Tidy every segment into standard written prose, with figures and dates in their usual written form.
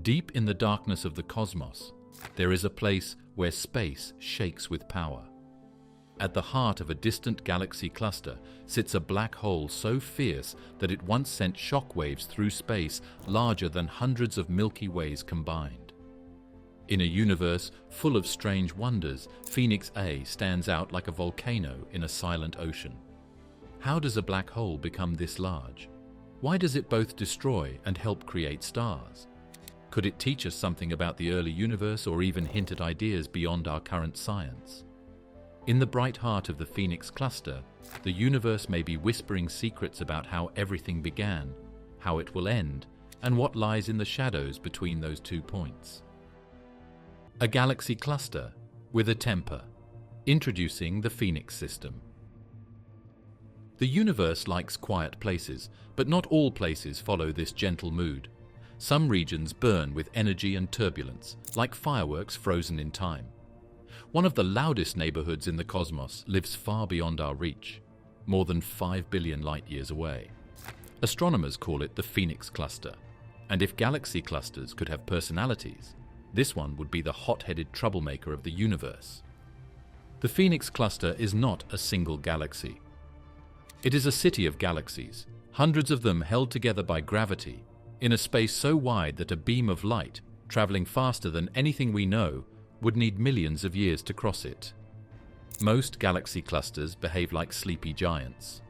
Deep in the darkness of the cosmos, there is a place where space shakes with power. At the heart of a distant galaxy cluster sits a black hole so fierce that it once sent shockwaves through space larger than hundreds of Milky Ways combined. In a universe full of strange wonders, Phoenix A stands out like a volcano in a silent ocean. How does a black hole become this large? Why does it both destroy and help create stars? Could it teach us something about the early universe or even hint at ideas beyond our current science? In the bright heart of the Phoenix cluster, the universe may be whispering secrets about how everything began, how it will end, and what lies in the shadows between those 2 points. A galaxy cluster with a temper. Introducing the Phoenix system. The universe likes quiet places, but not all places follow this gentle mood. Some regions burn with energy and turbulence, like fireworks frozen in time. One of the loudest neighborhoods in the cosmos lives far beyond our reach, more than 5 billion light-years away. Astronomers call it the Phoenix cluster, and if galaxy clusters could have personalities, this one would be the hot-headed troublemaker of the universe. The Phoenix cluster is not a single galaxy. It is a city of galaxies, hundreds of them held together by gravity, in a space so wide that a beam of light, traveling faster than anything we know, would need millions of years to cross it. Most galaxy clusters behave like sleepy giants.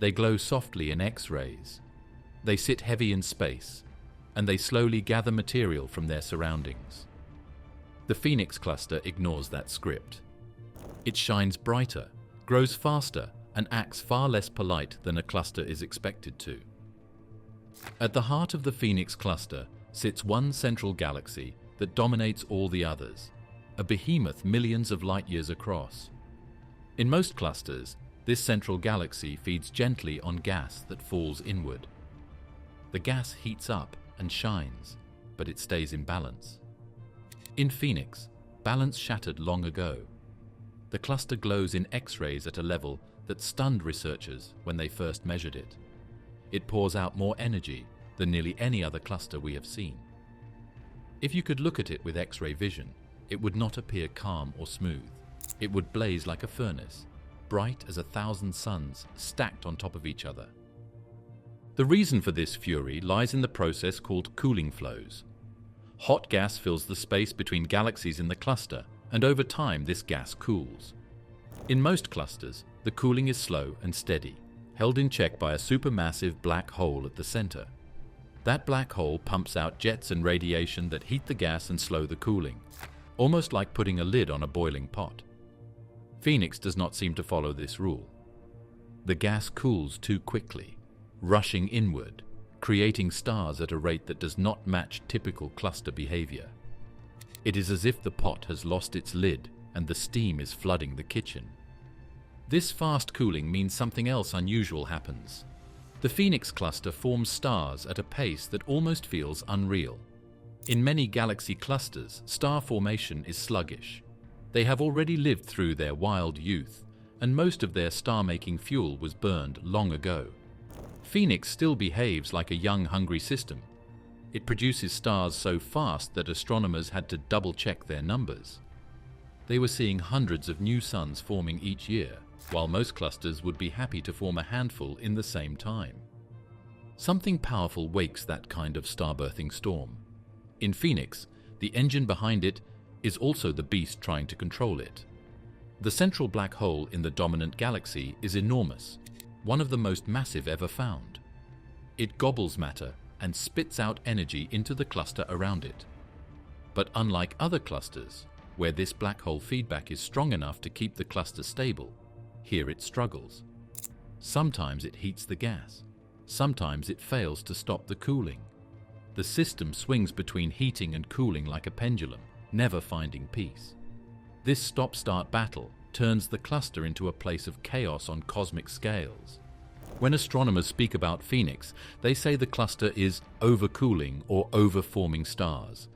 They glow softly in X-rays. They sit heavy in space, and they slowly gather material from their surroundings. The Phoenix cluster ignores that script. It shines brighter, grows faster, and acts far less polite than a cluster is expected to. At the heart of the Phoenix cluster sits one central galaxy that dominates all the others, a behemoth millions of light-years across. In most clusters, this central galaxy feeds gently on gas that falls inward. The gas heats up and shines, but it stays in balance. In Phoenix, balance shattered long ago. The cluster glows in X-rays at a level that stunned researchers when they first measured it. It pours out more energy than nearly any other cluster we have seen. If you could look at it with X-ray vision, it would not appear calm or smooth. It would blaze like a furnace, bright as 1,000 suns stacked on top of each other. The reason for this fury lies in the process called cooling flows. Hot gas fills the space between galaxies in the cluster, and over time this gas cools. In most clusters, the cooling is slow and steady, held in check by a supermassive black hole at the center. That black hole pumps out jets and radiation that heat the gas and slow the cooling, almost like putting a lid on a boiling pot. Phoenix does not seem to follow this rule. The gas cools too quickly, rushing inward, creating stars at a rate that does not match typical cluster behavior. It is as if the pot has lost its lid and the steam is flooding the kitchen. This fast cooling means something else unusual happens. The Phoenix cluster forms stars at a pace that almost feels unreal. In many galaxy clusters, star formation is sluggish. They have already lived through their wild youth, and most of their star-making fuel was burned long ago. Phoenix still behaves like a young, hungry system. It produces stars so fast that astronomers had to double-check their numbers. They were seeing hundreds of new suns forming each year, while most clusters would be happy to form a handful in the same time. Something powerful wakes that kind of star-birthing storm. In Phoenix, the engine behind it is also the beast trying to control it. The central black hole in the dominant galaxy is enormous, one of the most massive ever found. It gobbles matter and spits out energy into the cluster around it. But unlike other clusters, where this black hole feedback is strong enough to keep the cluster stable, here it struggles. Sometimes it heats the gas. Sometimes it fails to stop the cooling. The system swings between heating and cooling like a pendulum, never finding peace. This stop-start battle turns the cluster into a place of chaos on cosmic scales. When astronomers speak about Phoenix, they say the cluster is overcooling or overforming stars.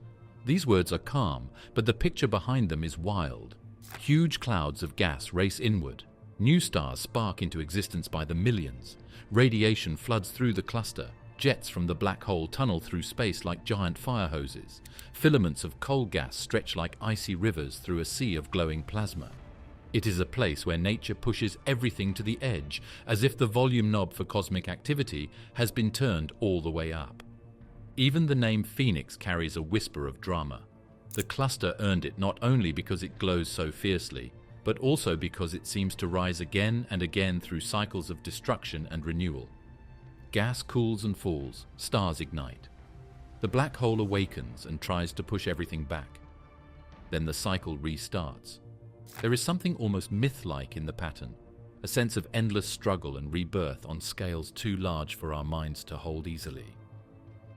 These words are calm, but the picture behind them is wild. Huge clouds of gas race inward. New stars spark into existence by the millions. Radiation floods through the cluster, Jets from the black hole tunnel through space like giant fire hoses. Filaments of coal gas stretch like icy rivers through a sea of glowing plasma. It is a place where nature pushes everything to the edge, as if the volume knob for cosmic activity has been turned all the way up. Even the name Phoenix carries a whisper of drama. The cluster earned it not only because it glows so fiercely, but also because it seems to rise again and again through cycles of destruction and renewal. Gas cools and falls, stars ignite. The black hole awakens and tries to push everything back. Then the cycle restarts. There is something almost myth-like in the pattern, a sense of endless struggle and rebirth on scales too large for our minds to hold easily.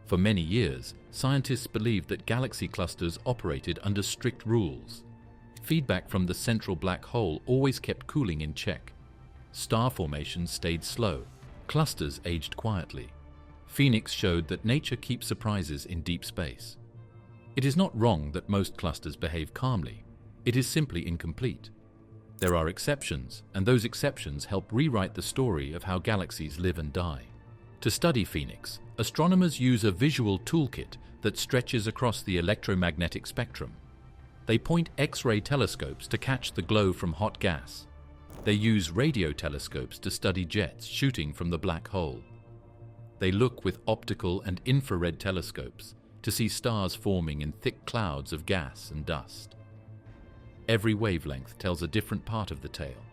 For many years, scientists believed that galaxy clusters operated under strict rules. Feedback from the central black hole always kept cooling in check. Star formations stayed slow. Clusters aged quietly. Phoenix showed that nature keeps surprises in deep space. It is not wrong that most clusters behave calmly. It is simply incomplete. There are exceptions, and those exceptions help rewrite the story of how galaxies live and die. To study Phoenix, astronomers use a visual toolkit that stretches across the electromagnetic spectrum. They point X-ray telescopes to catch the glow from hot gas. They use radio telescopes to study jets shooting from the black hole. They look with optical and infrared telescopes to see stars forming in thick clouds of gas and dust. Every wavelength tells a different part of the tale.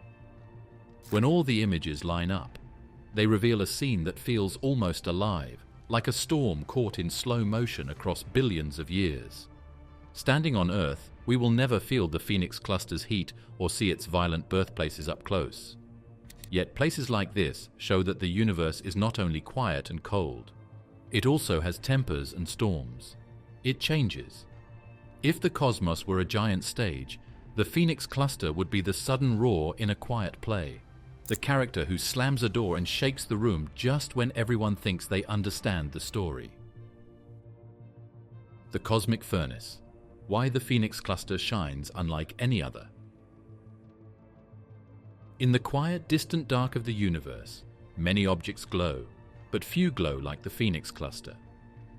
When all the images line up, they reveal a scene that feels almost alive, like a storm caught in slow motion across billions of years. Standing on Earth, we will never feel the Phoenix cluster's heat or see its violent birthplaces up close. Yet places like this show that the universe is not only quiet and cold, it also has tempers and storms. It changes. If the cosmos were a giant stage, the Phoenix cluster would be the sudden roar in a quiet play, the character who slams a door and shakes the room just when everyone thinks they understand the story. The cosmic furnace. Why the Phoenix cluster shines unlike any other. In the quiet, distant dark of the universe, many objects glow, but few glow like the Phoenix cluster.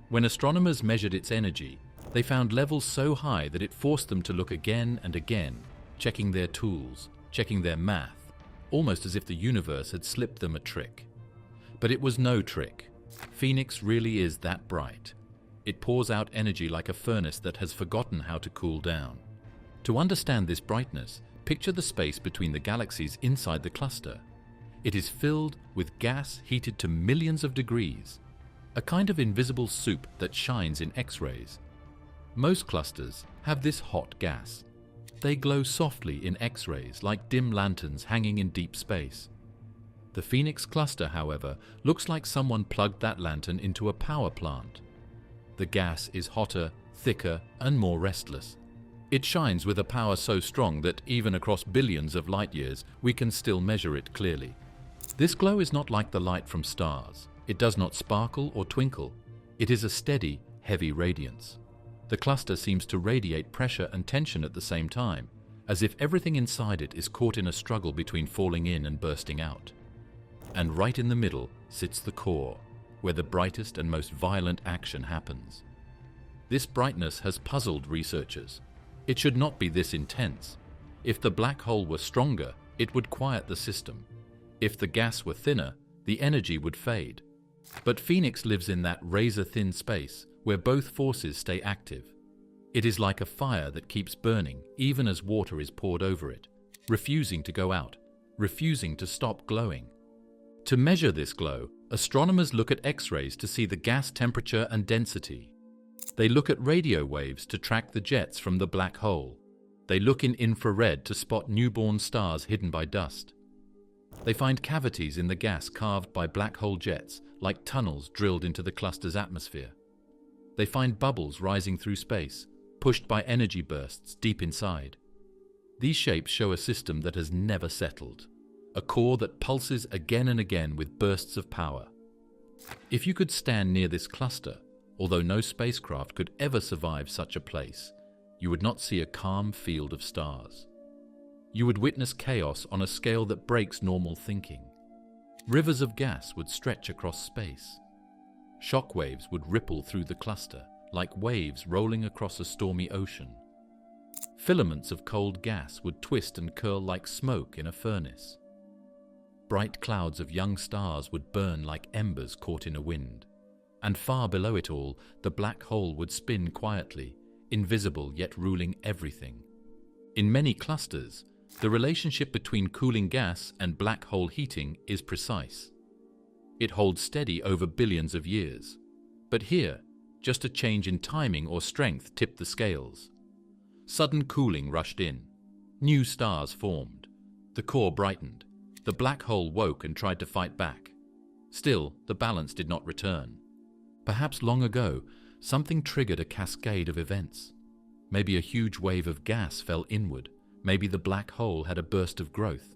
When astronomers measured its energy, they found levels so high that it forced them to look again and again, checking their tools, checking their math, almost as if the universe had slipped them a trick. But it was no trick. Phoenix really is that bright. It pours out energy like a furnace that has forgotten how to cool down. To understand this brightness, picture the space between the galaxies inside the cluster. It is filled with gas heated to millions of degrees, a kind of invisible soup that shines in X-rays. Most clusters have this hot gas. They glow softly in X-rays like dim lanterns hanging in deep space. The Phoenix cluster, however, looks like someone plugged that lantern into a power plant. The gas is hotter, thicker, and more restless. It shines with a power so strong that even across billions of light years, we can still measure it clearly. This glow is not like the light from stars. It does not sparkle or twinkle. It is a steady, heavy radiance. The cluster seems to radiate pressure and tension at the same time, as if everything inside it is caught in a struggle between falling in and bursting out. And right in the middle sits the core, where the brightest and most violent action happens. This brightness has puzzled researchers. It should not be this intense. If the black hole were stronger, it would quiet the system. If the gas were thinner, the energy would fade. But Phoenix lives in that razor-thin space where both forces stay active. It is like a fire that keeps burning even as water is poured over it, refusing to go out, refusing to stop glowing. To measure this glow, astronomers look at X-rays to see the gas temperature and density. They look at radio waves to track the jets from the black hole. They look in infrared to spot newborn stars hidden by dust. They find cavities in the gas carved by black hole jets, like tunnels drilled into the cluster's atmosphere. They find bubbles rising through space, pushed by energy bursts deep inside. These shapes show a system that has never settled, a core that pulses again and again with bursts of power. If you could stand near this cluster, although no spacecraft could ever survive such a place, you would not see a calm field of stars. You would witness chaos on a scale that breaks normal thinking. Rivers of gas would stretch across space. shockwaves would ripple through the cluster, like waves rolling across a stormy ocean. Filaments of cold gas would twist and curl like smoke in a furnace. Bright clouds of young stars would burn like embers caught in a wind. And far below it all, the black hole would spin quietly, invisible yet ruling everything. In many clusters, the relationship between cooling gas and black hole heating is precise. It holds steady over billions of years. But here, just a change in timing or strength tipped the scales. Sudden cooling rushed in. New stars formed. The core brightened. The black hole woke and tried to fight back. Still, the balance did not return. Perhaps long ago, something triggered a cascade of events. Maybe a huge wave of gas fell inward. Maybe the black hole had a burst of growth.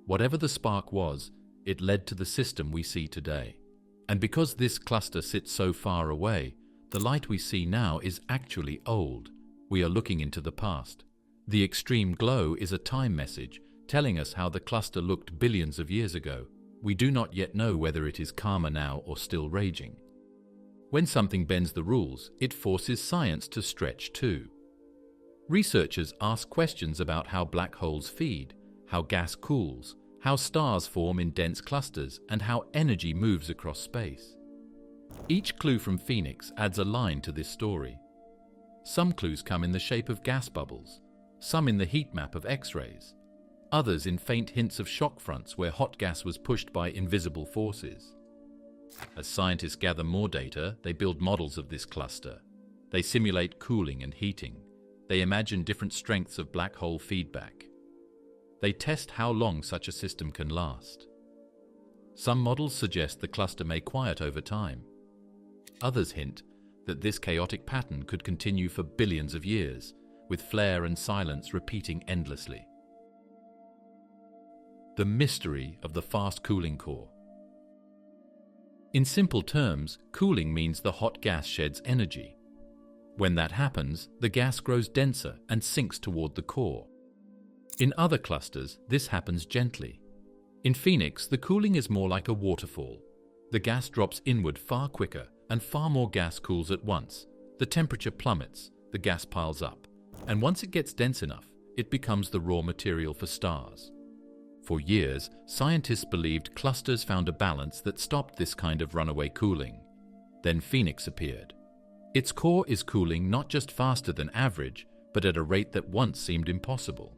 Whatever the spark was, it led to the system we see today. And because this cluster sits so far away, the light we see now is actually old. We are looking into the past. The extreme glow is a time message telling us how the cluster looked billions of years ago. We do not yet know whether it is calmer now or still raging. When something bends the rules, it forces science to stretch too. Researchers ask questions about how black holes feed, how gas cools, how stars form in dense clusters, and how energy moves across space. Each clue from Phoenix adds a line to this story. Some clues come in the shape of gas bubbles, some in the heat map of X-rays, others in faint hints of shock fronts where hot gas was pushed by invisible forces. As scientists gather more data, they build models of this cluster. They simulate cooling and heating. They imagine different strengths of black hole feedback. They test how long such a system can last. Some models suggest the cluster may quiet over time. Others hint that this chaotic pattern could continue for billions of years, with flare and silence repeating endlessly. The mystery of the fast cooling core. In simple terms, cooling means the hot gas sheds energy. When that happens, the gas grows denser and sinks toward the core. In other clusters, this happens gently. In Phoenix, the cooling is more like a waterfall. The gas drops inward far quicker, and far more gas cools at once. The temperature plummets, the gas piles up, and once it gets dense enough, it becomes the raw material for stars. For years, scientists believed clusters found a balance that stopped this kind of runaway cooling. Then Phoenix appeared. Its core is cooling not just faster than average, but at a rate that once seemed impossible.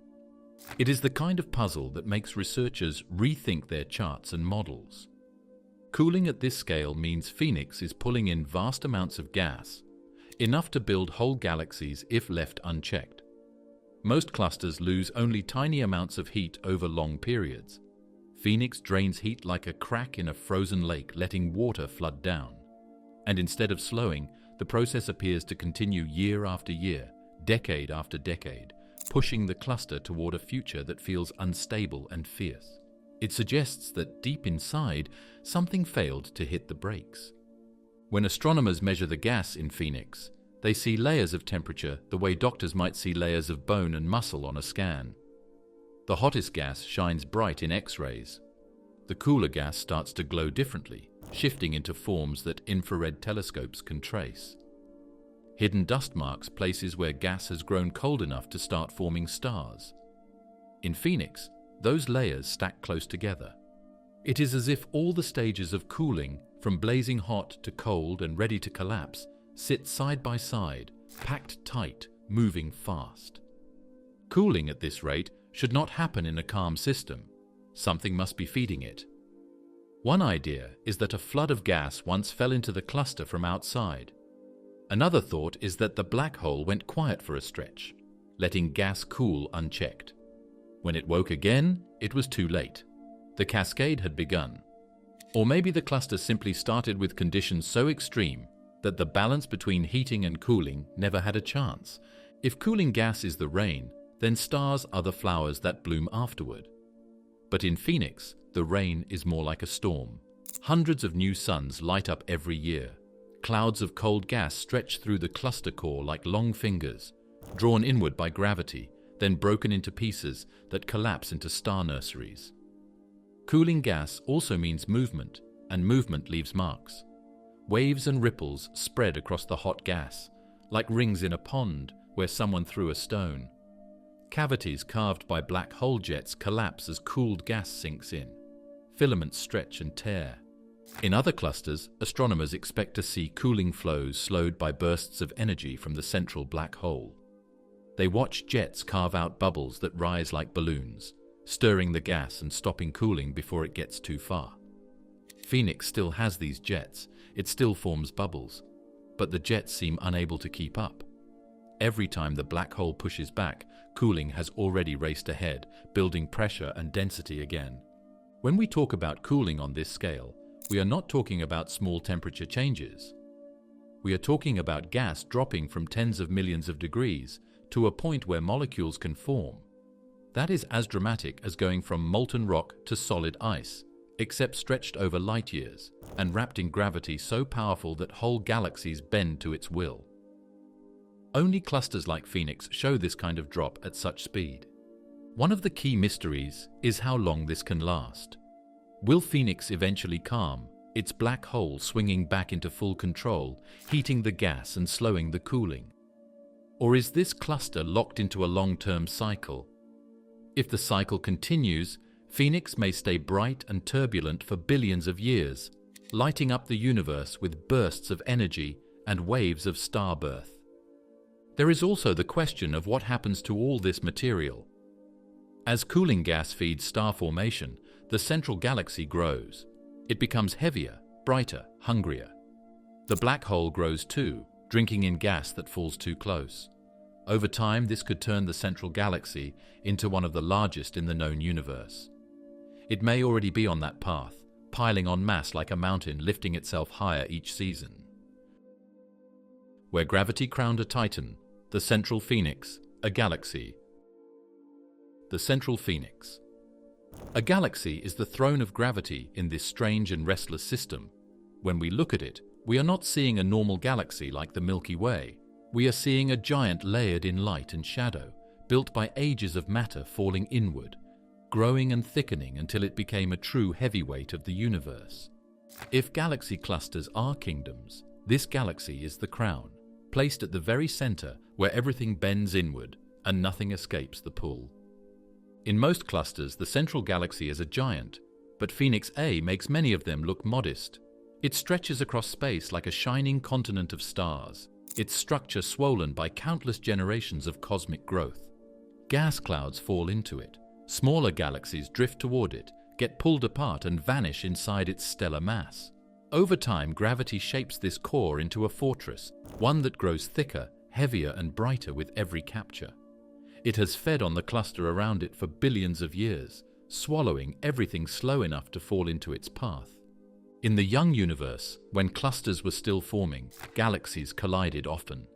It is the kind of puzzle that makes researchers rethink their charts and models. Cooling at this scale means Phoenix is pulling in vast amounts of gas, enough to build whole galaxies if left unchecked. Most clusters lose only tiny amounts of heat over long periods. Phoenix drains heat like a crack in a frozen lake, letting water flood down. And instead of slowing, the process appears to continue year after year, decade after decade, pushing the cluster toward a future that feels unstable and fierce. It suggests that deep inside, something failed to hit the brakes. When astronomers measure the gas in Phoenix, they see layers of temperature the way doctors might see layers of bone and muscle on a scan. The hottest gas shines bright in X-rays. The cooler gas starts to glow differently, shifting into forms that infrared telescopes can trace. Hidden dust marks places where gas has grown cold enough to start forming stars. In Phoenix, those layers stack close together. It is as if all the stages of cooling, from blazing hot to cold and ready to collapse, sit side by side, packed tight, moving fast. Cooling at this rate should not happen in a calm system. Something must be feeding it. One idea is that a flood of gas once fell into the cluster from outside. Another thought is that the black hole went quiet for a stretch, letting gas cool unchecked. When it woke again, it was too late. The cascade had begun. Or maybe the cluster simply started with conditions so extreme that the balance between heating and cooling never had a chance. If cooling gas is the rain, then stars are the flowers that bloom afterward. But in Phoenix, the rain is more like a storm. Hundreds of new suns light up every year. Clouds of cold gas stretch through the cluster core like long fingers, drawn inward by gravity, then broken into pieces that collapse into star nurseries. Cooling gas also means movement, and movement leaves marks. Waves and ripples spread across the hot gas, like rings in a pond where someone threw a stone. Cavities carved by black hole jets collapse as cooled gas sinks in. Filaments stretch and tear. In other clusters, astronomers expect to see cooling flows slowed by bursts of energy from the central black hole. They watch jets carve out bubbles that rise like balloons, stirring the gas and stopping cooling before it gets too far. Phoenix still has these jets. It still forms bubbles, but the jets seem unable to keep up. Every time the black hole pushes back, cooling has already raced ahead, building pressure and density again. When we talk about cooling on this scale, we are not talking about small temperature changes. We are talking about gas dropping from tens of millions of degrees to a point where molecules can form. That is as dramatic as going from molten rock to solid ice, except stretched over light years and wrapped in gravity so powerful that whole galaxies bend to its will. Only clusters like Phoenix show this kind of drop at such speed. One of the key mysteries is how long this can last. Will Phoenix eventually calm, its black hole swinging back into full control, heating the gas and slowing the cooling? Or is this cluster locked into a long-term cycle? If the cycle continues, Phoenix may stay bright and turbulent for billions of years, lighting up the universe with bursts of energy and waves of star birth. There is also the question of what happens to all this material. As cooling gas feeds star formation, the central galaxy grows. It becomes heavier, brighter, hungrier. The black hole grows too, drinking in gas that falls too close. Over time, this could turn the central galaxy into one of the largest in the known universe. It may already be on that path, piling en masse like a mountain lifting itself higher each season. Where gravity crowned a titan, the central phoenix, a galaxy. The central phoenix. A galaxy is the throne of gravity in this strange and restless system. When we look at it, we are not seeing a normal galaxy like the Milky Way. We are seeing a giant layered in light and shadow, built by ages of matter falling inward, growing and thickening until it became a true heavyweight of the universe. If galaxy clusters are kingdoms, this galaxy is the crown, placed at the very center where everything bends inward and nothing escapes the pull. In most clusters, the central galaxy is a giant, but Phoenix A makes many of them look modest. It stretches across space like a shining continent of stars, its structure swollen by countless generations of cosmic growth. Gas clouds fall into it. Smaller galaxies drift toward it, get pulled apart and vanish inside its stellar mass. Over time, gravity shapes this core into a fortress, one that grows thicker, heavier and brighter with every capture. It has fed on the cluster around it for billions of years, swallowing everything slow enough to fall into its path. In the young universe, when clusters were still forming, galaxies collided often.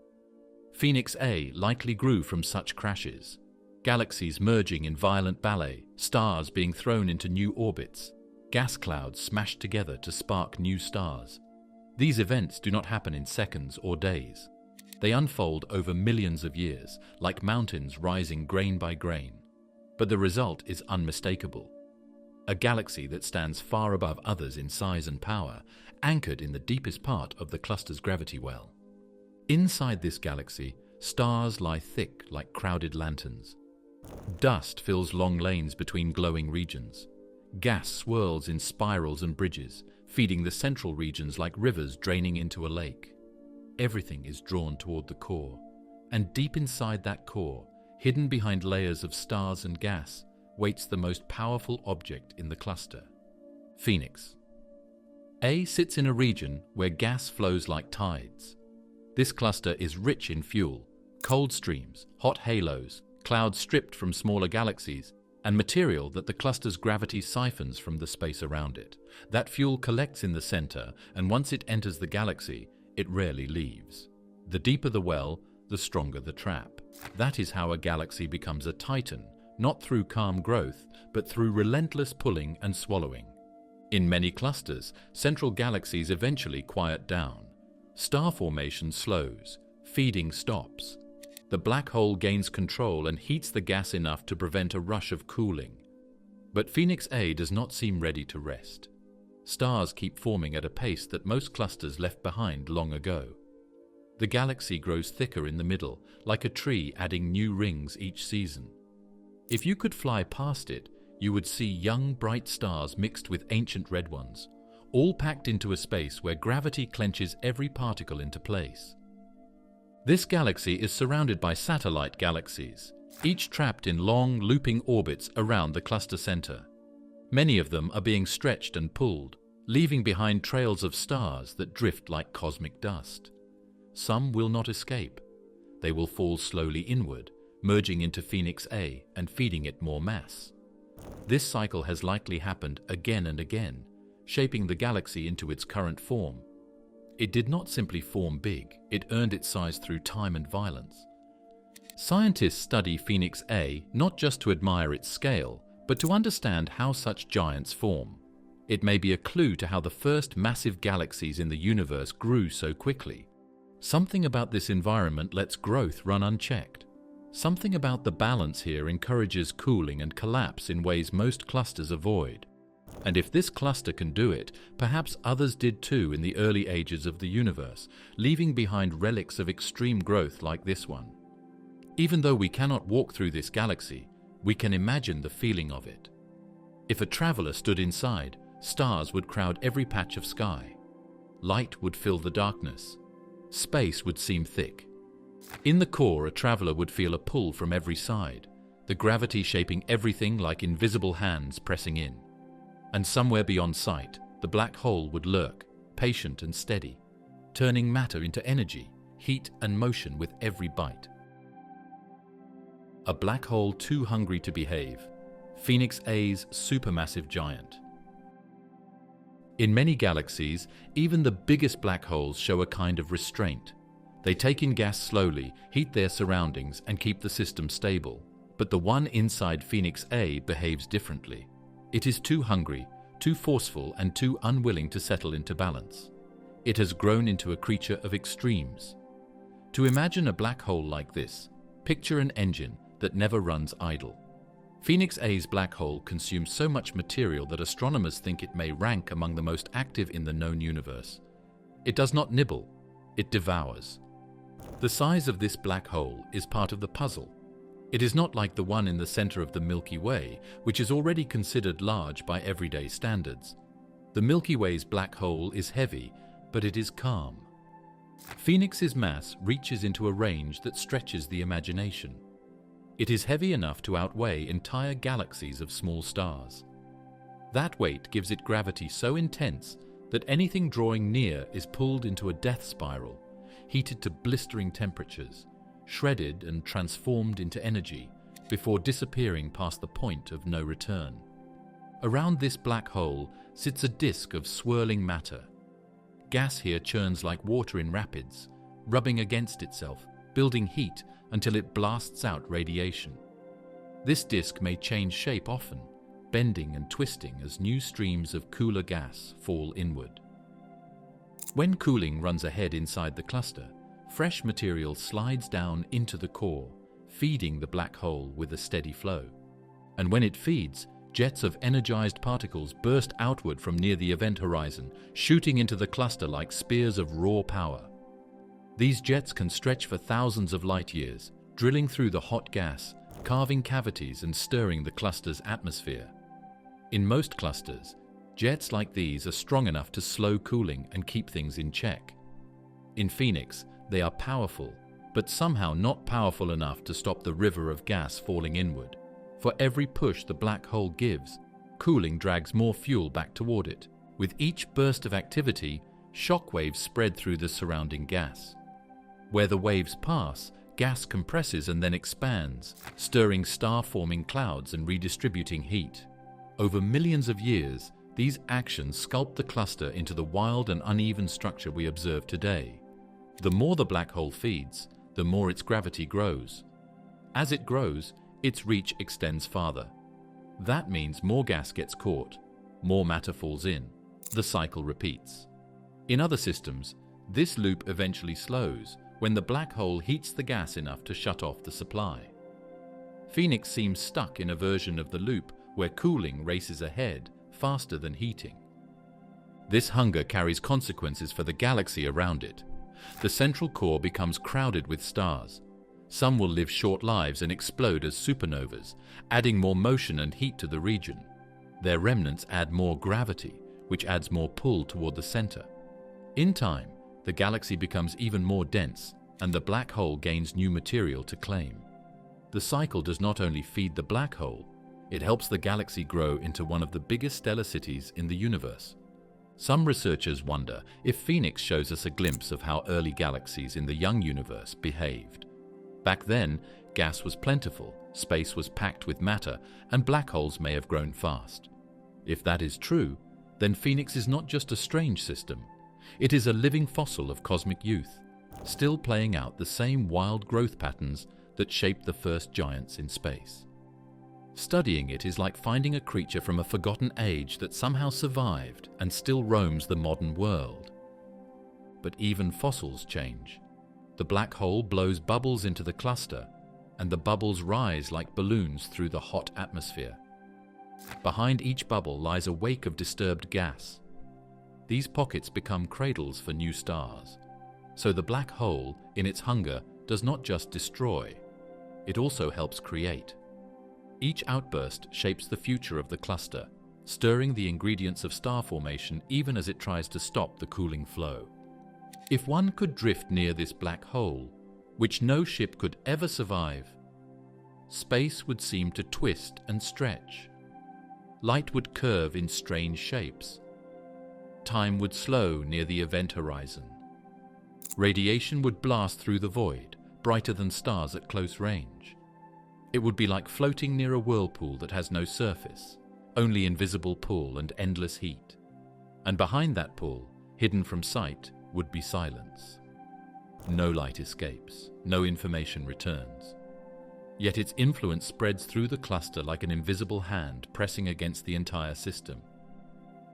Phoenix A likely grew from such crashes. Galaxies merging in violent ballet, stars being thrown into new orbits, gas clouds smashed together to spark new stars. These events do not happen in seconds or days. They unfold over millions of years, like mountains rising grain by grain. But the result is unmistakable. A galaxy that stands far above others in size and power, anchored in the deepest part of the cluster's gravity well. Inside this galaxy, stars lie thick like crowded lanterns. Dust fills long lanes between glowing regions. Gas swirls in spirals and bridges, feeding the central regions like rivers draining into a lake. Everything is drawn toward the core, and deep inside that core, hidden behind layers of stars and gas, waits the most powerful object in the cluster, Phoenix. A sits in a region where gas flows like tides. This cluster is rich in fuel, cold streams, hot halos, clouds stripped from smaller galaxies, and material that the cluster's gravity siphons from the space around it. That fuel collects in the center, and once it enters the galaxy, it rarely leaves. The deeper the well, the stronger the trap. That is how a galaxy becomes a titan, not through calm growth, but through relentless pulling and swallowing. In many clusters, central galaxies eventually quiet down. Star formation slows, feeding stops. The black hole gains control and heats the gas enough to prevent a rush of cooling. But Phoenix A does not seem ready to rest. Stars keep forming at a pace that most clusters left behind long ago. The galaxy grows thicker in the middle, like a tree adding new rings each season. If you could fly past it, you would see young, bright stars mixed with ancient red ones, all packed into a space where gravity clenches every particle into place. This galaxy is surrounded by satellite galaxies, each trapped in long, looping orbits around the cluster center. Many of them are being stretched and pulled, leaving behind trails of stars that drift like cosmic dust. Some will not escape. They will fall slowly inward, merging into Phoenix A and feeding it more mass. This cycle has likely happened again and again, shaping the galaxy into its current form. It did not simply form big, it earned its size through time and violence. Scientists study Phoenix A not just to admire its scale, but to understand how such giants form. It may be a clue to how the first massive galaxies in the universe grew so quickly. Something about this environment lets growth run unchecked. Something about the balance here encourages cooling and collapse in ways most clusters avoid. And if this cluster can do it, perhaps others did too in the early ages of the universe, leaving behind relics of extreme growth like this one. Even though we cannot walk through this galaxy, we can imagine the feeling of it. If a traveler stood inside, stars would crowd every patch of sky. Light would fill the darkness. Space would seem thick. In the core, a traveler would feel a pull from every side, the gravity shaping everything like invisible hands pressing in. And somewhere beyond sight, the black hole would lurk, patient and steady, turning matter into energy, heat and motion with every bite. A black hole too hungry to behave, Phoenix A's supermassive giant. In many galaxies, even the biggest black holes show a kind of restraint. They take in gas slowly, heat their surroundings, and keep the system stable. But the one inside Phoenix A behaves differently. It is too hungry, too forceful, and too unwilling to settle into balance. It has grown into a creature of extremes. To imagine a black hole like this, picture an engine that never runs idle. Phoenix A's black hole consumes so much material that astronomers think it may rank among the most active in the known universe. It does not nibble, it devours. The size of this black hole is part of the puzzle. It is not like the one in the center of the Milky Way, which is already considered large by everyday standards. The Milky Way's black hole is heavy, but it is calm. Phoenix's mass reaches into a range that stretches the imagination. It is heavy enough to outweigh entire galaxies of small stars. That weight gives it gravity so intense that anything drawing near is pulled into a death spiral, heated to blistering temperatures, shredded and transformed into energy before disappearing past the point of no return. Around this black hole sits a disk of swirling matter. Gas here churns like water in rapids, rubbing against itself, building heat until it blasts out radiation. This disk may change shape often, bending and twisting as new streams of cooler gas fall inward. When cooling runs ahead inside the cluster, fresh material slides down into the core, feeding the black hole with a steady flow. And when it feeds, jets of energized particles burst outward from near the event horizon, shooting into the cluster like spears of raw power. These jets can stretch for thousands of light years, drilling through the hot gas, carving cavities and stirring the cluster's atmosphere. In most clusters, jets like these are strong enough to slow cooling and keep things in check. In Phoenix, they are powerful, but somehow not powerful enough to stop the river of gas falling inward. For every push the black hole gives, cooling drags more fuel back toward it. With each burst of activity, shockwaves spread through the surrounding gas. Where the waves pass, gas compresses and then expands, stirring star-forming clouds and redistributing heat. Over millions of years, these actions sculpt the cluster into the wild and uneven structure we observe today. The more the black hole feeds, the more its gravity grows. As it grows, its reach extends farther. That means more gas gets caught, more matter falls in. The cycle repeats. In other systems, this loop eventually slows when the black hole heats the gas enough to shut off the supply. Phoenix seems stuck in a version of the loop where cooling races ahead faster than heating. This hunger carries consequences for the galaxy around it. The central core becomes crowded with stars. Some will live short lives and explode as supernovas, adding more motion and heat to the region. Their remnants add more gravity, which adds more pull toward the center. In time, the galaxy becomes even more dense, and the black hole gains new material to claim. The cycle does not only feed the black hole, it helps the galaxy grow into one of the biggest stellar cities in the universe. Some researchers wonder if Phoenix shows us a glimpse of how early galaxies in the young universe behaved. Back then, gas was plentiful, space was packed with matter, and black holes may have grown fast. If that is true, then Phoenix is not just a strange system. It is a living fossil of cosmic youth, still playing out the same wild growth patterns that shaped the first giants in space. Studying it is like finding a creature from a forgotten age that somehow survived and still roams the modern world. But even fossils change. The black hole blows bubbles into the cluster, and the bubbles rise like balloons through the hot atmosphere. Behind each bubble lies a wake of disturbed gas. These pockets become cradles for new stars. So the black hole, in its hunger, does not just destroy, it also helps create. Each outburst shapes the future of the cluster, stirring the ingredients of star formation even as it tries to stop the cooling flow. If one could drift near this black hole, which no ship could ever survive, space would seem to twist and stretch. Light would curve in strange shapes. Time would slow near the event horizon. Radiation would blast through the void, brighter than stars at close range. It would be like floating near a whirlpool that has no surface, only invisible pull and endless heat. And behind that pull, hidden from sight, would be silence. No light escapes, no information returns. Yet its influence spreads through the cluster like an invisible hand pressing against the entire system.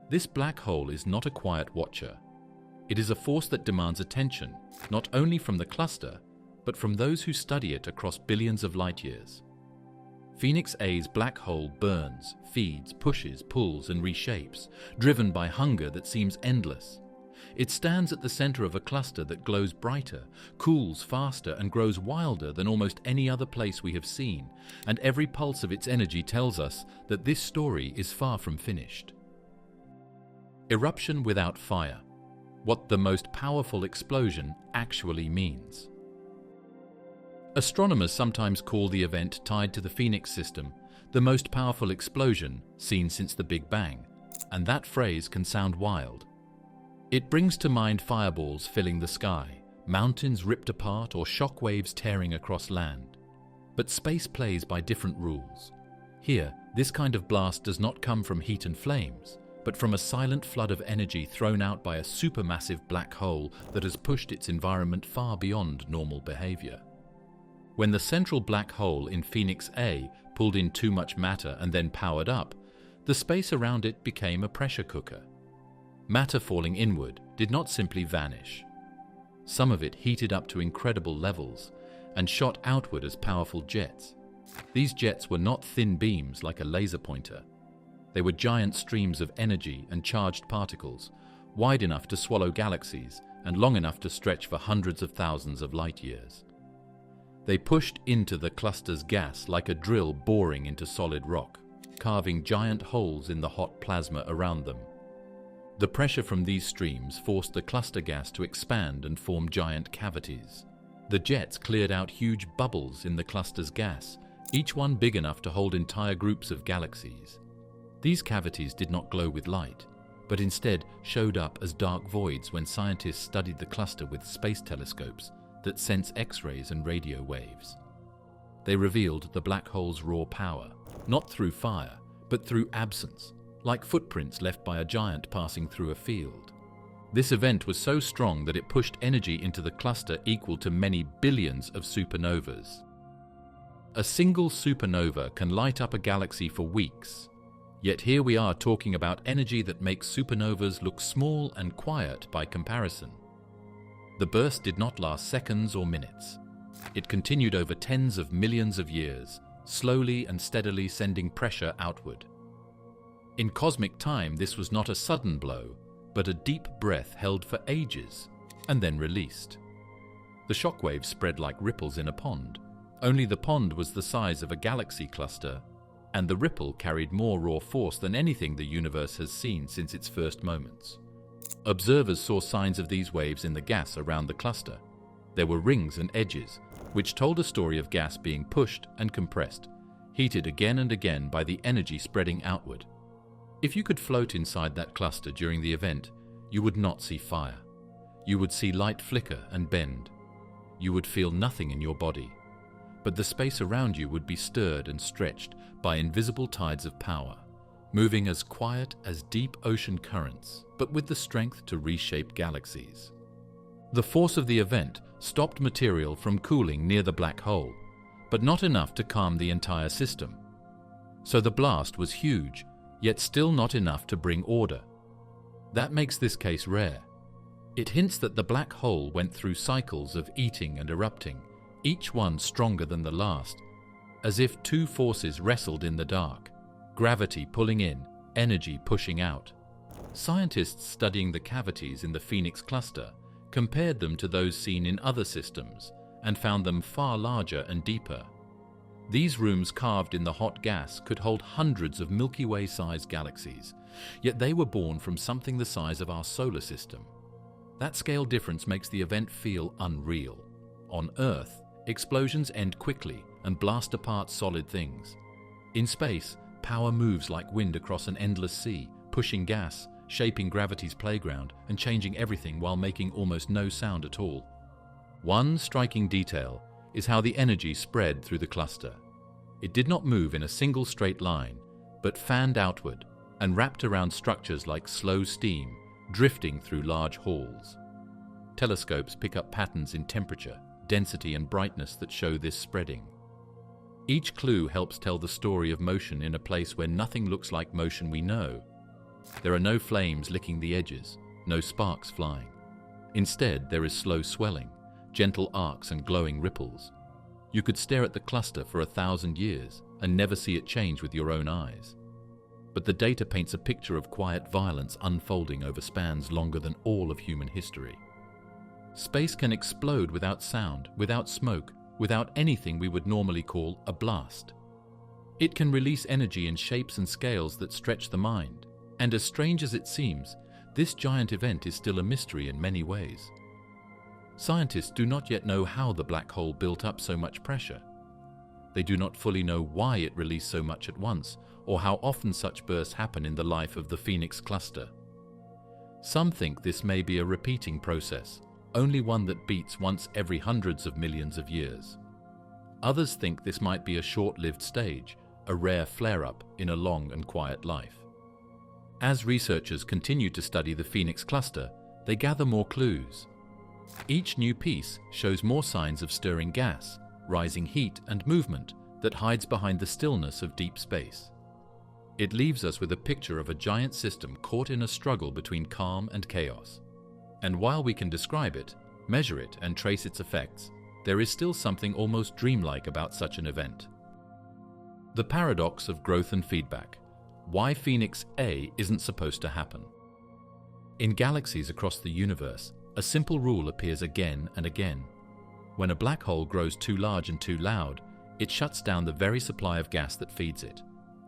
This black hole is not a quiet watcher. It is a force that demands attention, not only from the cluster, but from those who study it across billions of light years. Phoenix A's black hole burns, feeds, pushes, pulls, and reshapes, driven by hunger that seems endless. It stands at the center of a cluster that glows brighter, cools faster, and grows wilder than almost any other place we have seen, and every pulse of its energy tells us that this story is far from finished. Eruption without fire. What the most powerful explosion actually means. Astronomers sometimes call the event tied to the Phoenix system the most powerful explosion seen since the Big Bang, and that phrase can sound wild. It brings to mind fireballs filling the sky, mountains ripped apart, or shockwaves tearing across land. But space plays by different rules. Here, this kind of blast does not come from heat and flames, but from a silent flood of energy thrown out by a supermassive black hole that has pushed its environment far beyond normal behavior. When the central black hole in Phoenix A pulled in too much matter and then powered up, the space around it became a pressure cooker. Matter falling inward did not simply vanish. Some of it heated up to incredible levels and shot outward as powerful jets. These jets were not thin beams like a laser pointer. They were giant streams of energy and charged particles, wide enough to swallow galaxies and long enough to stretch for hundreds of thousands of light years. They pushed into the cluster's gas like a drill boring into solid rock, carving giant holes in the hot plasma around them. The pressure from these streams forced the cluster gas to expand and form giant cavities. The jets cleared out huge bubbles in the cluster's gas, each one big enough to hold entire groups of galaxies. These cavities did not glow with light, but instead showed up as dark voids when scientists studied the cluster with space telescopes that sense X-rays and radio waves. They revealed the black hole's raw power, not through fire, but through absence, like footprints left by a giant passing through a field. This event was so strong that it pushed energy into the cluster equal to many billions of supernovas. A single supernova can light up a galaxy for weeks, yet here we are talking about energy that makes supernovas look small and quiet by comparison. The burst did not last seconds or minutes. It continued over tens of millions of years, slowly and steadily sending pressure outward. In cosmic time, this was not a sudden blow, but a deep breath held for ages and then released. The shockwaves spread like ripples in a pond, only the pond was the size of a galaxy cluster, and the ripple carried more raw force than anything the universe has seen since its first moments. Observers saw signs of these waves in the gas around the cluster. There were rings and edges, which told a story of gas being pushed and compressed, heated again and again by the energy spreading outward. If you could float inside that cluster during the event, you would not see fire. You would see light flicker and bend. You would feel nothing in your body, but the space around you would be stirred and stretched by invisible tides of power, moving as quiet as deep ocean currents, but with the strength to reshape galaxies. The force of the event stopped material from cooling near the black hole, but not enough to calm the entire system. So the blast was huge, yet still not enough to bring order. That makes this case rare. It hints that the black hole went through cycles of eating and erupting, each one stronger than the last, as if two forces wrestled in the dark, gravity pulling in, energy pushing out. Scientists studying the cavities in the Phoenix cluster compared them to those seen in other systems and found them far larger and deeper. These rooms carved in the hot gas could hold hundreds of Milky Way-sized galaxies, yet they were born from something the size of our solar system. That scale difference makes the event feel unreal. On Earth, explosions end quickly and blast apart solid things. In space, power moves like wind across an endless sea, pushing gas, shaping gravity's playground, and changing everything while making almost no sound at all. One striking detail is how the energy spread through the cluster. It did not move in a single straight line, but fanned outward and wrapped around structures like slow steam, drifting through large halls. Telescopes pick up patterns in temperature, density, and brightness that show this spreading. Each clue helps tell the story of motion in a place where nothing looks like motion we know. There are no flames licking the edges, no sparks flying. Instead, there is slow swelling, gentle arcs and glowing ripples. You could stare at the cluster for 1,000 years and never see it change with your own eyes. But the data paints a picture of quiet violence unfolding over spans longer than all of human history. Space can explode without sound, without smoke, without anything we would normally call a blast. It can release energy in shapes and scales that stretch the mind. And as strange as it seems, this giant event is still a mystery in many ways. Scientists do not yet know how the black hole built up so much pressure. They do not fully know why it released so much at once, or how often such bursts happen in the life of the Phoenix cluster. Some think this may be a repeating process, only one that beats once every hundreds of millions of years. Others think this might be a short-lived stage, a rare flare-up in a long and quiet life. As researchers continue to study the Phoenix cluster, they gather more clues. Each new piece shows more signs of stirring gas, rising heat and movement that hides behind the stillness of deep space. It leaves us with a picture of a giant system caught in a struggle between calm and chaos. And while we can describe it, measure it, and trace its effects, there is still something almost dreamlike about such an event. The paradox of growth and feedback. Why Phoenix A isn't supposed to happen. In galaxies across the universe, a simple rule appears again and again. When a black hole grows too large and too loud, it shuts down the very supply of gas that feeds it.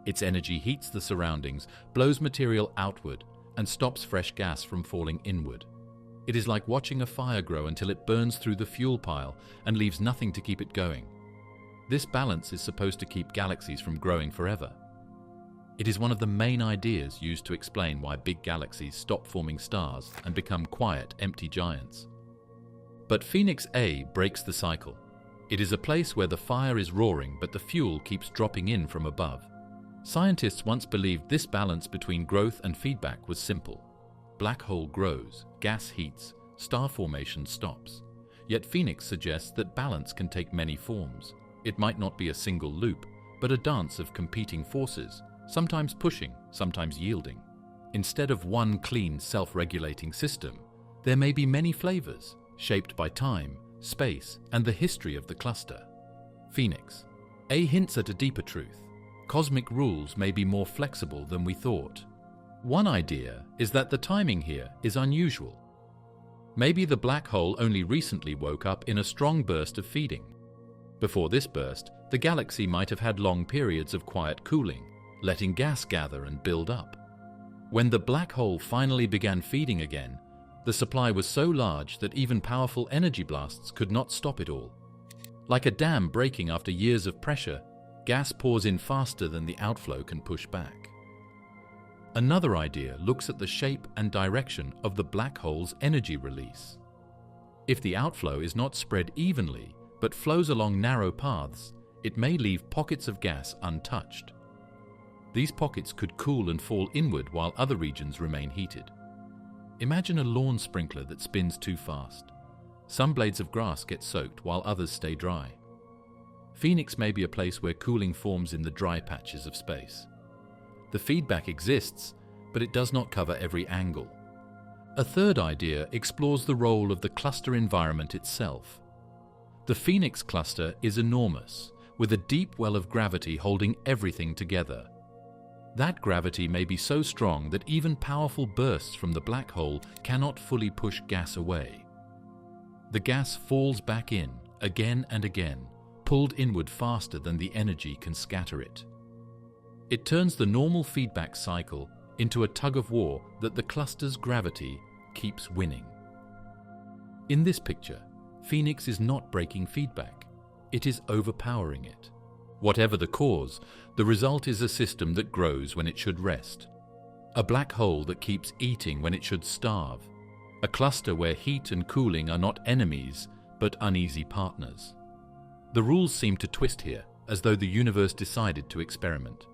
Its energy heats the surroundings, blows material outward, and stops fresh gas from falling inward. It is like watching a fire grow until it burns through the fuel pile and leaves nothing to keep it going. This balance is supposed to keep galaxies from growing forever. It is one of the main ideas used to explain why big galaxies stop forming stars and become quiet, empty giants. But Phoenix A breaks the cycle. It is a place where the fire is roaring but the fuel keeps dropping in from above. Scientists once believed this balance between growth and feedback was simple. Black hole grows, gas heats, star formation stops. Yet Phoenix suggests that balance can take many forms. It might not be a single loop, but a dance of competing forces, sometimes pushing, sometimes yielding. Instead of one clean, self-regulating system, there may be many flavors, shaped by time, space, and the history of the cluster. Phoenix A hints at a deeper truth. Cosmic rules may be more flexible than we thought. One idea is that the timing here is unusual. Maybe the black hole only recently woke up in a strong burst of feeding. Before this burst, the galaxy might have had long periods of quiet cooling, letting gas gather and build up. When the black hole finally began feeding again, the supply was so large that even powerful energy blasts could not stop it all. Like a dam breaking after years of pressure, gas pours in faster than the outflow can push back. Another idea looks at the shape and direction of the black hole's energy release. If the outflow is not spread evenly, but flows along narrow paths, it may leave pockets of gas untouched. These pockets could cool and fall inward while other regions remain heated. Imagine a lawn sprinkler that spins too fast. Some blades of grass get soaked while others stay dry. Phoenix may be a place where cooling forms in the dry patches of space. The feedback exists, but it does not cover every angle. A third idea explores the role of the cluster environment itself. The Phoenix cluster is enormous, with a deep well of gravity holding everything together. That gravity may be so strong that even powerful bursts from the black hole cannot fully push gas away. The gas falls back in, again and again, pulled inward faster than the energy can scatter it. It turns the normal feedback cycle into a tug-of-war that the cluster's gravity keeps winning. In this picture, Phoenix is not breaking feedback. It is overpowering it. Whatever the cause, the result is a system that grows when it should rest. A black hole that keeps eating when it should starve. A cluster where heat and cooling are not enemies, but uneasy partners. The rules seem to twist here, as though the universe decided to experiment.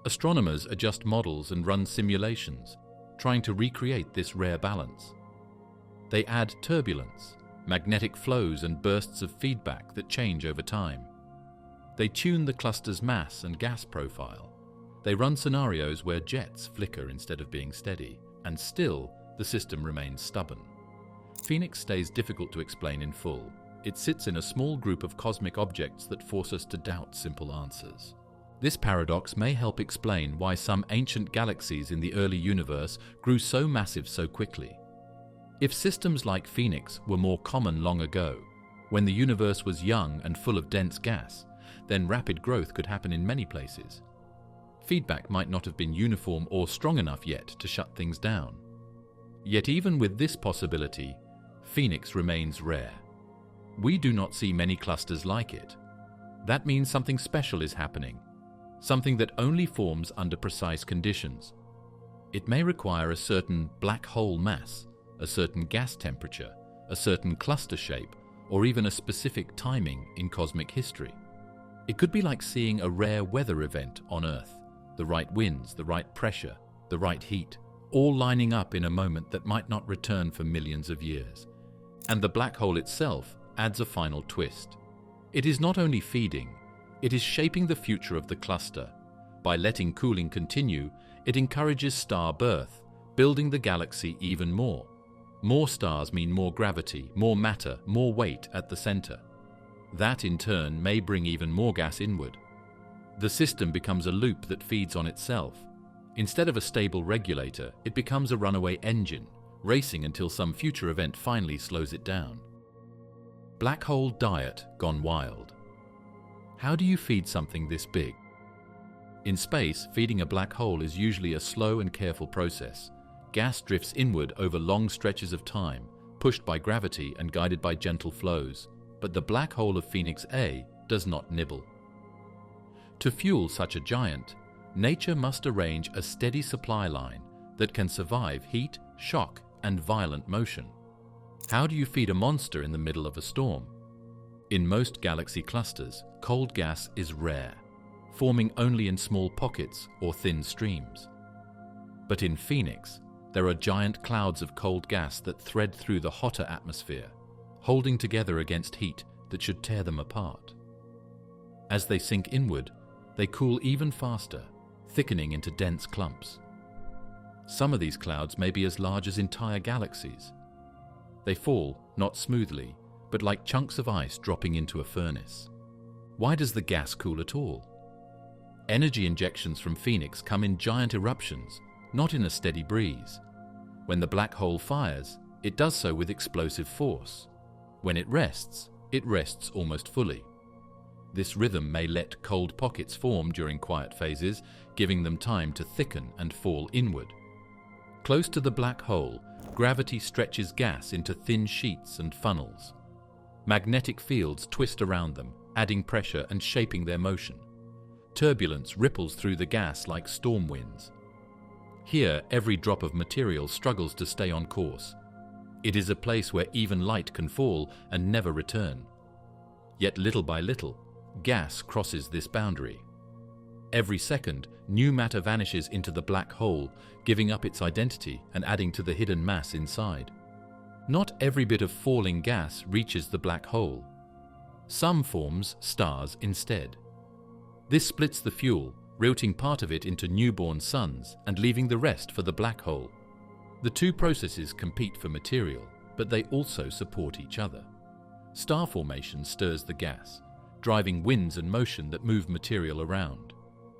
Astronomers adjust models and run simulations, trying to recreate this rare balance. They add turbulence, magnetic flows and bursts of feedback that change over time. They tune the cluster's mass and gas profile. They run scenarios where jets flicker instead of being steady, and still the system remains stubborn. Phoenix stays difficult to explain in full. It sits in a small group of cosmic objects that force us to doubt simple answers. This paradox may help explain why some ancient galaxies in the early universe grew so massive so quickly. If systems like Phoenix were more common long ago, when the universe was young and full of dense gas, then rapid growth could happen in many places. Feedback might not have been uniform or strong enough yet to shut things down. Yet even with this possibility, Phoenix remains rare. We do not see many clusters like it. That means something special is happening. Something that only forms under precise conditions. It may require a certain black hole mass, a certain gas temperature, a certain cluster shape, or even a specific timing in cosmic history. It could be like seeing a rare weather event on Earth, the right winds, the right pressure, the right heat, all lining up in a moment that might not return for millions of years. And the black hole itself adds a final twist. It is not only feeding, it is shaping the future of the cluster. By letting cooling continue, it encourages star birth, building the galaxy even more. More stars mean more gravity, more matter, more weight at the center. That in turn may bring even more gas inward. The system becomes a loop that feeds on itself. Instead of a stable regulator, it becomes a runaway engine, racing until some future event finally slows it down. Black hole diet gone wild. How do you feed something this big? In space, feeding a black hole is usually a slow and careful process. Gas drifts inward over long stretches of time, pushed by gravity and guided by gentle flows. But the black hole of Phoenix A does not nibble. To fuel such a giant, nature must arrange a steady supply line that can survive heat, shock, and violent motion. How do you feed a monster in the middle of a storm? In most galaxy clusters, cold gas is rare, forming only in small pockets or thin streams. But in Phoenix, there are giant clouds of cold gas that thread through the hotter atmosphere, holding together against heat that should tear them apart. As they sink inward, they cool even faster, thickening into dense clumps. Some of these clouds may be as large as entire galaxies. They fall, not smoothly, but like chunks of ice dropping into a furnace. Why does the gas cool at all? Energy injections from Phoenix come in giant eruptions, not in a steady breeze. When the black hole fires, it does so with explosive force. When it rests almost fully. This rhythm may let cold pockets form during quiet phases, giving them time to thicken and fall inward. Close to the black hole, gravity stretches gas into thin sheets and funnels. Magnetic fields twist around them, adding pressure and shaping their motion. Turbulence ripples through the gas like storm winds. Here, every drop of material struggles to stay on course. It is a place where even light can fall and never return. Yet little by little, gas crosses this boundary. Every second, new matter vanishes into the black hole, giving up its identity and adding to the hidden mass inside. Not every bit of falling gas reaches the black hole. Some forms stars instead. This splits the fuel, routing part of it into newborn suns and leaving the rest for the black hole. The two processes compete for material, but they also support each other. Star formation stirs the gas, driving winds and motion that move material around.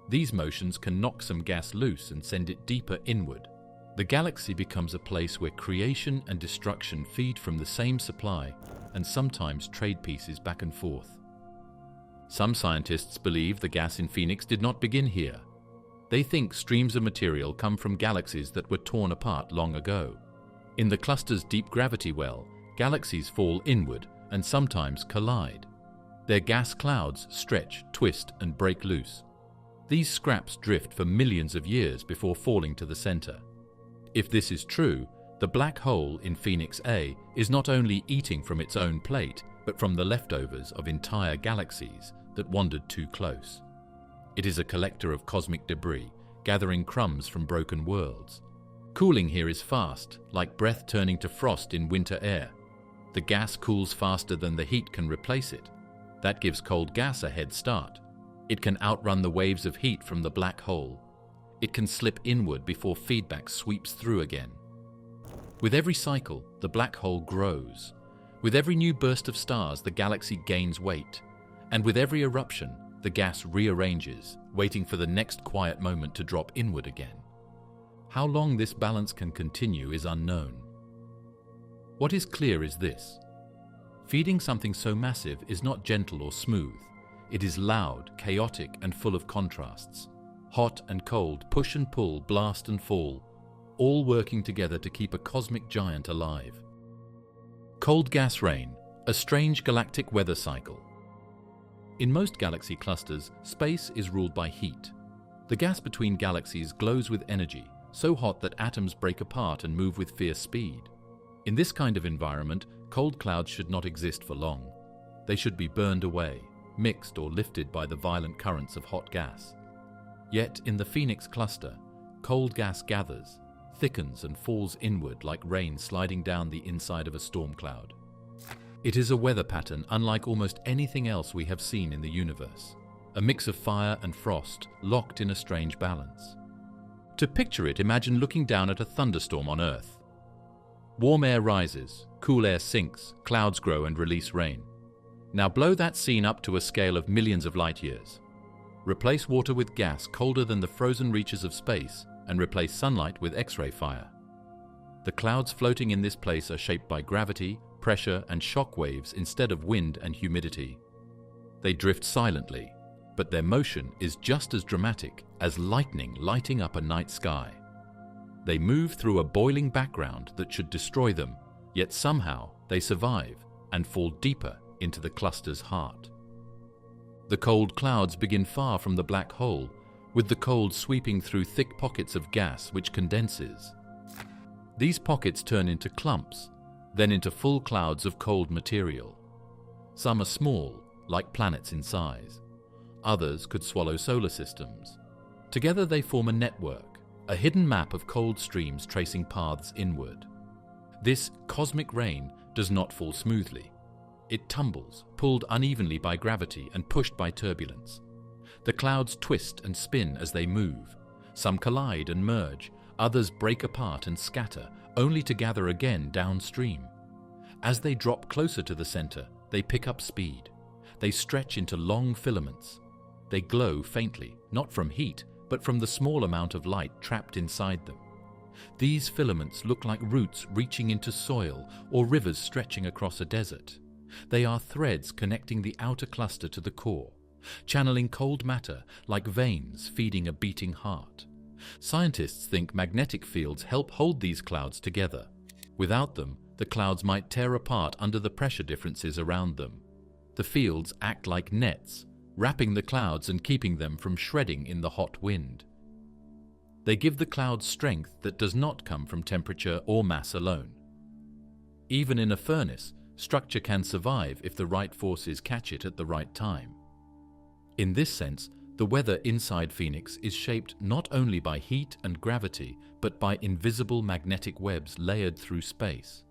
These motions can knock some gas loose and send it deeper inward. The galaxy becomes a place where creation and destruction feed from the same supply and sometimes trade pieces back and forth. Some scientists believe the gas in Phoenix did not begin here. They think streams of material come from galaxies that were torn apart long ago. In the cluster's deep gravity well, galaxies fall inward and sometimes collide. Their gas clouds stretch, twist, and break loose. These scraps drift for millions of years before falling to the center. If this is true, the black hole in Phoenix A is not only eating from its own plate, but from the leftovers of entire galaxies that wandered too close. It is a collector of cosmic debris, gathering crumbs from broken worlds. Cooling here is fast, like breath turning to frost in winter air. The gas cools faster than the heat can replace it. That gives cold gas a head start. It can outrun the waves of heat from the black hole. It can slip inward before feedback sweeps through again. With every cycle, the black hole grows. With every new burst of stars, the galaxy gains weight. And with every eruption, the gas rearranges, waiting for the next quiet moment to drop inward again. How long this balance can continue is unknown. What is clear is this: feeding something so massive is not gentle or smooth. It is loud, chaotic, and full of contrasts. Hot and cold, push and pull, blast and fall, all working together to keep a cosmic giant alive. Cold gas rain, a strange galactic weather cycle. In most galaxy clusters, space is ruled by heat. The gas between galaxies glows with energy, so hot that atoms break apart and move with fierce speed. In this kind of environment, cold clouds should not exist for long. They should be burned away, mixed or lifted by the violent currents of hot gas. Yet in the Phoenix cluster, cold gas gathers, thickens and falls inward like rain sliding down the inside of a storm cloud. It is a weather pattern unlike almost anything else we have seen in the universe, a mix of fire and frost locked in a strange balance. To picture it, imagine looking down at a thunderstorm on Earth. Warm air rises, cool air sinks, clouds grow and release rain. Now blow that scene up to a scale of millions of light years. Replace water with gas colder than the frozen reaches of space and replace sunlight with X-ray fire. The clouds floating in this place are shaped by gravity, pressure, and shock waves instead of wind and humidity. They drift silently, but their motion is just as dramatic as lightning lighting up a night sky. They move through a boiling background that should destroy them, yet somehow they survive and fall deeper into the cluster's heart. The cold clouds begin far from the black hole, with the cold sweeping through thick pockets of gas which condenses. These pockets turn into clumps, then into full clouds of cold material. Some are small, like planets in size. Others could swallow solar systems. Together they form a network, a hidden map of cold streams tracing paths inward. This cosmic rain does not fall smoothly. It tumbles, pulled unevenly by gravity and pushed by turbulence. The clouds twist and spin as they move. Some collide and merge, others break apart and scatter, only to gather again downstream. As they drop closer to the center, they pick up speed. They stretch into long filaments. They glow faintly, not from heat, but from the small amount of light trapped inside them. These filaments look like roots reaching into soil or rivers stretching across a desert. They are threads connecting the outer cluster to the core, channeling cold matter like veins feeding a beating heart. Scientists think magnetic fields help hold these clouds together. Without them, the clouds might tear apart under the pressure differences around them. The fields act like nets, wrapping the clouds and keeping them from shredding in the hot wind. They give the clouds strength that does not come from temperature or mass alone. Even in a furnace, structure can survive if the right forces catch it at the right time. In this sense, the weather inside Phoenix is shaped not only by heat and gravity, but by invisible magnetic webs layered through space.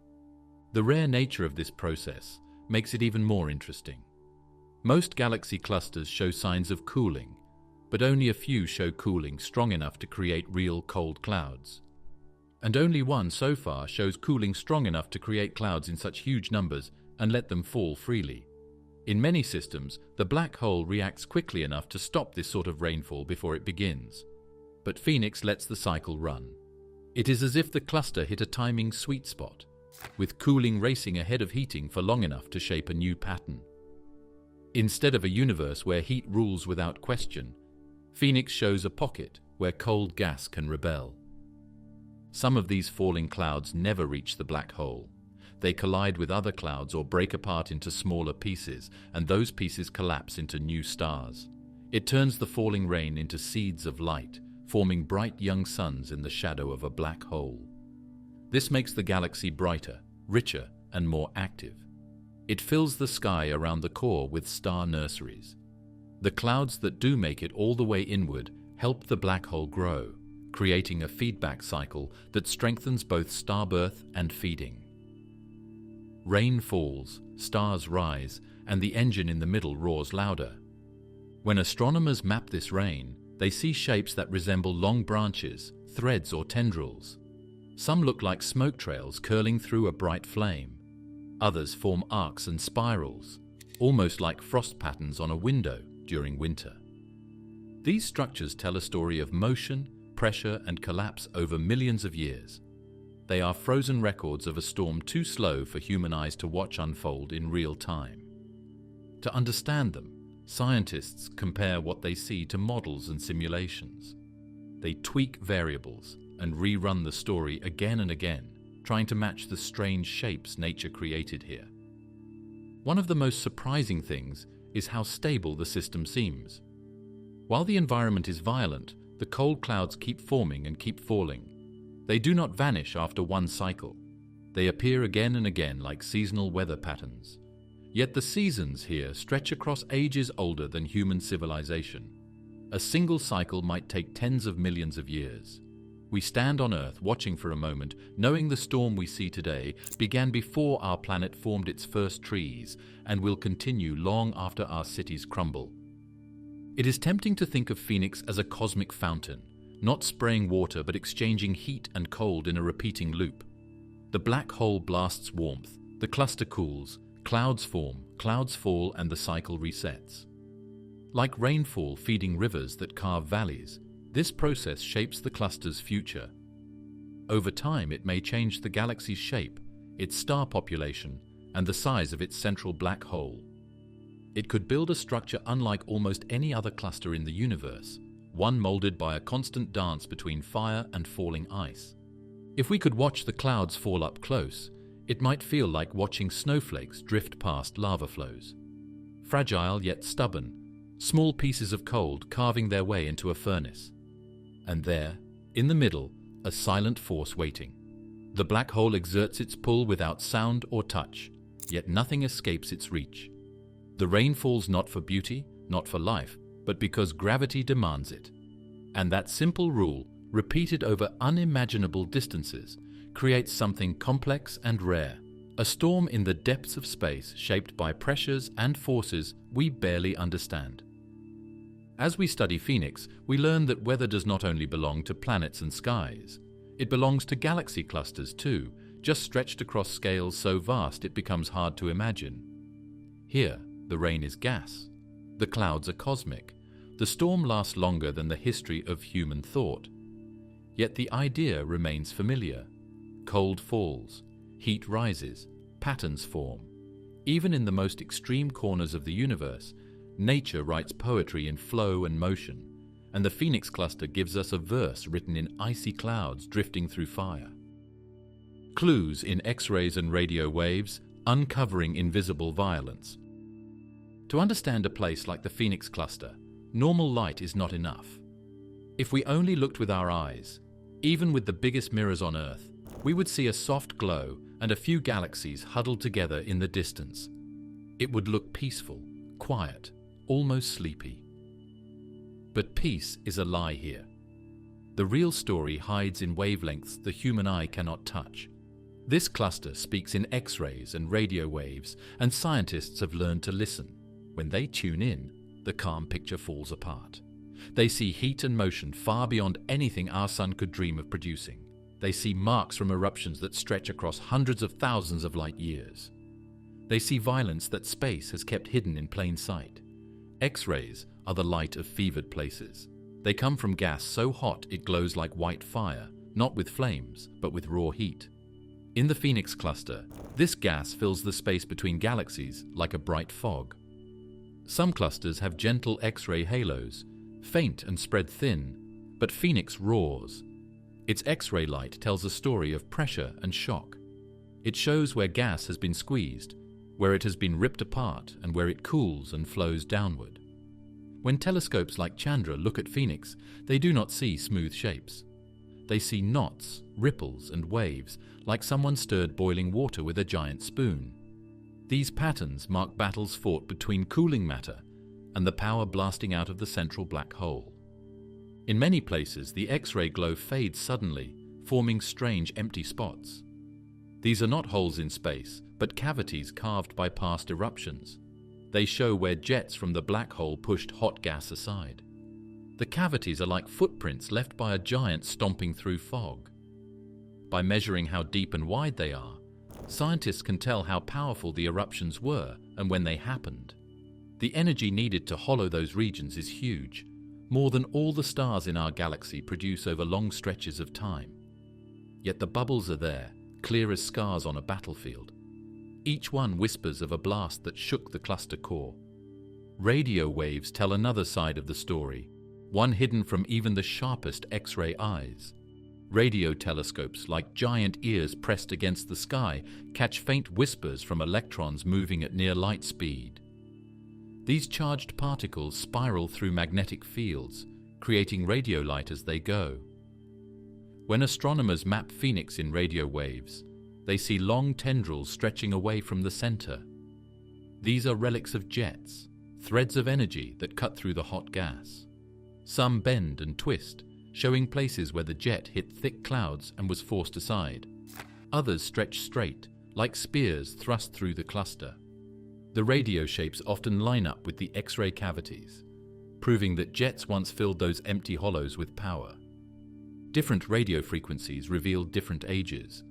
The rare nature of this process makes it even more interesting. Most galaxy clusters show signs of cooling, but only a few show cooling strong enough to create real cold clouds. And only one so far shows cooling strong enough to create clouds in such huge numbers and let them fall freely. In many systems, the black hole reacts quickly enough to stop this sort of rainfall before it begins. But Phoenix lets the cycle run. It is as if the cluster hit a timing sweet spot, with cooling racing ahead of heating for long enough to shape a new pattern. Instead of a universe where heat rules without question, Phoenix shows a pocket where cold gas can rebel. Some of these falling clouds never reach the black hole. They collide with other clouds or break apart into smaller pieces, and those pieces collapse into new stars. It turns the falling rain into seeds of light, forming bright young suns in the shadow of a black hole. This makes the galaxy brighter, richer, and more active. It fills the sky around the core with star nurseries. The clouds that do make it all the way inward help the black hole grow, creating a feedback cycle that strengthens both starbirth and feeding. Rain falls, stars rise, and the engine in the middle roars louder. When astronomers map this rain, they see shapes that resemble long branches, threads, or tendrils. Some look like smoke trails curling through a bright flame. Others form arcs and spirals, almost like frost patterns on a window during winter. These structures tell a story of motion, pressure, and collapse over millions of years. They are frozen records of a storm too slow for human eyes to watch unfold in real time. To understand them, scientists compare what they see to models and simulations. They tweak variables and rerun the story again and again, trying to match the strange shapes nature created here. One of the most surprising things is how stable the system seems. While the environment is violent, the cold clouds keep forming and keep falling. They do not vanish after one cycle. They appear again and again like seasonal weather patterns. Yet the seasons here stretch across ages older than human civilization. A single cycle might take tens of millions of years. We stand on Earth watching for a moment, knowing the storm we see today began before our planet formed its first trees and will continue long after our cities crumble. It is tempting to think of Phoenix as a cosmic fountain, not spraying water but exchanging heat and cold in a repeating loop. The black hole blasts warmth, the cluster cools, clouds form, clouds fall, and the cycle resets. Like rainfall feeding rivers that carve valleys, this process shapes the cluster's future. Over time, it may change the galaxy's shape, its star population, and the size of its central black hole. It could build a structure unlike almost any other cluster in the universe, one molded by a constant dance between fire and falling ice. If we could watch the clouds fall up close, it might feel like watching snowflakes drift past lava flows. Fragile yet stubborn, small pieces of cold carving their way into a furnace. And there, in the middle, a silent force waiting. The black hole exerts its pull without sound or touch, yet nothing escapes its reach. The rain falls not for beauty, not for life, but because gravity demands it. And that simple rule, repeated over unimaginable distances, creates something complex and rare, a storm in the depths of space shaped by pressures and forces we barely understand. As we study Phoenix, we learn that weather does not only belong to planets and skies. It belongs to galaxy clusters too, just stretched across scales so vast it becomes hard to imagine. Here, the rain is gas. The clouds are cosmic. The storm lasts longer than the history of human thought. Yet the idea remains familiar. Cold falls, heat rises, patterns form. Even in the most extreme corners of the universe, nature writes poetry in flow and motion, and the Phoenix Cluster gives us a verse written in icy clouds drifting through fire. Clues in X-rays and radio waves, uncovering invisible violence. To understand a place like the Phoenix Cluster, normal light is not enough. If we only looked with our eyes, even with the biggest mirrors on Earth, we would see a soft glow and a few galaxies huddled together in the distance. It would look peaceful, quiet, almost sleepy. But peace is a lie here. The real story hides in wavelengths the human eye cannot touch. This cluster speaks in X-rays and radio waves, and scientists have learned to listen. When they tune in, the calm picture falls apart. They see heat and motion far beyond anything our sun could dream of producing. They see marks from eruptions that stretch across hundreds of thousands of light years. They see violence that space has kept hidden in plain sight. X-rays are the light of fevered places. They come from gas so hot it glows like white fire, not with flames, but with raw heat. In the Phoenix Cluster, this gas fills the space between galaxies like a bright fog. Some clusters have gentle X-ray halos, faint and spread thin, but Phoenix roars. Its X-ray light tells a story of pressure and shock. It shows where gas has been squeezed, where it has been ripped apart, and where it cools and flows downward. When telescopes like Chandra look at Phoenix, they do not see smooth shapes. They see knots, ripples, and waves, like someone stirred boiling water with a giant spoon. These patterns mark battles fought between cooling matter and the power blasting out of the central black hole. In many places, the X-ray glow fades suddenly, forming strange empty spots. These are not holes in space, but cavities carved by past eruptions. They show where jets from the black hole pushed hot gas aside. The cavities are like footprints left by a giant stomping through fog. By measuring how deep and wide they are, scientists can tell how powerful the eruptions were and when they happened. The energy needed to hollow those regions is huge, more than all the stars in our galaxy produce over long stretches of time. Yet the bubbles are there, clear as scars on a battlefield. Each one whispers of a blast that shook the cluster core. Radio waves tell another side of the story, one hidden from even the sharpest X-ray eyes. Radio telescopes, like giant ears pressed against the sky, catch faint whispers from electrons moving at near light speed. These charged particles spiral through magnetic fields, creating radio light as they go. When astronomers map Phoenix in radio waves, they see long tendrils stretching away from the center. These are relics of jets, threads of energy that cut through the hot gas. Some bend and twist, showing places where the jet hit thick clouds and was forced aside. Others stretch straight, like spears thrust through the cluster. The radio shapes often line up with the X-ray cavities, proving that jets once filled those empty hollows with power. Different radio frequencies reveal different ages.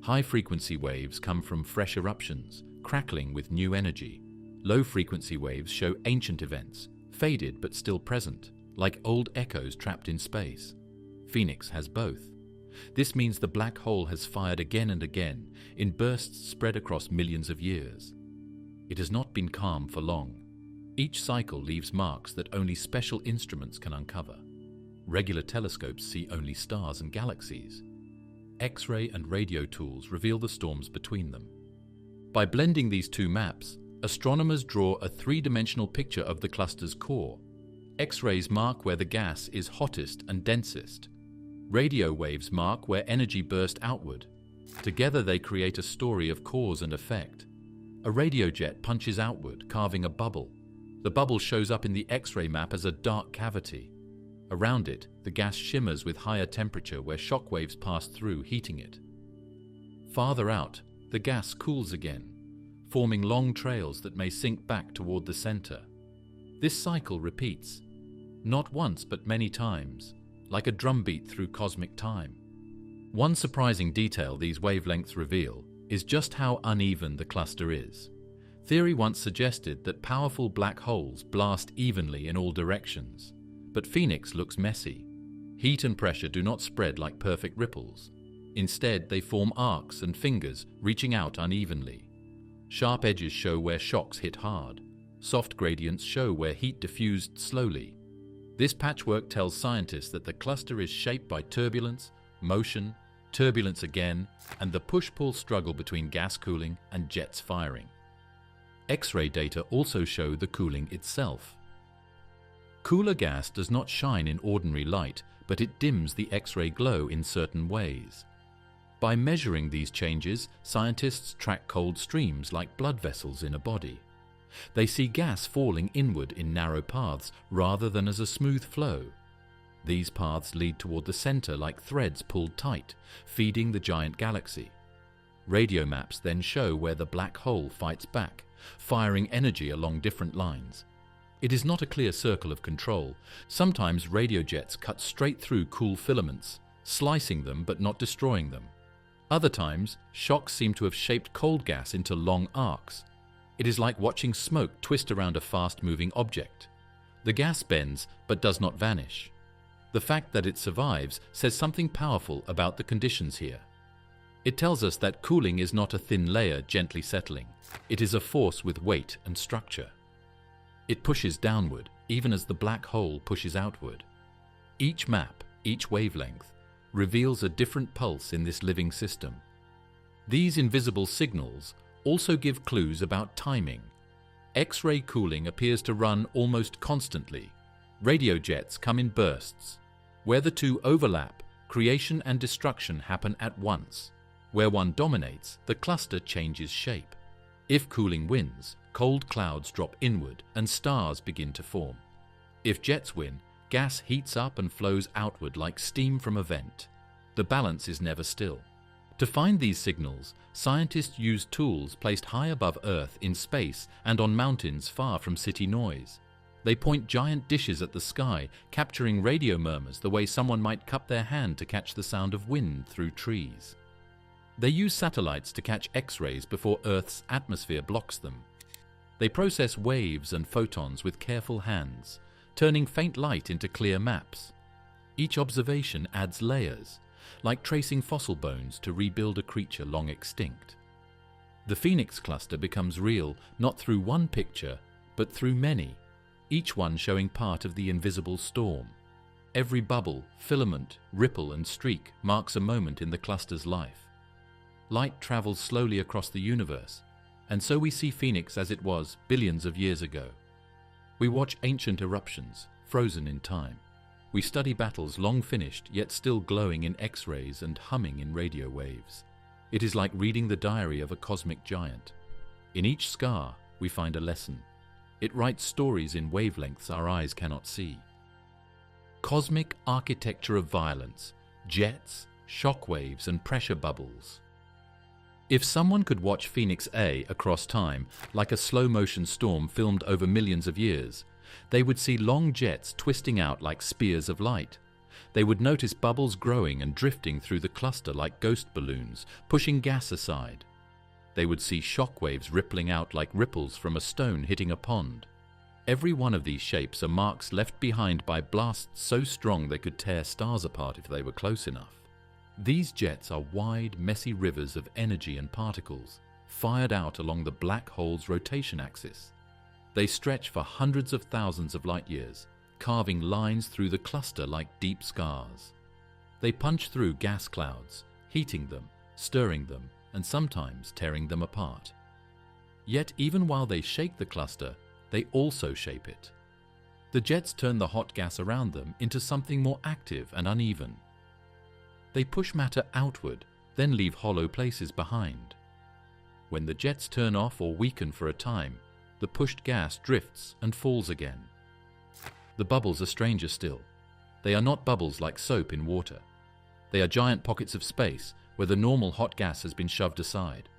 High-frequency waves come from fresh eruptions, crackling with new energy. Low-frequency waves show ancient events, faded but still present, like old echoes trapped in space. Phoenix has both. This means the black hole has fired again and again, in bursts spread across millions of years. It has not been calm for long. Each cycle leaves marks that only special instruments can uncover. Regular telescopes see only stars and galaxies. X-ray and radio tools reveal the storms between them. By blending these two maps, astronomers draw a three-dimensional picture of the cluster's core. X-rays mark where the gas is hottest and densest. Radio waves mark where energy burst outward. Together they create a story of cause and effect. A radio jet punches outward, carving a bubble. The bubble shows up in the X-ray map as a dark cavity. Around it, the gas shimmers with higher temperature where shockwaves pass through, heating it. Farther out, the gas cools again, forming long trails that may sink back toward the center. This cycle repeats, not once but many times, like a drumbeat through cosmic time. One surprising detail these wavelengths reveal is just how uneven the cluster is. Theory once suggested that powerful black holes blast evenly in all directions, but Phoenix looks messy. Heat and pressure do not spread like perfect ripples. Instead, they form arcs and fingers reaching out unevenly. Sharp edges show where shocks hit hard. Soft gradients show where heat diffused slowly. This patchwork tells scientists that the cluster is shaped by turbulence, motion, turbulence again, and the push-pull struggle between gas cooling and jets firing. X-ray data also show the cooling itself. Cooler gas does not shine in ordinary light, but it dims the X-ray glow in certain ways. By measuring these changes, scientists track cold streams like blood vessels in a body. They see gas falling inward in narrow paths rather than as a smooth flow. These paths lead toward the center like threads pulled tight, feeding the giant galaxy. Radio maps then show where the black hole fights back, firing energy along different lines. It is not a clear circle of control. Sometimes radio jets cut straight through cool filaments, slicing them but not destroying them. Other times, shocks seem to have shaped cold gas into long arcs. It is like watching smoke twist around a fast-moving object. The gas bends but does not vanish. The fact that it survives says something powerful about the conditions here. It tells us that cooling is not a thin layer gently settling. It is a force with weight and structure. It pushes downward, even as the black hole pushes outward. Each map, each wavelength, reveals a different pulse in this living system. These invisible signals also give clues about timing. X-ray cooling appears to run almost constantly. Radio jets come in bursts. Where the two overlap, creation and destruction happen at once. Where one dominates, the cluster changes shape. If cooling wins, cold clouds drop inward and stars begin to form. If jets win, gas heats up and flows outward like steam from a vent. The balance is never still. To find these signals, scientists use tools placed high above Earth in space and on mountains far from city noise. They point giant dishes at the sky, capturing radio murmurs the way someone might cup their hand to catch the sound of wind through trees. They use satellites to catch X-rays before Earth's atmosphere blocks them. They process waves and photons with careful hands, turning faint light into clear maps. Each observation adds layers, like tracing fossil bones to rebuild a creature long extinct. The Phoenix cluster becomes real not through one picture, but through many, each one showing part of the invisible storm. Every bubble, filament, ripple and streak marks a moment in the cluster's life. Light travels slowly across the universe, and so we see Phoenix as it was billions of years ago. We watch ancient eruptions, frozen in time. We study battles long finished, yet still glowing in X-rays and humming in radio waves. It is like reading the diary of a cosmic giant. In each scar, we find a lesson. It writes stories in wavelengths our eyes cannot see. Cosmic architecture of violence, jets, shockwaves, and pressure bubbles. If someone could watch Phoenix A across time, like a slow-motion storm filmed over millions of years, they would see long jets twisting out like spears of light. They would notice bubbles growing and drifting through the cluster like ghost balloons, pushing gas aside. They would see shockwaves rippling out like ripples from a stone hitting a pond. Every one of these shapes are marks left behind by blasts so strong they could tear stars apart if they were close enough. These jets are wide, messy rivers of energy and particles, fired out along the black hole's rotation axis. They stretch for hundreds of thousands of light years, carving lines through the cluster like deep scars. They punch through gas clouds, heating them, stirring them, and sometimes tearing them apart. Yet even while they shake the cluster, they also shape it. The jets turn the hot gas around them into something more active and uneven. They push matter outward, then leave hollow places behind. When the jets turn off or weaken for a time, the pushed gas drifts and falls again. The bubbles are stranger still. They are not bubbles like soap in water. They are giant pockets of space where the normal hot gas has been shoved aside.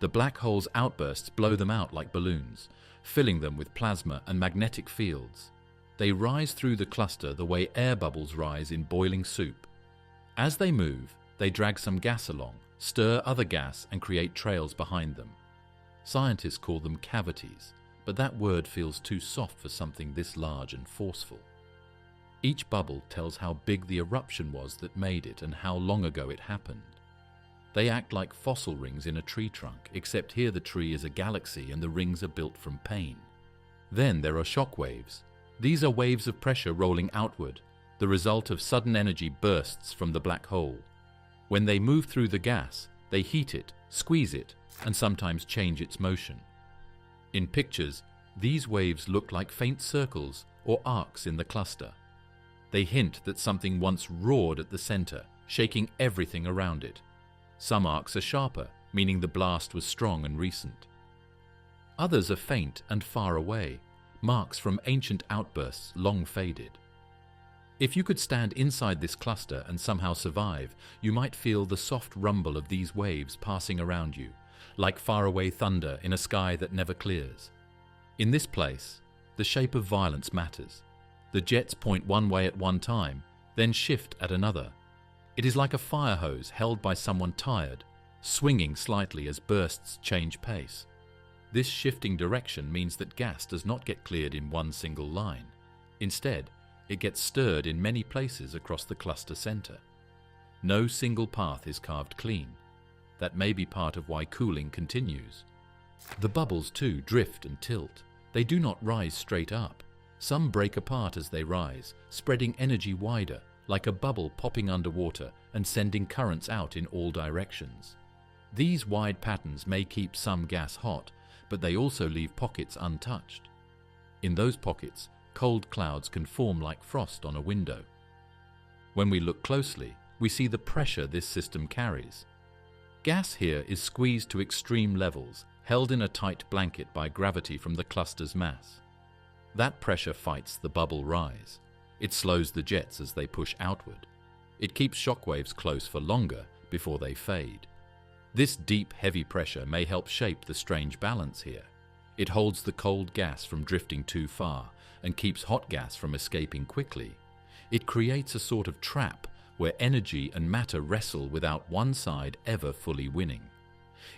The black hole's outbursts blow them out like balloons, filling them with plasma and magnetic fields. They rise through the cluster the way air bubbles rise in boiling soup. As they move, they drag some gas along, stir other gas, and create trails behind them. Scientists call them cavities, but that word feels too soft for something this large and forceful. Each bubble tells how big the eruption was that made it and how long ago it happened. They act like fossil rings in a tree trunk, except here the tree is a galaxy and the rings are built from pain. Then there are shockwaves. These are waves of pressure rolling outward, the result of sudden energy bursts from the black hole. When they move through the gas, they heat it, squeeze it, and sometimes change its motion. In pictures, these waves look like faint circles or arcs in the cluster. They hint that something once roared at the center, shaking everything around it. Some arcs are sharper, meaning the blast was strong and recent. Others are faint and far away, marks from ancient outbursts long faded. If you could stand inside this cluster and somehow survive, you might feel the soft rumble of these waves passing around you, like faraway thunder in a sky that never clears. In this place, the shape of violence matters. The jets point one way at one time, then shift at another. It is like a fire hose held by someone tired, swinging slightly as bursts change pace. This shifting direction means that gas does not get cleared in one single line. Instead, it gets stirred in many places across the cluster center. No single path is carved clean. That may be part of why cooling continues. The bubbles too drift and tilt. They do not rise straight up. Some break apart as they rise, spreading energy wider, like a bubble popping underwater and sending currents out in all directions. These wide patterns may keep some gas hot, but they also leave pockets untouched. In those pockets, cold clouds can form like frost on a window. When we look closely, we see the pressure this system carries. Gas here is squeezed to extreme levels, held in a tight blanket by gravity from the cluster's mass. That pressure fights the bubble rise. It slows the jets as they push outward. It keeps shockwaves close for longer before they fade. This deep, heavy pressure may help shape the strange balance here. It holds the cold gas from drifting too far and keeps hot gas from escaping quickly. It creates a sort of trap where energy and matter wrestle without one side ever fully winning.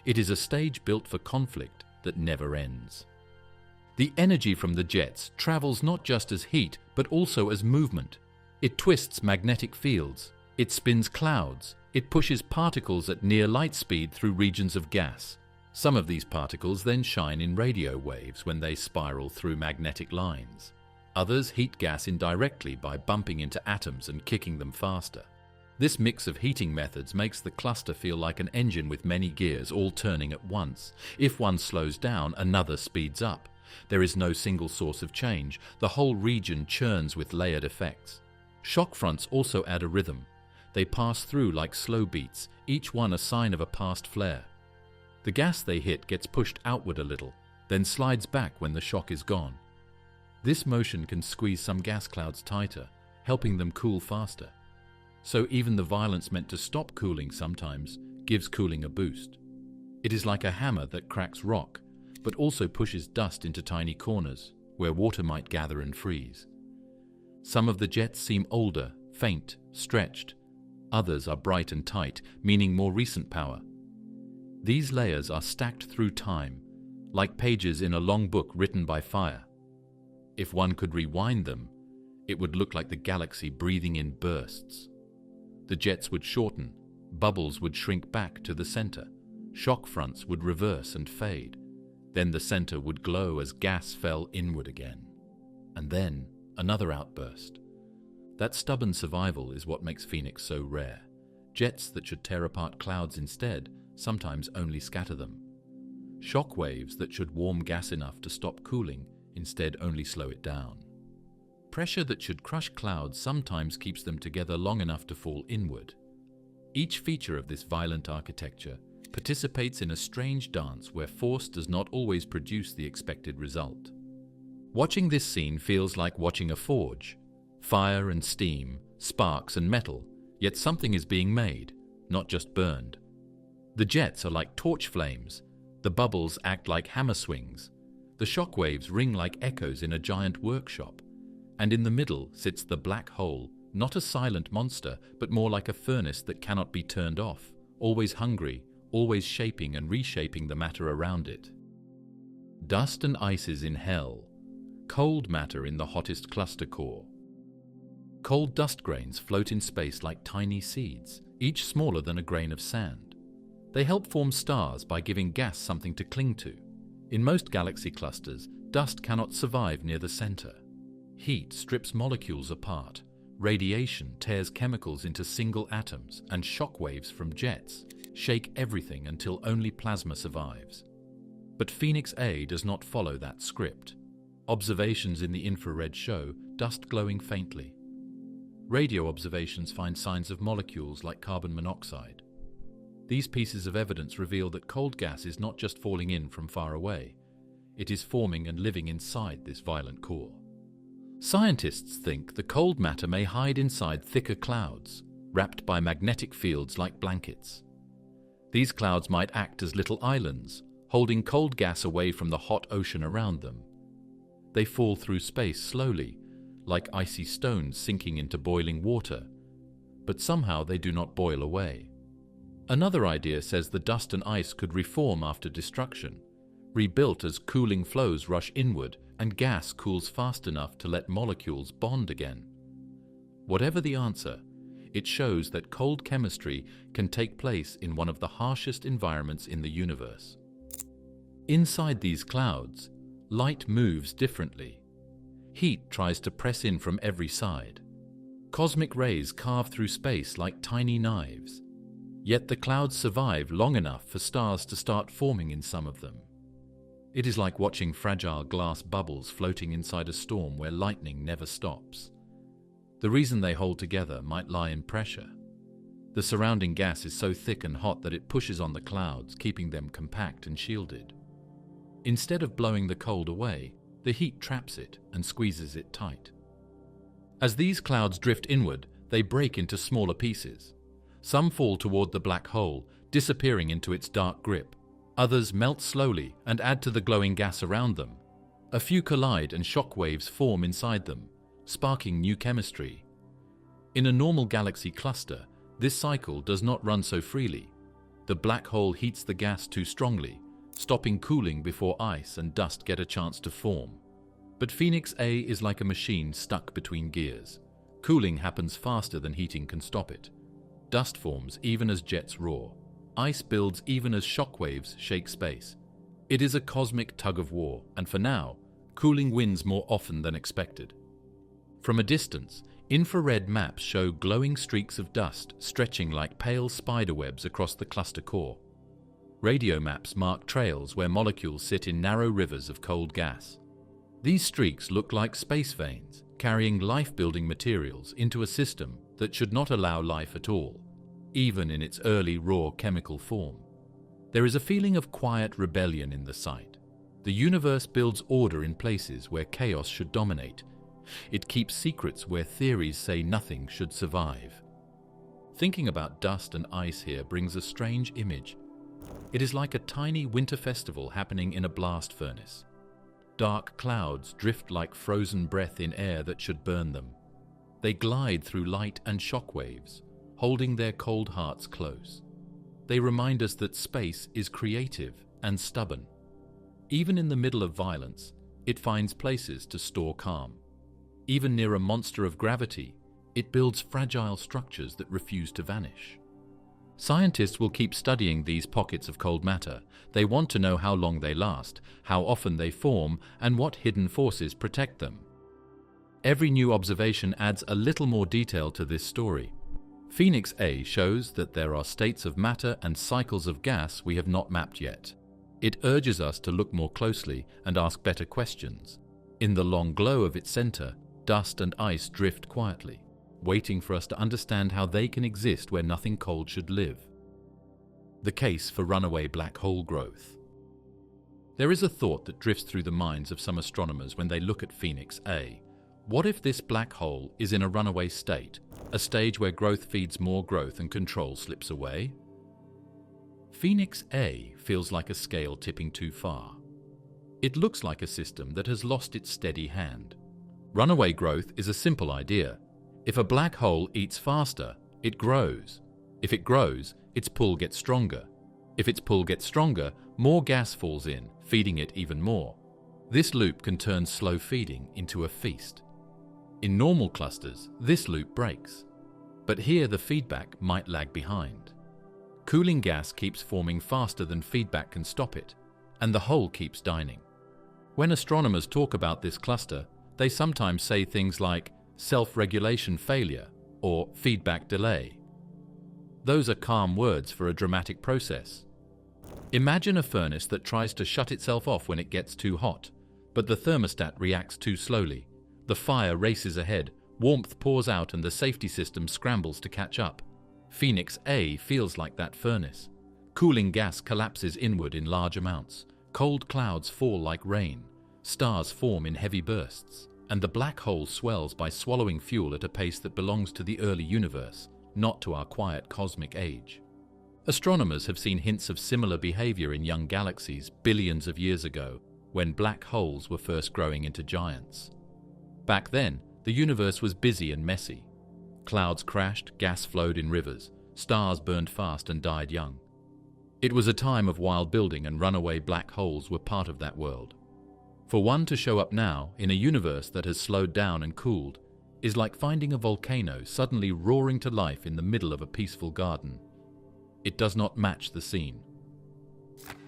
It is a stage built for conflict that never ends. The energy from the jets travels not just as heat, but also as movement. It twists magnetic fields, it spins clouds, it pushes particles at near light speed through regions of gas. Some of these particles then shine in radio waves when they spiral through magnetic lines. Others heat gas indirectly by bumping into atoms and kicking them faster. This mix of heating methods makes the cluster feel like an engine with many gears all turning at once. If one slows down, another speeds up. There is no single source of change. The whole region churns with layered effects. Shock fronts also add a rhythm. They pass through like slow beats, each one a sign of a past flare. The gas they hit gets pushed outward a little, then slides back when the shock is gone. This motion can squeeze some gas clouds tighter, helping them cool faster. So even the violence meant to stop cooling sometimes gives cooling a boost. It is like a hammer that cracks rock, but also pushes dust into tiny corners where water might gather and freeze. Some of the jets seem older, faint, stretched. Others are bright and tight, meaning more recent power. These layers are stacked through time, like pages in a long book written by fire. If one could rewind them, it would look like the galaxy breathing in bursts. The jets would shorten, bubbles would shrink back to the center, shock fronts would reverse and fade. Then the center would glow as gas fell inward again. And then another outburst. That stubborn survival is what makes Phoenix so rare. Jets that should tear apart clouds instead sometimes only scatter them. Shock waves that should warm gas enough to stop cooling instead only slow it down. Pressure that should crush clouds sometimes keeps them together long enough to fall inward. Each feature of this violent architecture participates in a strange dance where force does not always produce the expected result. Watching this scene feels like watching a forge. Fire and steam, sparks and metal, yet something is being made, not just burned. The jets are like torch flames. The bubbles act like hammer swings. The shock waves ring like echoes in a giant workshop. And in the middle sits the black hole, not a silent monster, but more like a furnace that cannot be turned off, always hungry, always shaping and reshaping the matter around it. Dust and ice is in hell, cold matter in the hottest cluster core. Cold dust grains float in space like tiny seeds, each smaller than a grain of sand. They help form stars by giving gas something to cling to. In most galaxy clusters, dust cannot survive near the center. Heat strips molecules apart, radiation tears chemicals into single atoms, and shockwaves from jets shake everything until only plasma survives. But Phoenix A does not follow that script. Observations in the infrared show dust glowing faintly. Radio observations find signs of molecules like carbon monoxide. These pieces of evidence reveal that cold gas is not just falling in from far away. It is forming and living inside this violent core. Scientists think the cold matter may hide inside thicker clouds, wrapped by magnetic fields like blankets. These clouds might act as little islands, holding cold gas away from the hot ocean around them. They fall through space slowly, like icy stones sinking into boiling water, but somehow they do not boil away. Another idea says the dust and ice could reform after destruction, rebuilt as cooling flows rush inward and gas cools fast enough to let molecules bond again. Whatever the answer, it shows that cold chemistry can take place in one of the harshest environments in the universe. Inside these clouds, light moves differently. Heat tries to press in from every side. Cosmic rays carve through space like tiny knives. Yet the clouds survive long enough for stars to start forming in some of them. It is like watching fragile glass bubbles floating inside a storm where lightning never stops. The reason they hold together might lie in pressure. The surrounding gas is so thick and hot that it pushes on the clouds, keeping them compact and shielded. Instead of blowing the cold away, the heat traps it and squeezes it tight. As these clouds drift inward, they break into smaller pieces. Some fall toward the black hole, disappearing into its dark grip. Others melt slowly and add to the glowing gas around them. A few collide and shock waves form inside them, sparking new chemistry. In a normal galaxy cluster, this cycle does not run so freely. The black hole heats the gas too strongly, stopping cooling before ice and dust get a chance to form. But Phoenix A is like a machine stuck between gears. Cooling happens faster than heating can stop it. Dust forms even as jets roar. Ice builds even as shockwaves shake space. It is a cosmic tug-of-war, and for now, cooling wins more often than expected. From a distance, infrared maps show glowing streaks of dust stretching like pale spiderwebs across the cluster core. Radio maps mark trails where molecules sit in narrow rivers of cold gas. These streaks look like space veins, carrying life-building materials into a system that should not allow life at all, even in its early raw chemical form. There is a feeling of quiet rebellion in the sight. The universe builds order in places where chaos should dominate. It keeps secrets where theories say nothing should survive. Thinking about dust and ice here brings a strange image. It is like a tiny winter festival happening in a blast furnace. Dark clouds drift like frozen breath in air that should burn them. They glide through light and shock waves, holding their cold hearts close. They remind us that space is creative and stubborn. Even in the middle of violence, it finds places to store calm. Even near a monster of gravity, it builds fragile structures that refuse to vanish. Scientists will keep studying these pockets of cold matter. They want to know how long they last, how often they form, and what hidden forces protect them. Every new observation adds a little more detail to this story. Phoenix A shows that there are states of matter and cycles of gas we have not mapped yet. It urges us to look more closely and ask better questions. In the long glow of its center, dust and ice drift quietly, waiting for us to understand how they can exist where nothing cold should live. The case for runaway black hole growth. There is a thought that drifts through the minds of some astronomers when they look at Phoenix A. What if this black hole is in a runaway state, a stage where growth feeds more growth and control slips away? Phoenix A feels like a scale tipping too far. It looks like a system that has lost its steady hand. Runaway growth is a simple idea. If a black hole eats faster, it grows. If it grows, its pull gets stronger. If its pull gets stronger, more gas falls in, feeding it even more. This loop can turn slow feeding into a feast. In normal clusters, this loop breaks, but here the feedback might lag behind. Cooling gas keeps forming faster than feedback can stop it, and the hole keeps dining. When astronomers talk about this cluster, they sometimes say things like self-regulation failure or feedback delay. Those are calm words for a dramatic process. Imagine a furnace that tries to shut itself off when it gets too hot, but the thermostat reacts too slowly. The fire races ahead, warmth pours out, and the safety system scrambles to catch up. Phoenix A feels like that furnace. Cooling gas collapses inward in large amounts. Cold clouds fall like rain. Stars form in heavy bursts. And the black hole swells by swallowing fuel at a pace that belongs to the early universe, not to our quiet cosmic age. Astronomers have seen hints of similar behavior in young galaxies billions of years ago, when black holes were first growing into giants. Back then, the universe was busy and messy. Clouds crashed, gas flowed in rivers, stars burned fast and died young. It was a time of wild building, and runaway black holes were part of that world. For one to show up now, in a universe that has slowed down and cooled, is like finding a volcano suddenly roaring to life in the middle of a peaceful garden. It does not match the scene.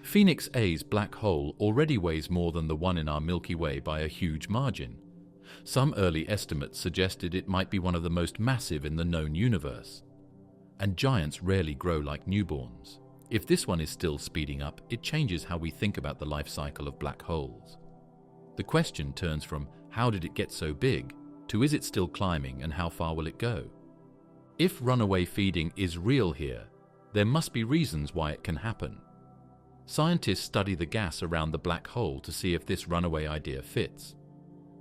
Phoenix A's black hole already weighs more than the one in our Milky Way by a huge margin. Some early estimates suggested it might be one of the most massive in the known universe. And giants rarely grow like newborns. If this one is still speeding up, it changes how we think about the life cycle of black holes. The question turns from how did it get so big to is it still climbing and how far will it go? If runaway feeding is real here, there must be reasons why it can happen. Scientists study the gas around the black hole to see if this runaway idea fits.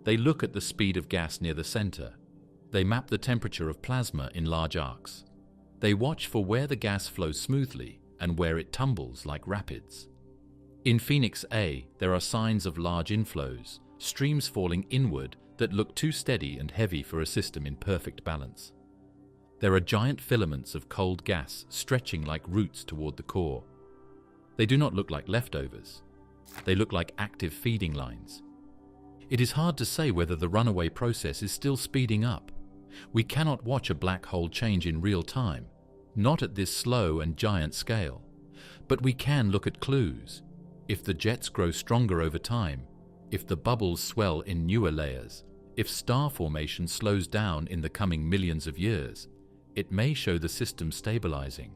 They look at the speed of gas near the center. They map the temperature of plasma in large arcs. They watch for where the gas flows smoothly and where it tumbles like rapids. In Phoenix A, there are signs of large inflows, streams falling inward that look too steady and heavy for a system in perfect balance. There are giant filaments of cold gas stretching like roots toward the core. They do not look like leftovers. They look like active feeding lines. It is hard to say whether the runaway process is still speeding up. We cannot watch a black hole change in real time, not at this slow and giant scale. But we can look at clues. If the jets grow stronger over time, if the bubbles swell in newer layers, if star formation slows down in the coming millions of years, it may show the system stabilizing.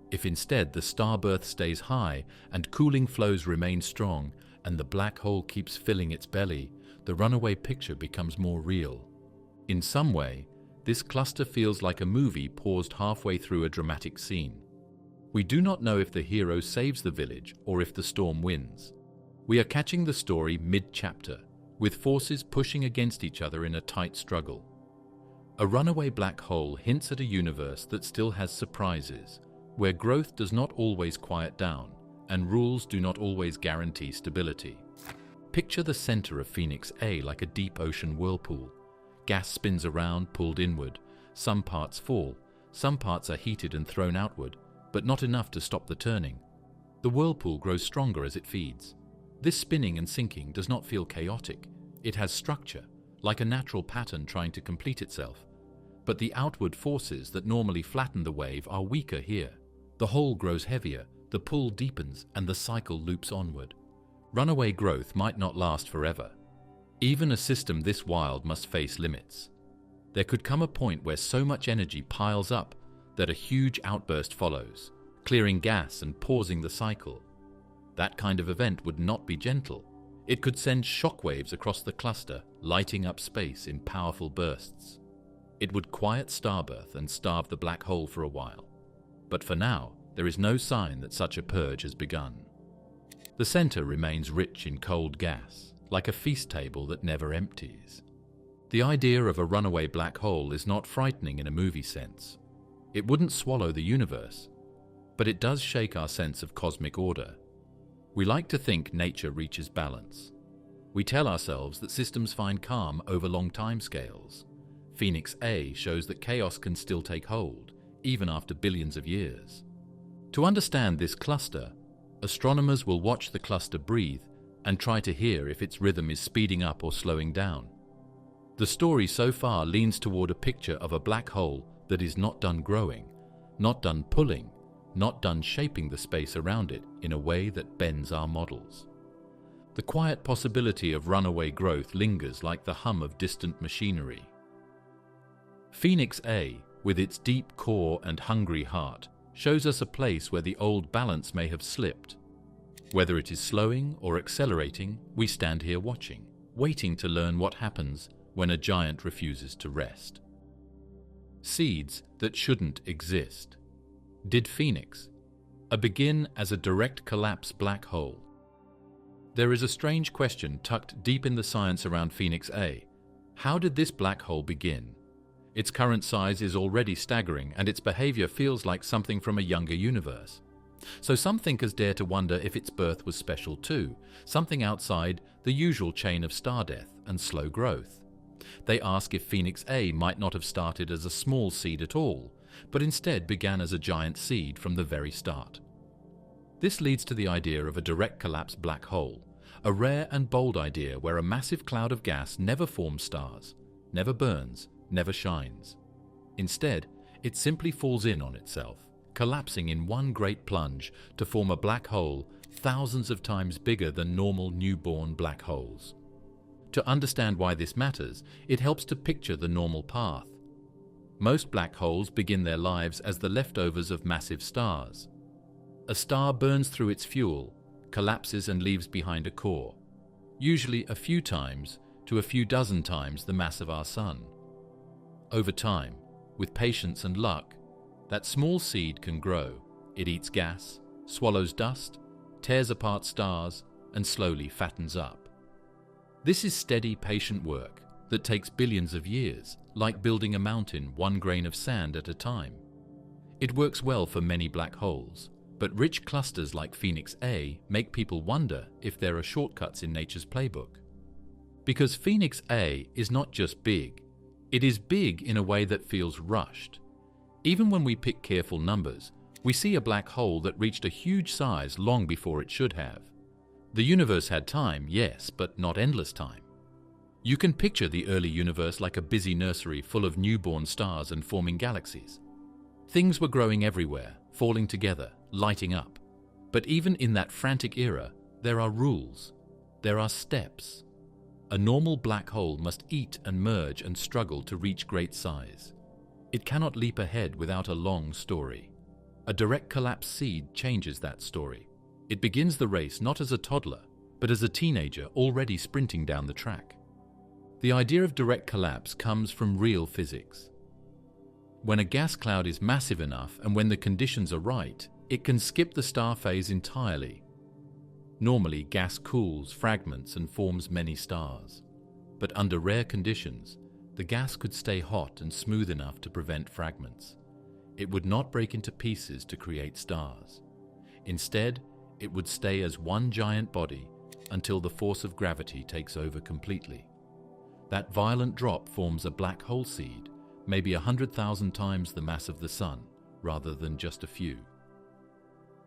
If instead the star birth stays high and cooling flows remain strong and the black hole keeps filling its belly, the runaway picture becomes more real. In some way, this cluster feels like a movie paused halfway through a dramatic scene. We do not know if the hero saves the village or if the storm wins. We are catching the story mid-chapter, with forces pushing against each other in a tight struggle. A runaway black hole hints at a universe that still has surprises, where growth does not always quiet down, and rules do not always guarantee stability. Picture the center of Phoenix A like a deep ocean whirlpool. Gas spins around, pulled inward. Some parts fall, some parts are heated and thrown outward, but not enough to stop the turning. The whirlpool grows stronger as it feeds. This spinning and sinking does not feel chaotic. It has structure, like a natural pattern trying to complete itself. But the outward forces that normally flatten the wave are weaker here. The hole grows heavier, the pull deepens, and the cycle loops onward. Runaway growth might not last forever. Even a system this wild must face limits. There could come a point where so much energy piles up that a huge outburst follows, clearing gas and pausing the cycle. That kind of event would not be gentle. It could send shockwaves across the cluster, lighting up space in powerful bursts. It would quiet starbirth and starve the black hole for a while. But for now, there is no sign that such a purge has begun. The center remains rich in cold gas, like a feast table that never empties. The idea of a runaway black hole is not frightening in a movie sense. It wouldn't swallow the universe, but it does shake our sense of cosmic order. We like to think nature reaches balance. We tell ourselves that systems find calm over long timescales. Phoenix A shows that chaos can still take hold, even after billions of years. To understand this cluster, astronomers will watch the cluster breathe and try to hear if its rhythm is speeding up or slowing down. The story so far leans toward a picture of a black hole that is not done growing, not done pulling, not done shaping the space around it in a way that bends our models. The quiet possibility of runaway growth lingers like the hum of distant machinery. Phoenix A, with its deep core and hungry heart, shows us a place where the old balance may have slipped. Whether it is slowing or accelerating, we stand here watching, waiting to learn what happens when a giant refuses to rest. Seeds that shouldn't exist. Did Phoenix begin as a direct collapse black hole? There is a strange question tucked deep in the science around Phoenix A. How did this black hole begin? Its current size is already staggering, and its behavior feels like something from a younger universe. So some thinkers dare to wonder if its birth was special too, something outside the usual chain of star death and slow growth. They ask if Phoenix A might not have started as a small seed at all, but instead began as a giant seed from the very start. This leads to the idea of a direct collapse black hole, a rare and bold idea where a massive cloud of gas never forms stars, never burns, never shines. Instead, it simply falls in on itself, collapsing in one great plunge to form a black hole thousands of times bigger than normal newborn black holes. To understand why this matters, it helps to picture the normal path. Most black holes begin their lives as the leftovers of massive stars. A star burns through its fuel, collapses and leaves behind a core, usually a few times to a few dozen times the mass of our Sun. Over time, with patience and luck, that small seed can grow. It eats gas, swallows dust, tears apart stars, and slowly fattens up. This is steady, patient work that takes billions of years, like building a mountain one grain of sand at a time. It works well for many black holes, but rich clusters like Phoenix A make people wonder if there are shortcuts in nature's playbook. Because Phoenix A is not just big, it is big in a way that feels rushed. Even when we pick careful numbers, we see a black hole that reached a huge size long before it should have. The universe had time, yes, but not endless time. You can picture the early universe like a busy nursery full of newborn stars and forming galaxies. Things were growing everywhere, falling together, lighting up. But even in that frantic era, there are rules. There are steps. A normal black hole must eat and merge and struggle to reach great size. It cannot leap ahead without a long story. A direct collapse seed changes that story. It begins the race not as a toddler, but as a teenager already sprinting down the track. The idea of direct collapse comes from real physics. When a gas cloud is massive enough and when the conditions are right, it can skip the star phase entirely. Normally, gas cools, fragments, and forms many stars. But under rare conditions, the gas could stay hot and smooth enough to prevent fragments. It would not break into pieces to create stars. Instead, it would stay as one giant body until the force of gravity takes over completely. That violent drop forms a black hole seed, maybe 100,000 times the mass of the Sun, rather than just a few.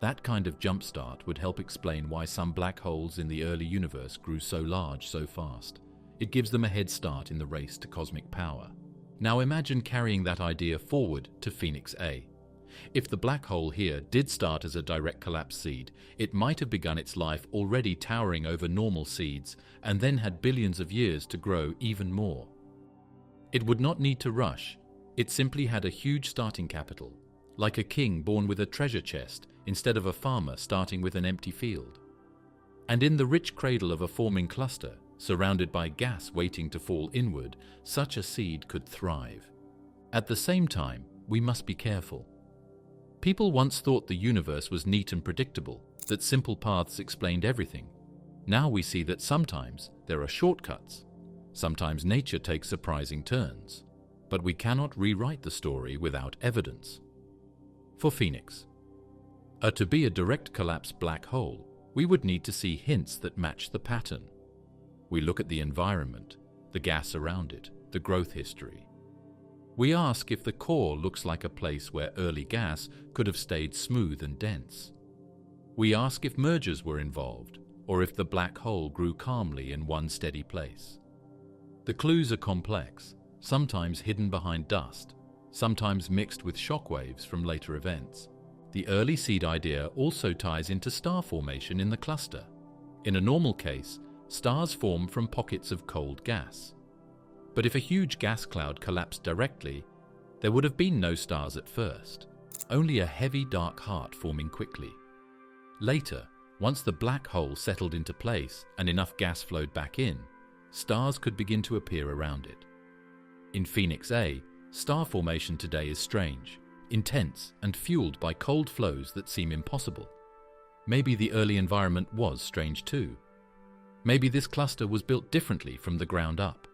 That kind of jumpstart would help explain why some black holes in the early universe grew so large so fast. It gives them a head start in the race to cosmic power. Now imagine carrying that idea forward to Phoenix A. If the black hole here did start as a direct collapse seed, it might have begun its life already towering over normal seeds and then had billions of years to grow even more. It would not need to rush. It simply had a huge starting capital, like a king born with a treasure chest instead of a farmer starting with an empty field. And in the rich cradle of a forming cluster, surrounded by gas waiting to fall inward, such a seed could thrive. At the same time, we must be careful. People once thought the universe was neat and predictable, that simple paths explained everything. Now we see that sometimes there are shortcuts. Sometimes nature takes surprising turns. But we cannot rewrite the story without evidence. For Phoenix, to be a direct collapse black hole, we would need to see hints that match the pattern. We look at the environment, the gas around it, the growth history. We ask if the core looks like a place where early gas could have stayed smooth and dense. We ask if mergers were involved, or if the black hole grew calmly in one steady place. The clues are complex, sometimes hidden behind dust, sometimes mixed with shockwaves from later events. The early seed idea also ties into star formation in the cluster. In a normal case, stars form from pockets of cold gas. But if a huge gas cloud collapsed directly, there would have been no stars at first, only a heavy dark heart forming quickly. Later, once the black hole settled into place and enough gas flowed back in, stars could begin to appear around it. In Phoenix A, star formation today is strange, intense and fueled by cold flows that seem impossible. Maybe the early environment was strange too. Maybe this cluster was built differently from the ground up.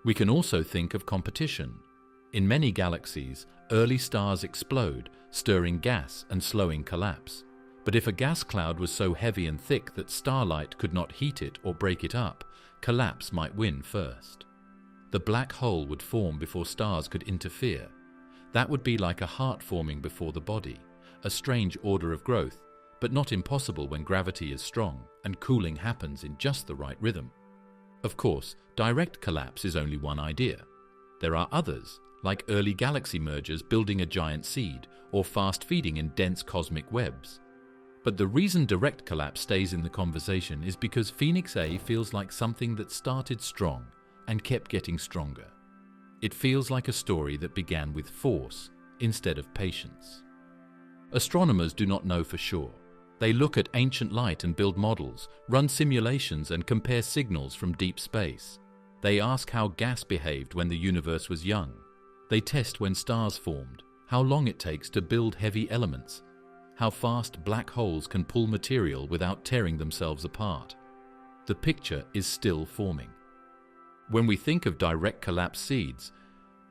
We can also think of competition. In many galaxies, early stars explode, stirring gas and slowing collapse. But if a gas cloud was so heavy and thick that starlight could not heat it or break it up, collapse might win first. The black hole would form before stars could interfere. That would be like a heart forming before the body, a strange order of growth, but not impossible when gravity is strong and cooling happens in just the right rhythm. Of course, direct collapse is only one idea. There are others, like early galaxy mergers building a giant seed or fast feeding in dense cosmic webs. But the reason direct collapse stays in the conversation is because Phoenix A feels like something that started strong and kept getting stronger. It feels like a story that began with force instead of patience. Astronomers do not know for sure. They look at ancient light and build models, run simulations and compare signals from deep space. They ask how gas behaved when the universe was young. They test when stars formed, how long it takes to build heavy elements, how fast black holes can pull material without tearing themselves apart. The picture is still forming. When we think of direct collapse seeds,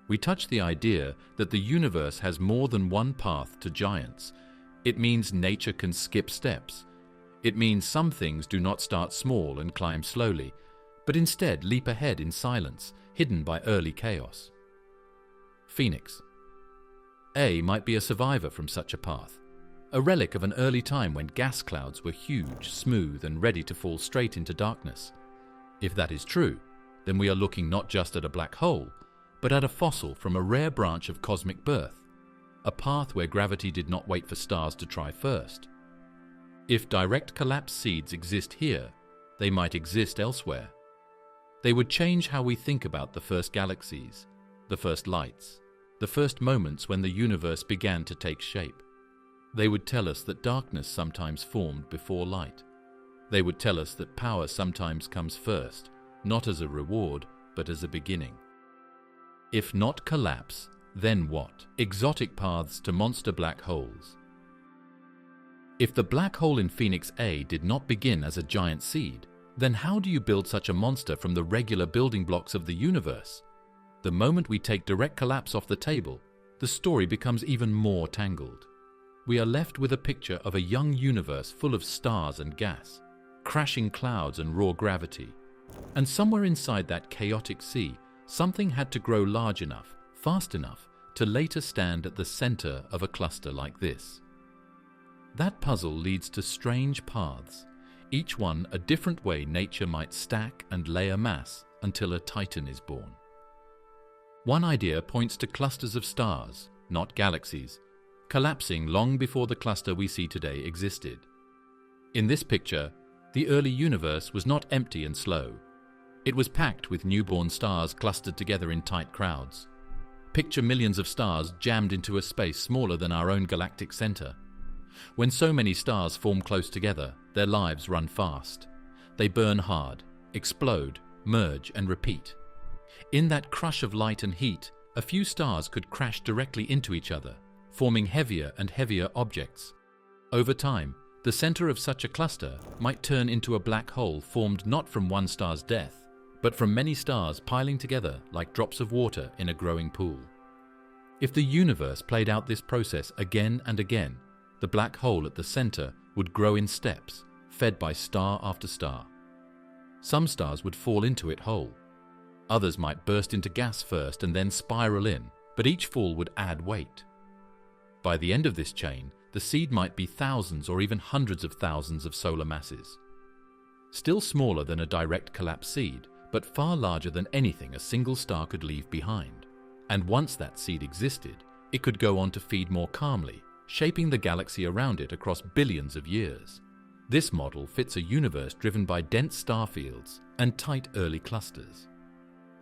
we touch the idea that the universe has more than one path to giants. It means nature can skip steps. It means some things do not start small and climb slowly, but instead leap ahead in silence, hidden by early chaos. Phoenix A might be a survivor from such a path, a relic of an early time when gas clouds were huge, smooth, and ready to fall straight into darkness. If that is true, then we are looking not just at a black hole, but at a fossil from a rare branch of cosmic birth, a path where gravity did not wait for stars to try first. If direct collapse seeds exist here, they might exist elsewhere. They would change how we think about the first galaxies, the first lights, the first moments when the universe began to take shape. They would tell us that darkness sometimes formed before light. They would tell us that power sometimes comes first, not as a reward, but as a beginning. If not collapse, then what? Exotic paths to monster black holes. If the black hole in Phoenix A did not begin as a giant seed, then how do you build such a monster from the regular building blocks of the universe? The moment we take direct collapse off the table, the story becomes even more tangled. We are left with a picture of a young universe full of stars and gas, crashing clouds and raw gravity. And somewhere inside that chaotic sea, something had to grow large enough, fast enough, to later stand at the center of a cluster like this. That puzzle leads to strange paths, each one a different way nature might stack and layer mass until a titan is born. One idea points to clusters of stars, not galaxies, collapsing long before the cluster we see today existed. In this picture, the early universe was not empty and slow. It was packed with newborn stars clustered together in tight crowds. Picture millions of stars jammed into a space smaller than our own galactic center. When so many stars form close together, their lives run fast. They burn hard, explode, merge, and repeat. In that crush of light and heat, a few stars could crash directly into each other, forming heavier and heavier objects. Over time, the center of such a cluster might turn into a black hole formed not from one star's death, but from many stars piling together like drops of water in a growing pool. If the universe played out this process again and again, the black hole at the center would grow in steps, fed by star after star. Some stars would fall into it whole. Others might burst into gas first and then spiral in, but each fall would add weight. By the end of this chain, the seed might be thousands or even hundreds of thousands of solar masses. Still smaller than a direct collapse seed, but far larger than anything a single star could leave behind. And once that seed existed, it could go on to feed more calmly, shaping the galaxy around it across billions of years. This model fits a universe driven by dense star fields and tight early clusters.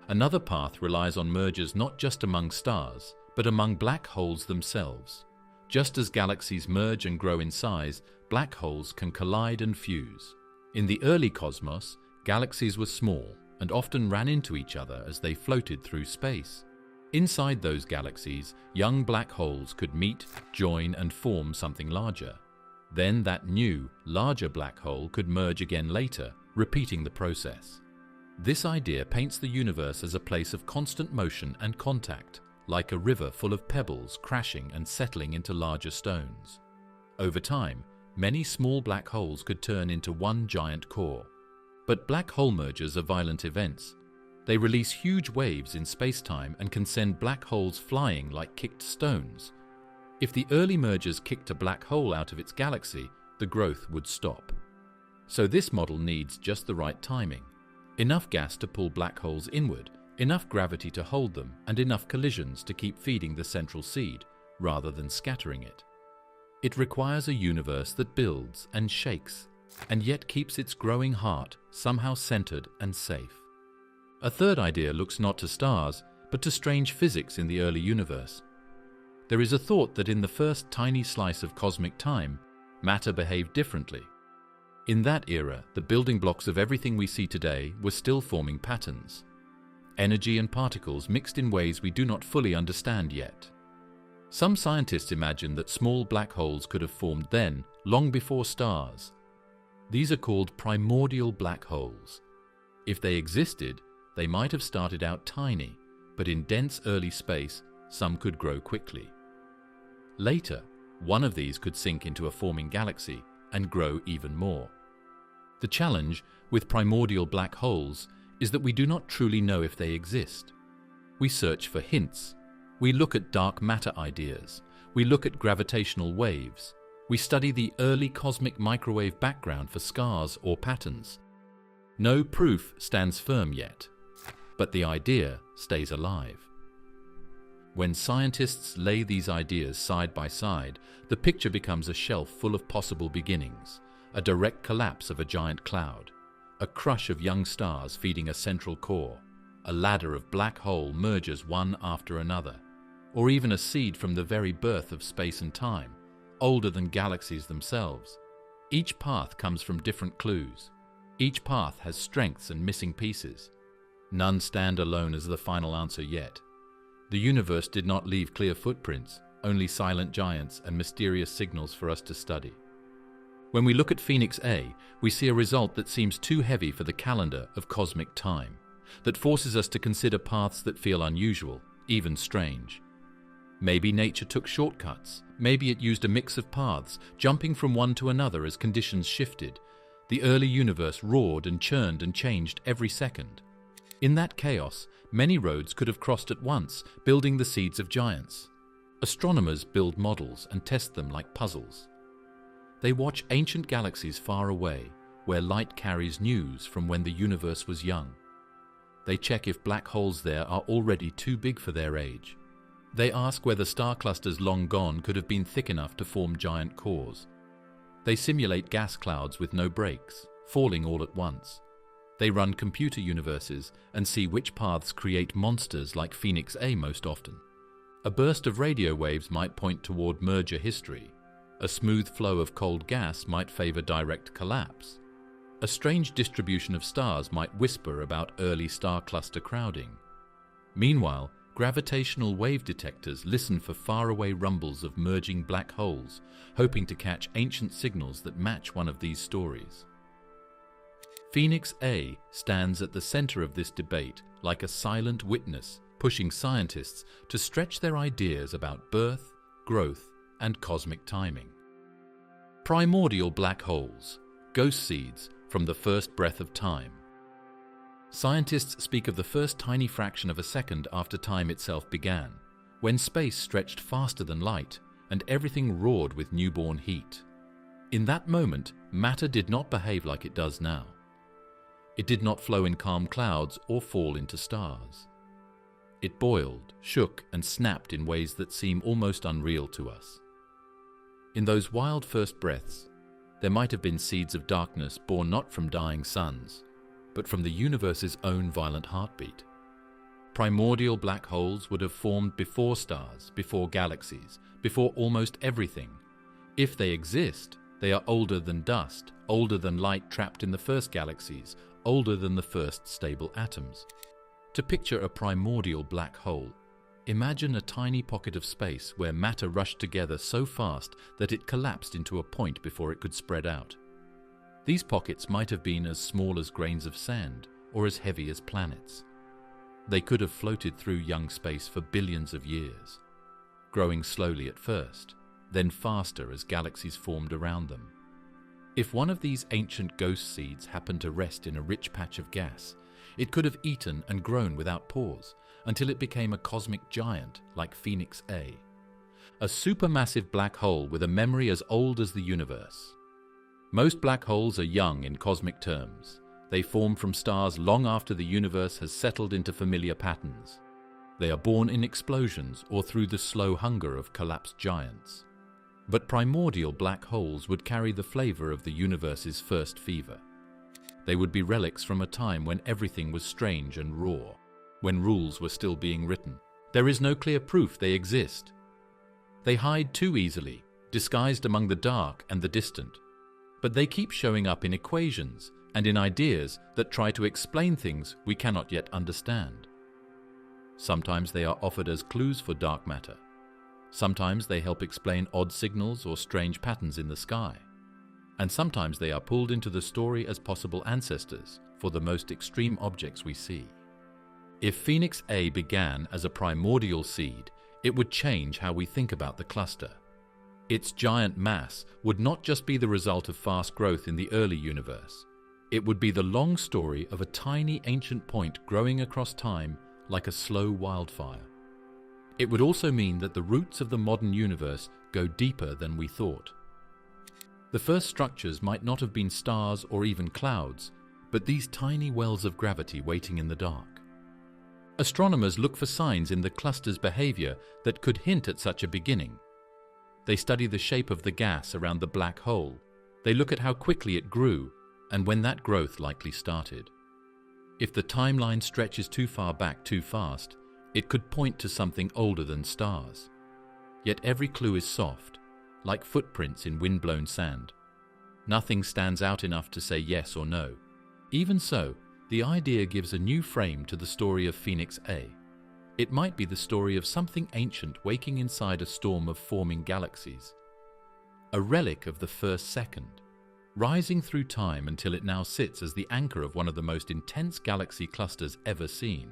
Another path relies on mergers not just among stars, but among black holes themselves. Just as galaxies merge and grow in size, black holes can collide and fuse. In the early cosmos, galaxies were small and often ran into each other as they floated through space. Inside those galaxies, young black holes could meet, join, and form something larger. Then that new, larger black hole could merge again later, repeating the process. This idea paints the universe as a place of constant motion and contact, like a river full of pebbles crashing and settling into larger stones. Over time, many small black holes could turn into one giant core. But black hole mergers are violent events. They release huge waves in space-time and can send black holes flying like kicked stones. If the early mergers kicked a black hole out of its galaxy, the growth would stop. So this model needs just the right timing. Enough gas to pull black holes inward, enough gravity to hold them, and enough collisions to keep feeding the central seed, rather than scattering it. It requires a universe that builds and shakes, and yet keeps its growing heart somehow centered and safe. A third idea looks not to stars, but to strange physics in the early universe. There is a thought that in the first tiny slice of cosmic time, matter behaved differently. In that era, the building blocks of everything we see today were still forming patterns. Energy and particles mixed in ways we do not fully understand yet. Some scientists imagine that small black holes could have formed then, long before stars. These are called primordial black holes. If they existed, they might have started out tiny, but in dense early space, some could grow quickly. Later, one of these could sink into a forming galaxy and grow even more. The challenge with primordial black holes is that we do not truly know if they exist. We search for hints. We look at dark matter ideas. We look at gravitational waves. We study the early cosmic microwave background for scars or patterns. No proof stands firm yet, but the idea stays alive. When scientists lay these ideas side by side, the picture becomes a shelf full of possible beginnings, a direct collapse of a giant cloud, a crush of young stars feeding a central core, a ladder of black hole mergers one after another, or even a seed from the very birth of space and time, older than galaxies themselves. Each path comes from different clues. Each path has strengths and missing pieces. None stand alone as the final answer yet. The universe did not leave clear footprints, only silent giants and mysterious signals for us to study. When we look at Phoenix A, we see a result that seems too heavy for the calendar of cosmic time, that forces us to consider paths that feel unusual, even strange. Maybe nature took shortcuts. Maybe it used a mix of paths, jumping from one to another as conditions shifted. The early universe roared and churned and changed every second. In that chaos, many roads could have crossed at once, building the seeds of giants. Astronomers build models and test them like puzzles. They watch ancient galaxies far away, where light carries news from when the universe was young. They check if black holes there are already too big for their age. They ask whether star clusters long gone could have been thick enough to form giant cores. They simulate gas clouds with no breaks, falling all at once. They run computer universes and see which paths create monsters like Phoenix A most often. A burst of radio waves might point toward merger history. A smooth flow of cold gas might favor direct collapse. A strange distribution of stars might whisper about early star cluster crowding. Meanwhile, gravitational wave detectors listen for faraway rumbles of merging black holes, hoping to catch ancient signals that match one of these stories. Phoenix A stands at the center of this debate like a silent witness, pushing scientists to stretch their ideas about birth, growth, and cosmic timing. Primordial black holes, ghost seeds from the first breath of time. Scientists speak of the first tiny fraction of a second after time itself began, when space stretched faster than light and everything roared with newborn heat. In that moment, matter did not behave like it does now. It did not flow in calm clouds or fall into stars. It boiled, shook, and snapped in ways that seem almost unreal to us. In those wild first breaths, there might have been seeds of darkness born not from dying suns, but from the universe's own violent heartbeat. Primordial black holes would have formed before stars, before galaxies, before almost everything. If they exist, they are older than dust, older than light trapped in the first galaxies, older than the first stable atoms. To picture a primordial black hole, imagine a tiny pocket of space where matter rushed together so fast that it collapsed into a point before it could spread out. These pockets might have been as small as grains of sand or as heavy as planets. They could have floated through young space for billions of years, growing slowly at first, then faster as galaxies formed around them. If one of these ancient ghost seeds happened to rest in a rich patch of gas, it could have eaten and grown without pause until it became a cosmic giant like Phoenix A, a supermassive black hole with a memory as old as the universe. Most black holes are young in cosmic terms. They form from stars long after the universe has settled into familiar patterns. They are born in explosions or through the slow hunger of collapsed giants. But primordial black holes would carry the flavor of the universe's first fever. They would be relics from a time when everything was strange and raw, when rules were still being written. There is no clear proof they exist. They hide too easily, disguised among the dark and the distant. But they keep showing up in equations and in ideas that try to explain things we cannot yet understand. Sometimes they are offered as clues for dark matter. Sometimes they help explain odd signals or strange patterns in the sky. And sometimes they are pulled into the story as possible ancestors for the most extreme objects we see. If Phoenix A began as a primordial seed, it would change how we think about the cluster. Its giant mass would not just be the result of fast growth in the early universe. It would be the long story of a tiny ancient point growing across time like a slow wildfire. It would also mean that the roots of the modern universe go deeper than we thought. The first structures might not have been stars or even clouds, but these tiny wells of gravity waiting in the dark. Astronomers look for signs in the cluster's behavior that could hint at such a beginning. They study the shape of the gas around the black hole. They look at how quickly it grew and when that growth likely started. If the timeline stretches too far back too fast, it could point to something older than stars. Yet every clue is soft, like footprints in wind-blown sand. Nothing stands out enough to say yes or no. Even so, the idea gives a new frame to the story of Phoenix A. It might be the story of something ancient waking inside a storm of forming galaxies. A relic of the first second, rising through time until it now sits as the anchor of one of the most intense galaxy clusters ever seen.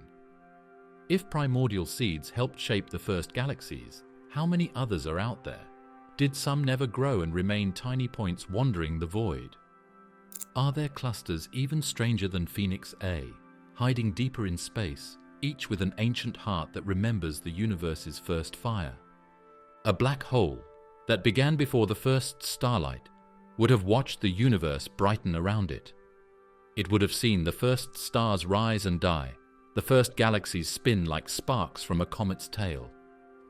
If primordial seeds helped shape the first galaxies, how many others are out there? Did some never grow and remain tiny points wandering the void? Are there clusters even stranger than Phoenix A, hiding deeper in space, each with an ancient heart that remembers the universe's first fire? A black hole that began before the first starlight would have watched the universe brighten around it. It would have seen the first stars rise and die, the first galaxies spin like sparks from a comet's tail.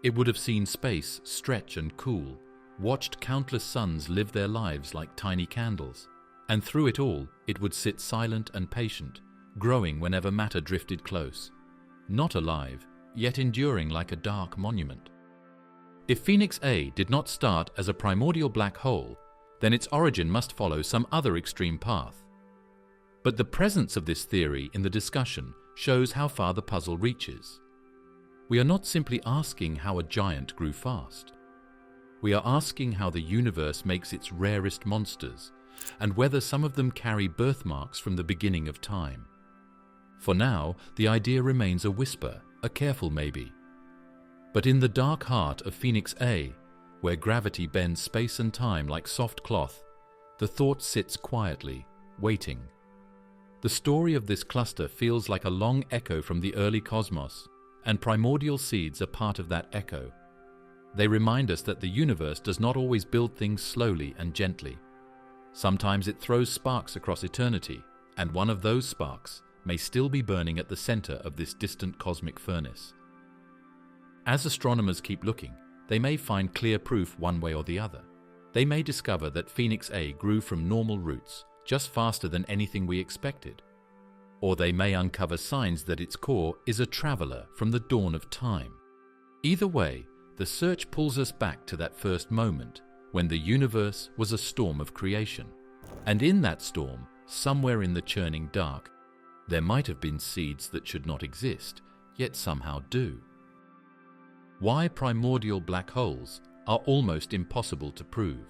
It would have seen space stretch and cool, watched countless suns live their lives like tiny candles, and through it all, it would sit silent and patient, growing whenever matter drifted close. Not alive, yet enduring like a dark monument. If Phoenix A did not start as a primordial black hole, then its origin must follow some other extreme path. But the presence of this theory in the discussion shows how far the puzzle reaches. We are not simply asking how a giant grew fast. We are asking how the universe makes its rarest monsters, and whether some of them carry birthmarks from the beginning of time. For now, the idea remains a whisper, a careful maybe. But in the dark heart of Phoenix A, where gravity bends space and time like soft cloth, the thought sits quietly, waiting. The story of this cluster feels like a long echo from the early cosmos, and primordial seeds are part of that echo. They remind us that the universe does not always build things slowly and gently. Sometimes it throws sparks across eternity, and one of those sparks may still be burning at the center of this distant cosmic furnace. As astronomers keep looking, they may find clear proof one way or the other. They may discover that Phoenix A grew from normal roots just faster than anything we expected. Or they may uncover signs that its core is a traveler from the dawn of time. Either way, the search pulls us back to that first moment when the universe was a storm of creation. And in that storm, somewhere in the churning dark, there might have been seeds that should not exist, yet somehow do. Why primordial black holes are almost impossible to prove.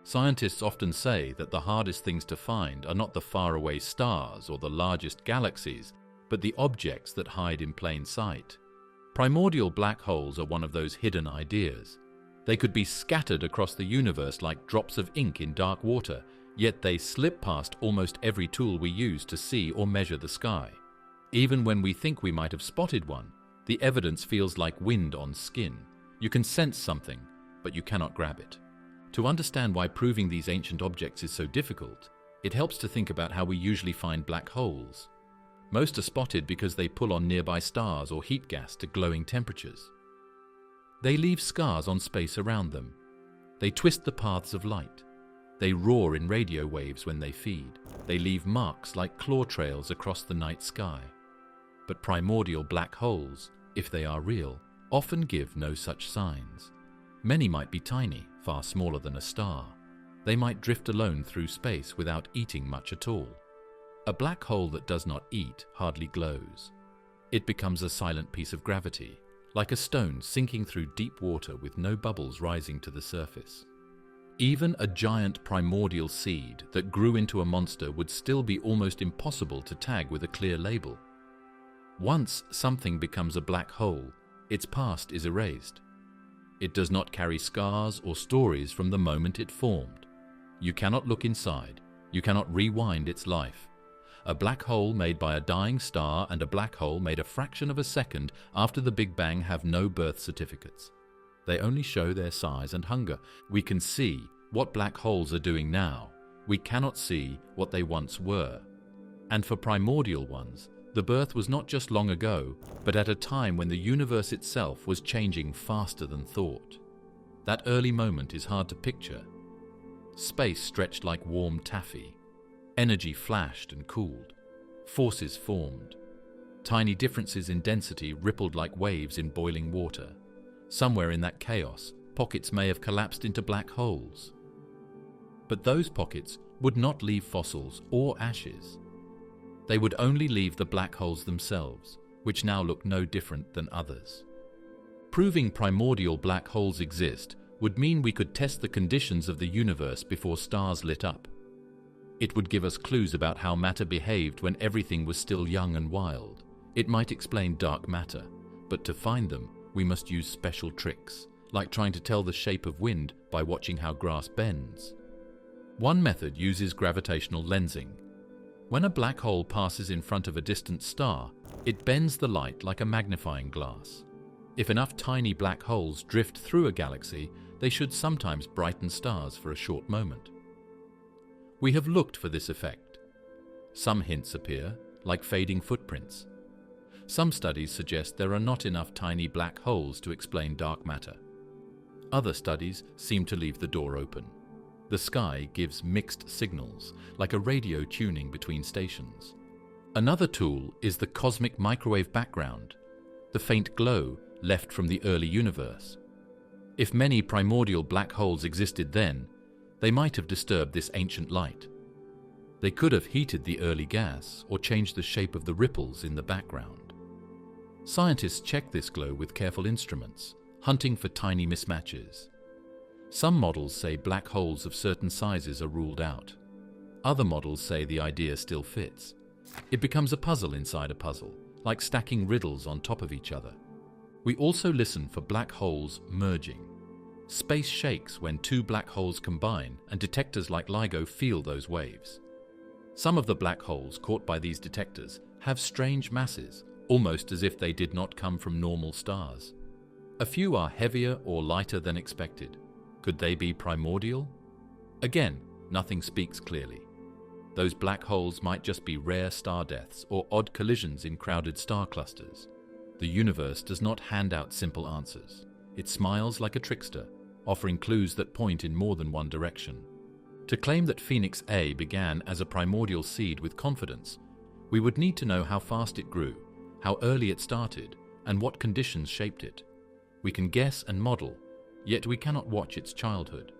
Scientists often say that the hardest things to find are not the faraway stars or the largest galaxies, but the objects that hide in plain sight. Primordial black holes are one of those hidden ideas. They could be scattered across the universe like drops of ink in dark water, yet they slip past almost every tool we use to see or measure the sky. Even when we think we might have spotted one, the evidence feels like wind on skin. You can sense something, but you cannot grab it. To understand why proving these ancient objects is so difficult, it helps to think about how we usually find black holes. Most are spotted because they pull on nearby stars or heat gas to glowing temperatures. They leave scars on space around them. They twist the paths of light. They roar in radio waves when they feed. They leave marks like claw trails across the night sky. But primordial black holes, if they are real, often give no such signs. Many might be tiny, far smaller than a star. They might drift alone through space without eating much at all. A black hole that does not eat hardly glows. It becomes a silent piece of gravity, like a stone sinking through deep water with no bubbles rising to the surface. Even a giant primordial seed that grew into a monster would still be almost impossible to tag with a clear label. Once something becomes a black hole, its past is erased. It does not carry scars or stories from the moment it formed. You cannot look inside. You cannot rewind its life. A black hole made by a dying star and a black hole made a fraction of a second after the Big Bang have no birth certificates. They only show their size and hunger. We can see what black holes are doing now. We cannot see what they once were. And for primordial ones, the birth was not just long ago, but at a time when the universe itself was changing faster than thought. That early moment is hard to picture. Space stretched like warm taffy. Energy flashed and cooled. Forces formed. Tiny differences in density rippled like waves in boiling water. Somewhere in that chaos, pockets may have collapsed into black holes. But those pockets would not leave fossils or ashes. They would only leave the black holes themselves, which now look no different than others. Proving primordial black holes exist would mean we could test the conditions of the universe before stars lit up. It would give us clues about how matter behaved when everything was still young and wild. It might explain dark matter, but to find them, we must use special tricks, like trying to tell the shape of wind by watching how grass bends. One method uses gravitational lensing. When a black hole passes in front of a distant star, it bends the light like a magnifying glass. If enough tiny black holes drift through a galaxy, they should sometimes brighten stars for a short moment. We have looked for this effect. Some hints appear, like fading footprints. Some studies suggest there are not enough tiny black holes to explain dark matter. Other studies seem to leave the door open. The sky gives mixed signals, like a radio tuning between stations. Another tool is the cosmic microwave background, the faint glow left from the early universe. If many primordial black holes existed then, they might have disturbed this ancient light. They could have heated the early gas or changed the shape of the ripples in the background. Scientists check this glow with careful instruments, hunting for tiny mismatches. Some models say black holes of certain sizes are ruled out. Other models say the idea still fits. It becomes a puzzle inside a puzzle, like stacking riddles on top of each other. We also listen for black holes merging. Space shakes when two black holes combine, and detectors like LIGO feel those waves. Some of the black holes caught by these detectors have strange masses, almost as if they did not come from normal stars. A few are heavier or lighter than expected. Could they be primordial? Again, nothing speaks clearly. those black holes might just be rare star deaths or odd collisions in crowded star clusters. The universe does not hand out simple answers. It smiles like a trickster, offering clues that point in more than one direction. To claim that Phoenix A began as a primordial seed with confidence, we would need to know how fast it grew, how early it started, and what conditions shaped it. We can guess and model, yet we cannot watch its childhood.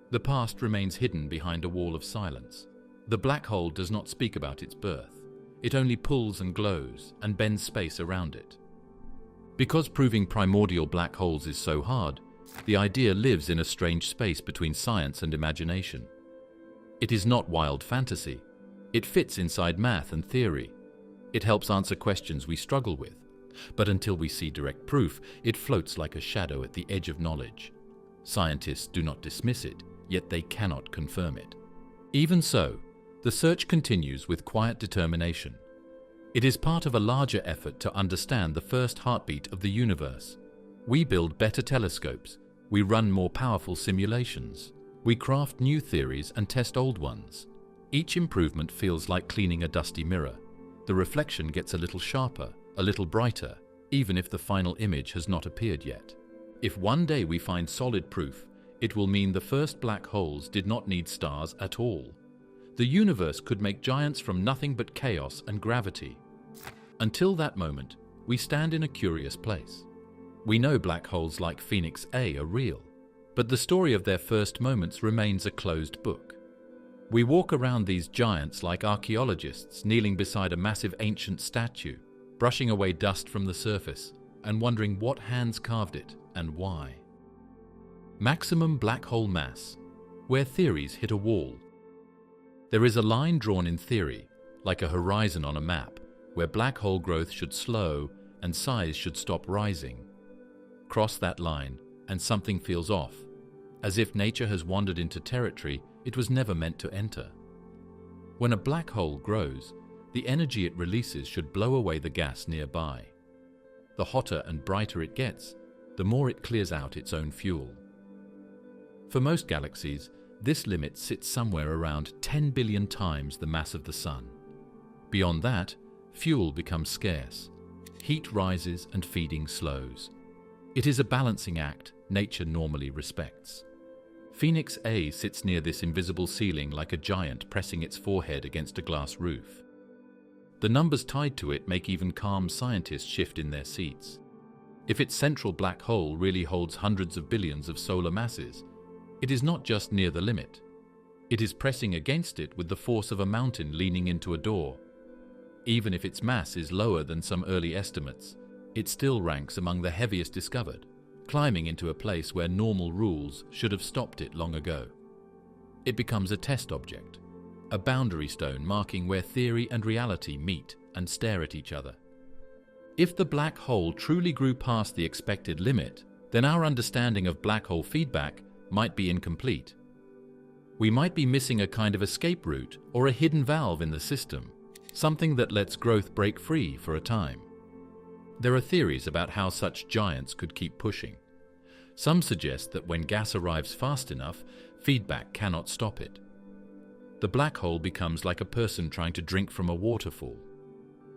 The past remains hidden behind a wall of silence. The black hole does not speak about its birth. It only pulls and glows and bends space around it. Because proving primordial black holes is so hard, the idea lives in a strange space between science and imagination. It is not wild fantasy. It fits inside math and theory. It helps answer questions we struggle with. But until we see direct proof, it floats like a shadow at the edge of knowledge. Scientists do not dismiss it, yet they cannot confirm it. Even so, the search continues with quiet determination. It is part of a larger effort to understand the first heartbeat of the universe. We build better telescopes. We run more powerful simulations. We craft new theories and test old ones. Each improvement feels like cleaning a dusty mirror. The reflection gets a little sharper, a little brighter, even if the final image has not appeared yet. If one day we find solid proof, it will mean the first black holes did not need stars at all. The universe could make giants from nothing but chaos and gravity. Until that moment, we stand in a curious place. We know black holes like Phoenix A are real, but the story of their first moments remains a closed book. We walk around these giants like archaeologists kneeling beside a massive ancient statue, brushing away dust from the surface and wondering what hands carved it and why. Maximum black hole mass, where theories hit a wall. There is a line drawn in theory, like a horizon on a map, where black hole growth should slow and size should stop rising. Cross that line and something feels off, as if nature has wandered into territory it was never meant to enter. When a black hole grows, the energy it releases should blow away the gas nearby. The hotter and brighter it gets, the more it clears out its own fuel. For most galaxies, this limit sits somewhere around 10 billion times the mass of the Sun. Beyond that, fuel becomes scarce. Heat rises and feeding slows. It is a balancing act nature normally respects. Phoenix A sits near this invisible ceiling like a giant pressing its forehead against a glass roof. The numbers tied to it make even calm scientists shift in their seats. If its central black hole really holds hundreds of billions of solar masses, it is not just near the limit. It is pressing against it with the force of a mountain leaning into a door. Even if its mass is lower than some early estimates, it still ranks among the heaviest discovered, climbing into a place where normal rules should have stopped it long ago. It becomes a test object, a boundary stone marking where theory and reality meet and stare at each other. If the black hole truly grew past the expected limit, then our understanding of black hole feedback might be incomplete. We might be missing a kind of escape route or a hidden valve in the system, something that lets growth break free for a time. There are theories about how such giants could keep pushing. Some suggest that when gas arrives fast enough, feedback cannot stop it. The black hole becomes like a person trying to drink from a waterfall.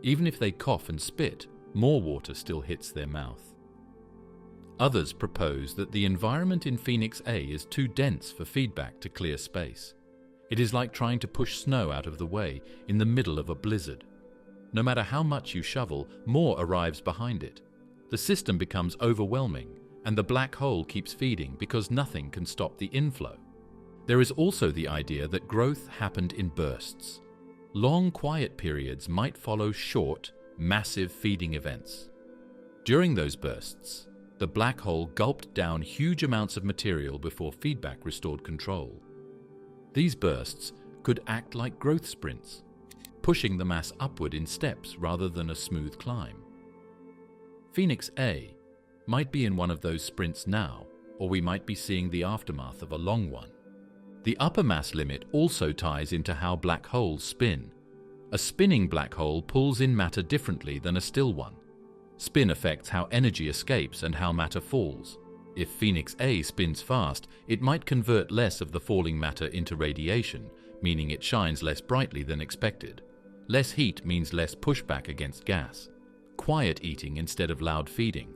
Even if they cough and spit, more water still hits their mouth. Others propose that the environment in Phoenix A is too dense for feedback to clear space. It is like trying to push snow out of the way in the middle of a blizzard. No matter how much you shovel, more arrives behind it. The system becomes overwhelming, and the black hole keeps feeding because nothing can stop the inflow. There is also the idea that growth happened in bursts. Long, quiet periods might follow short, massive feeding events. During those bursts, the black hole gulped down huge amounts of material before feedback restored control. These bursts could act like growth sprints, pushing the mass upward in steps rather than a smooth climb. Phoenix A might be in one of those sprints now, or we might be seeing the aftermath of a long one. The upper mass limit also ties into how black holes spin. A spinning black hole pulls in matter differently than a still one. Spin affects how energy escapes and how matter falls. If Phoenix A spins fast, it might convert less of the falling matter into radiation, meaning it shines less brightly than expected. Less heat means less pushback against gas. Quiet eating instead of loud feeding.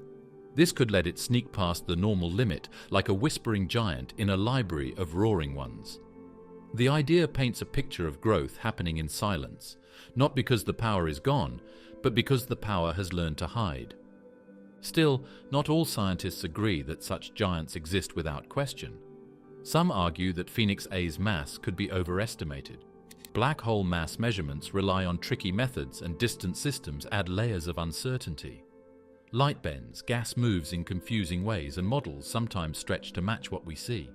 This could let it sneak past the normal limit like a whispering giant in a library of roaring ones. The idea paints a picture of growth happening in silence, not because the power is gone, but because the power has learned to hide. Still, not all scientists agree that such giants exist without question. Some argue that Phoenix A's mass could be overestimated. Black hole mass measurements rely on tricky methods, and distant systems add layers of uncertainty. Light bends, gas moves in confusing ways, and models sometimes stretch to match what we see.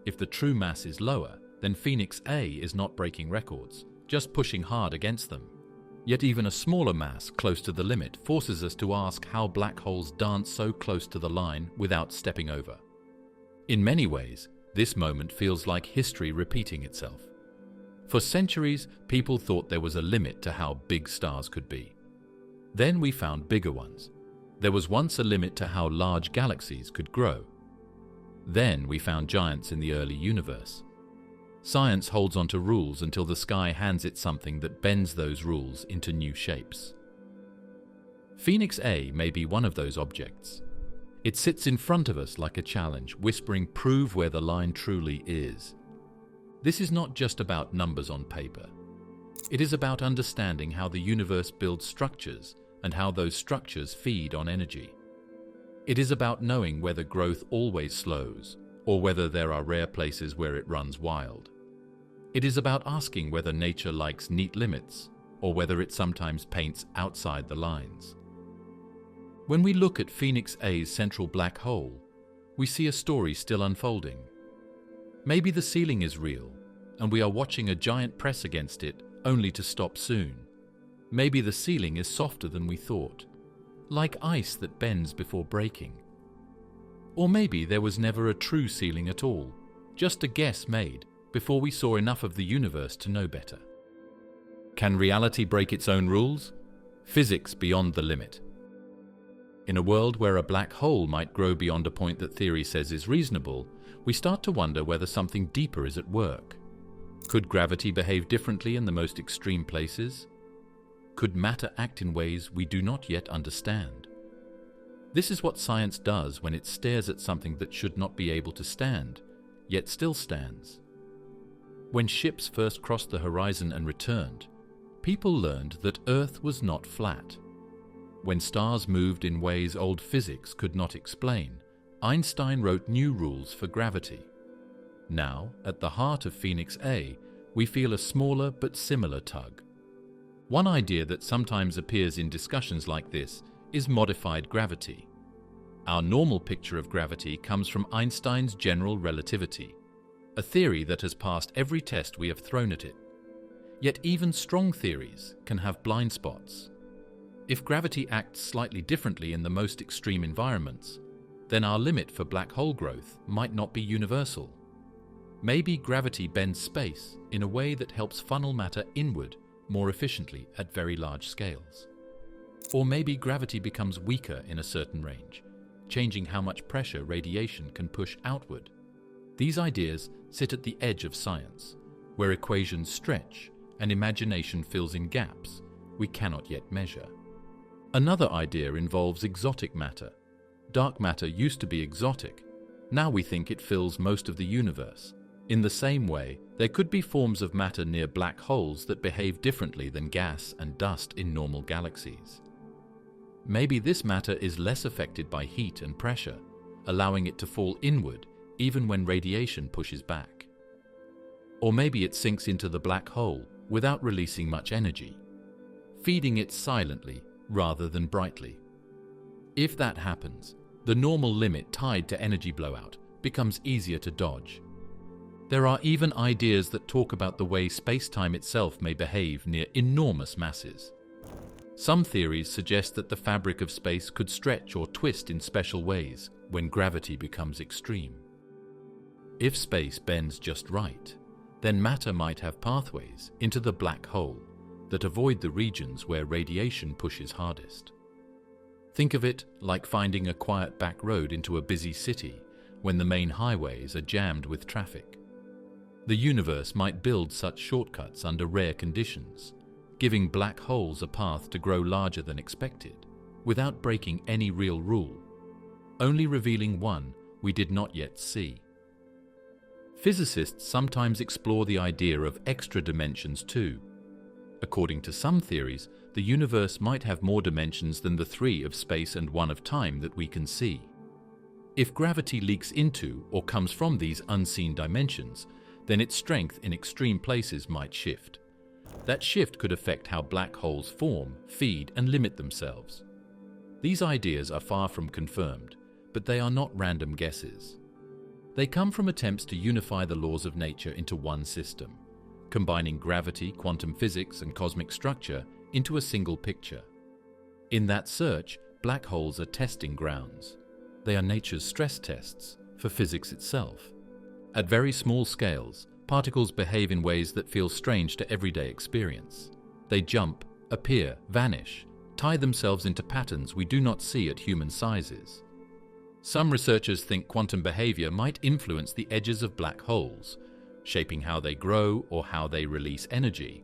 If the true mass is lower, then Phoenix A is not breaking records, just pushing hard against them. Yet even a smaller mass close to the limit forces us to ask how black holes dance so close to the line without stepping over. In many ways, this moment feels like history repeating itself. For centuries, people thought there was a limit to how big stars could be. Then we found bigger ones. There was once a limit to how large galaxies could grow. Then we found giants in the early universe. Science holds onto rules until the sky hands it something that bends those rules into new shapes. Phoenix A may be one of those objects. It sits in front of us like a challenge, whispering, "Prove where the line truly is." This is not just about numbers on paper. It is about understanding how the universe builds structures and how those structures feed on energy. It is about knowing whether growth always slows, or whether there are rare places where it runs wild. It is about asking whether nature likes neat limits, or whether it sometimes paints outside the lines. When we look at Phoenix A's central black hole, we see a story still unfolding. Maybe the ceiling is real, and we are watching a giant press against it only to stop soon. Maybe the ceiling is softer than we thought, like ice that bends before breaking. Or maybe there was never a true ceiling at all, just a guess made before we saw enough of the universe to know better. Can reality break its own rules? Physics beyond the limit. In a world where a black hole might grow beyond a point that theory says is reasonable, we start to wonder whether something deeper is at work. Could gravity behave differently in the most extreme places? Could matter act in ways we do not yet understand? This is what science does when it stares at something that should not be able to stand, yet still stands. When ships first crossed the horizon and returned, people learned that Earth was not flat. When stars moved in ways old physics could not explain, Einstein wrote new rules for gravity. Now, at the heart of Phoenix A, we feel a smaller but similar tug. One idea that sometimes appears in discussions like this is modified gravity. Our normal picture of gravity comes from Einstein's general relativity, a theory that has passed every test we have thrown at it. Yet even strong theories can have blind spots. If gravity acts slightly differently in the most extreme environments, then our limit for black hole growth might not be universal. Maybe gravity bends space in a way that helps funnel matter inward more efficiently at very large scales. Or maybe gravity becomes weaker in a certain range, changing how much pressure radiation can push outward. These ideas sit at the edge of science, where equations stretch and imagination fills in gaps we cannot yet measure. Another idea involves exotic matter. Dark matter used to be exotic. Now we think it fills most of the universe. In the same way, there could be forms of matter near black holes that behave differently than gas and dust in normal galaxies. Maybe this matter is less affected by heat and pressure, allowing it to fall inward even when radiation pushes back. Or maybe it sinks into the black hole without releasing much energy, feeding it silently rather than brightly. If that happens, the normal limit tied to energy blowout becomes easier to dodge. There are even ideas that talk about the way space-time itself may behave near enormous masses. Some theories suggest that the fabric of space could stretch or twist in special ways when gravity becomes extreme. If space bends just right, then matter might have pathways into the black hole that avoid the regions where radiation pushes hardest. Think of it like finding a quiet back road into a busy city when the main highways are jammed with traffic. The universe might build such shortcuts under rare conditions, giving black holes a path to grow larger than expected, without breaking any real rule, only revealing one we did not yet see. Physicists sometimes explore the idea of extra dimensions too. According to some theories, the universe might have more dimensions than the 3 of space and 1 of time that we can see. If gravity leaks into or comes from these unseen dimensions, then its strength in extreme places might shift. That shift could affect how black holes form, feed, and limit themselves. These ideas are far from confirmed, but they are not random guesses. They come from attempts to unify the laws of nature into one system, combining gravity, quantum physics, and cosmic structure into a single picture. In that search, black holes are testing grounds. They are nature's stress tests for physics itself. At very small scales, particles behave in ways that feel strange to everyday experience. They jump, appear, vanish, tie themselves into patterns we do not see at human sizes. Some researchers think quantum behavior might influence the edges of black holes, shaping how they grow or how they release energy.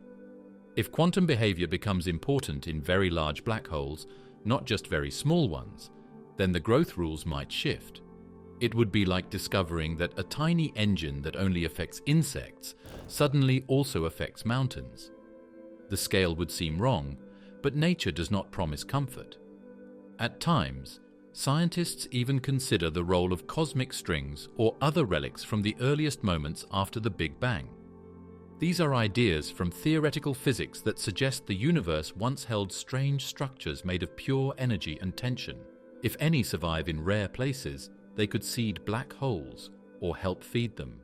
If quantum behavior becomes important in very large black holes, not just very small ones, then the growth rules might shift. It would be like discovering that a tiny engine that only affects insects suddenly also affects mountains. The scale would seem wrong, but nature does not promise comfort. At times, scientists even consider the role of cosmic strings or other relics from the earliest moments after the Big Bang. These are ideas from theoretical physics that suggest the universe once held strange structures made of pure energy and tension. If any survive in rare places, they could seed black holes or help feed them.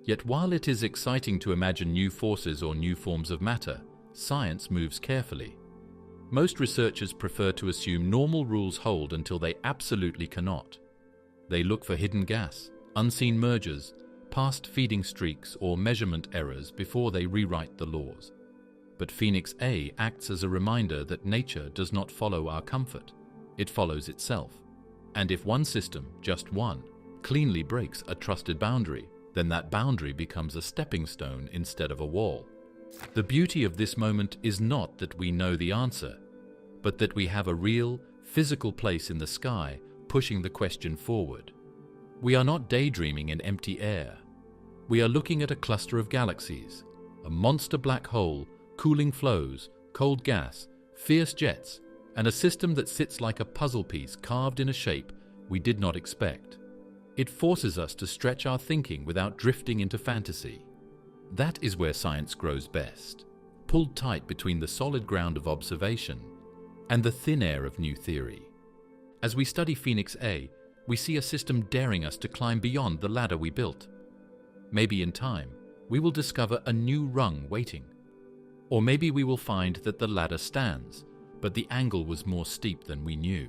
Yet while it is exciting to imagine new forces or new forms of matter, science moves carefully. Most researchers prefer to assume normal rules hold until they absolutely cannot. They look for hidden gas, unseen mergers, past feeding streaks or measurement errors before they rewrite the laws. But Phoenix A acts as a reminder that nature does not follow our comfort. It follows itself. And if one system, just one, cleanly breaks a trusted boundary, then that boundary becomes a stepping stone instead of a wall. The beauty of this moment is not that we know the answer, but that we have a real, physical place in the sky pushing the question forward. We are not daydreaming in empty air. We are looking at a cluster of galaxies, a monster black hole, cooling flows, cold gas, fierce jets, and a system that sits like a puzzle piece carved in a shape we did not expect. It forces us to stretch our thinking without drifting into fantasy. That is where science grows best, pulled tight between the solid ground of observation and the thin air of new theory. As we study Phoenix A, we see a system daring us to climb beyond the ladder we built. Maybe in time, we will discover a new rung waiting. Or maybe we will find that the ladder stands, but the angle was more steep than we knew.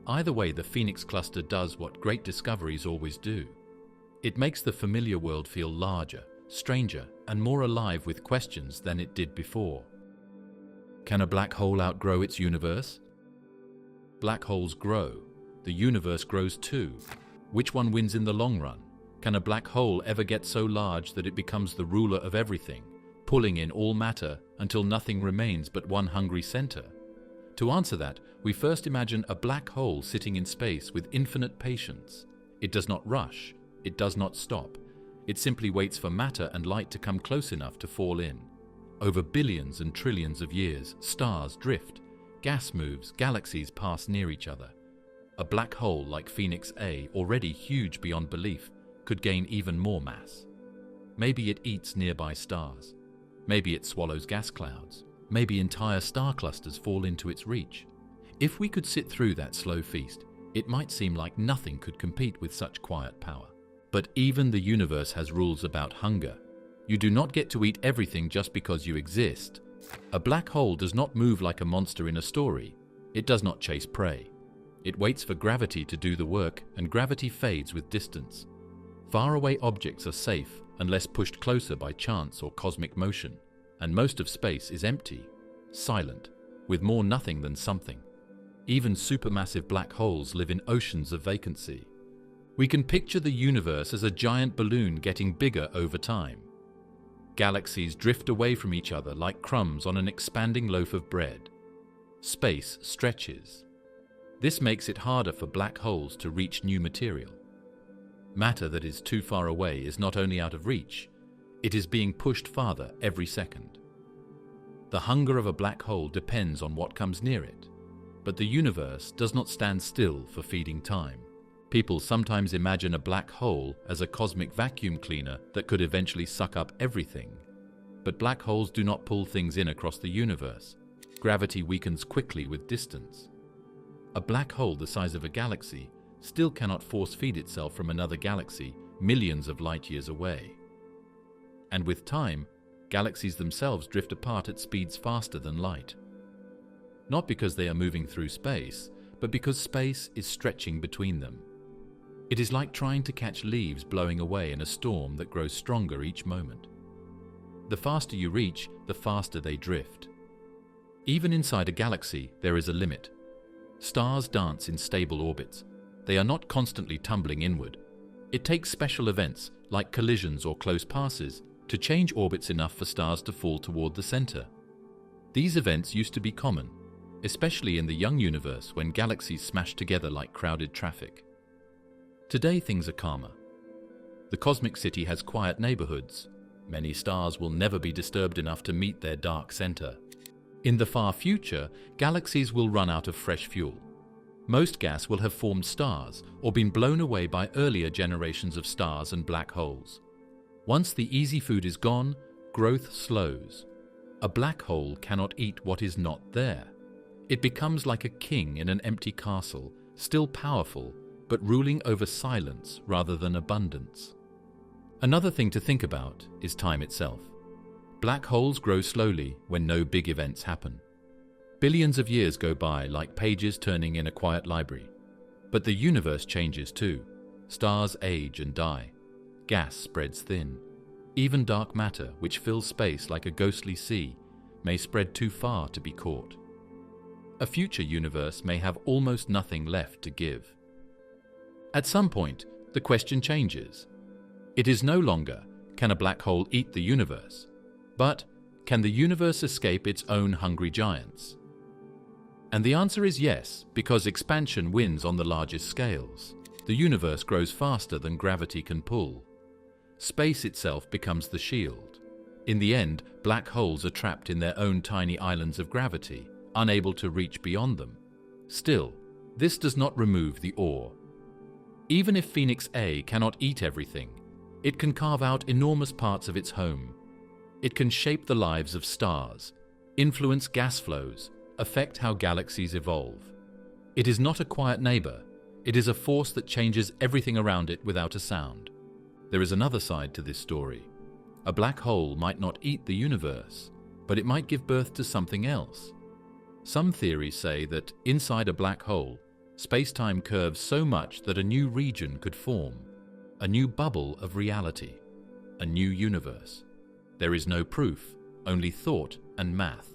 Either way, the Phoenix cluster does what great discoveries always do. It makes the familiar world feel larger, stranger, and more alive with questions than it did before. Can a black hole outgrow its universe? Black holes grow. The universe grows too. Which one wins in the long run? Can a black hole ever get so large that it becomes the ruler of everything, pulling in all matter until nothing remains but one hungry center? To answer that, we first imagine a black hole sitting in space with infinite patience. It does not rush. It does not stop. It simply waits for matter and light to come close enough to fall in. Over billions and trillions of years, stars drift, gas moves, galaxies pass near each other. A black hole like Phoenix A, already huge beyond belief, could gain even more mass. Maybe it eats nearby stars. Maybe it swallows gas clouds. Maybe entire star clusters fall into its reach. If we could sit through that slow feast, it might seem like nothing could compete with such quiet power. But even the universe has rules about hunger. You do not get to eat everything just because you exist. A black hole does not move like a monster in a story. It does not chase prey. It waits for gravity to do the work, and gravity fades with distance. Faraway objects are safe unless pushed closer by chance or cosmic motion, and most of space is empty, silent, with more nothing than something. Even supermassive black holes live in oceans of vacancy. We can picture the universe as a giant balloon getting bigger over time. Galaxies drift away from each other like crumbs on an expanding loaf of bread. Space stretches. This makes it harder for black holes to reach new material. Matter that is too far away is not only out of reach, it is being pushed farther every second. The hunger of a black hole depends on what comes near it, but the universe does not stand still for feeding time. People sometimes imagine a black hole as a cosmic vacuum cleaner that could eventually suck up everything. But black holes do not pull things in across the universe. Gravity weakens quickly with distance. A black hole the size of a galaxy still cannot force feed itself from another galaxy millions of light years away. And with time, galaxies themselves drift apart at speeds faster than light. Not because they are moving through space, but because space is stretching between them. It is like trying to catch leaves blowing away in a storm that grows stronger each moment. The faster you reach, the faster they drift. Even inside a galaxy, there is a limit. Stars dance in stable orbits. They are not constantly tumbling inward. It takes special events, like collisions or close passes, to change orbits enough for stars to fall toward the center. These events used to be common, especially in the young universe when galaxies smashed together like crowded traffic. Today things are calmer. The cosmic city has quiet neighborhoods. Many stars will never be disturbed enough to meet their dark center. In the far future, galaxies will run out of fresh fuel. Most gas will have formed stars or been blown away by earlier generations of stars and black holes. Once the easy food is gone, growth slows. A black hole cannot eat what is not there. It becomes like a king in an empty castle, still powerful, but ruling over silence rather than abundance. Another thing to think about is time itself. Black holes grow slowly when no big events happen. Billions of years go by like pages turning in a quiet library. But the universe changes too. Stars age and die. Gas spreads thin. Even dark matter, which fills space like a ghostly sea, may spread too far to be caught. A future universe may have almost nothing left to give. At some point, the question changes. It is no longer, can a black hole eat the universe? But, can the universe escape its own hungry giants? And the answer is yes, because expansion wins on the largest scales. The universe grows faster than gravity can pull. Space itself becomes the shield. In the end, black holes are trapped in their own tiny islands of gravity, unable to reach beyond them. Still, this does not remove the awe. Even if Phoenix A cannot eat everything, it can carve out enormous parts of its home. It can shape the lives of stars, influence gas flows, affect how galaxies evolve. It is not a quiet neighbor. It is a force that changes everything around it without a sound. There is another side to this story. A black hole might not eat the universe, but it might give birth to something else. Some theories say that inside a black hole, space-time curves so much that a new region could form, a new bubble of reality, a new universe. There is no proof, only thought and math.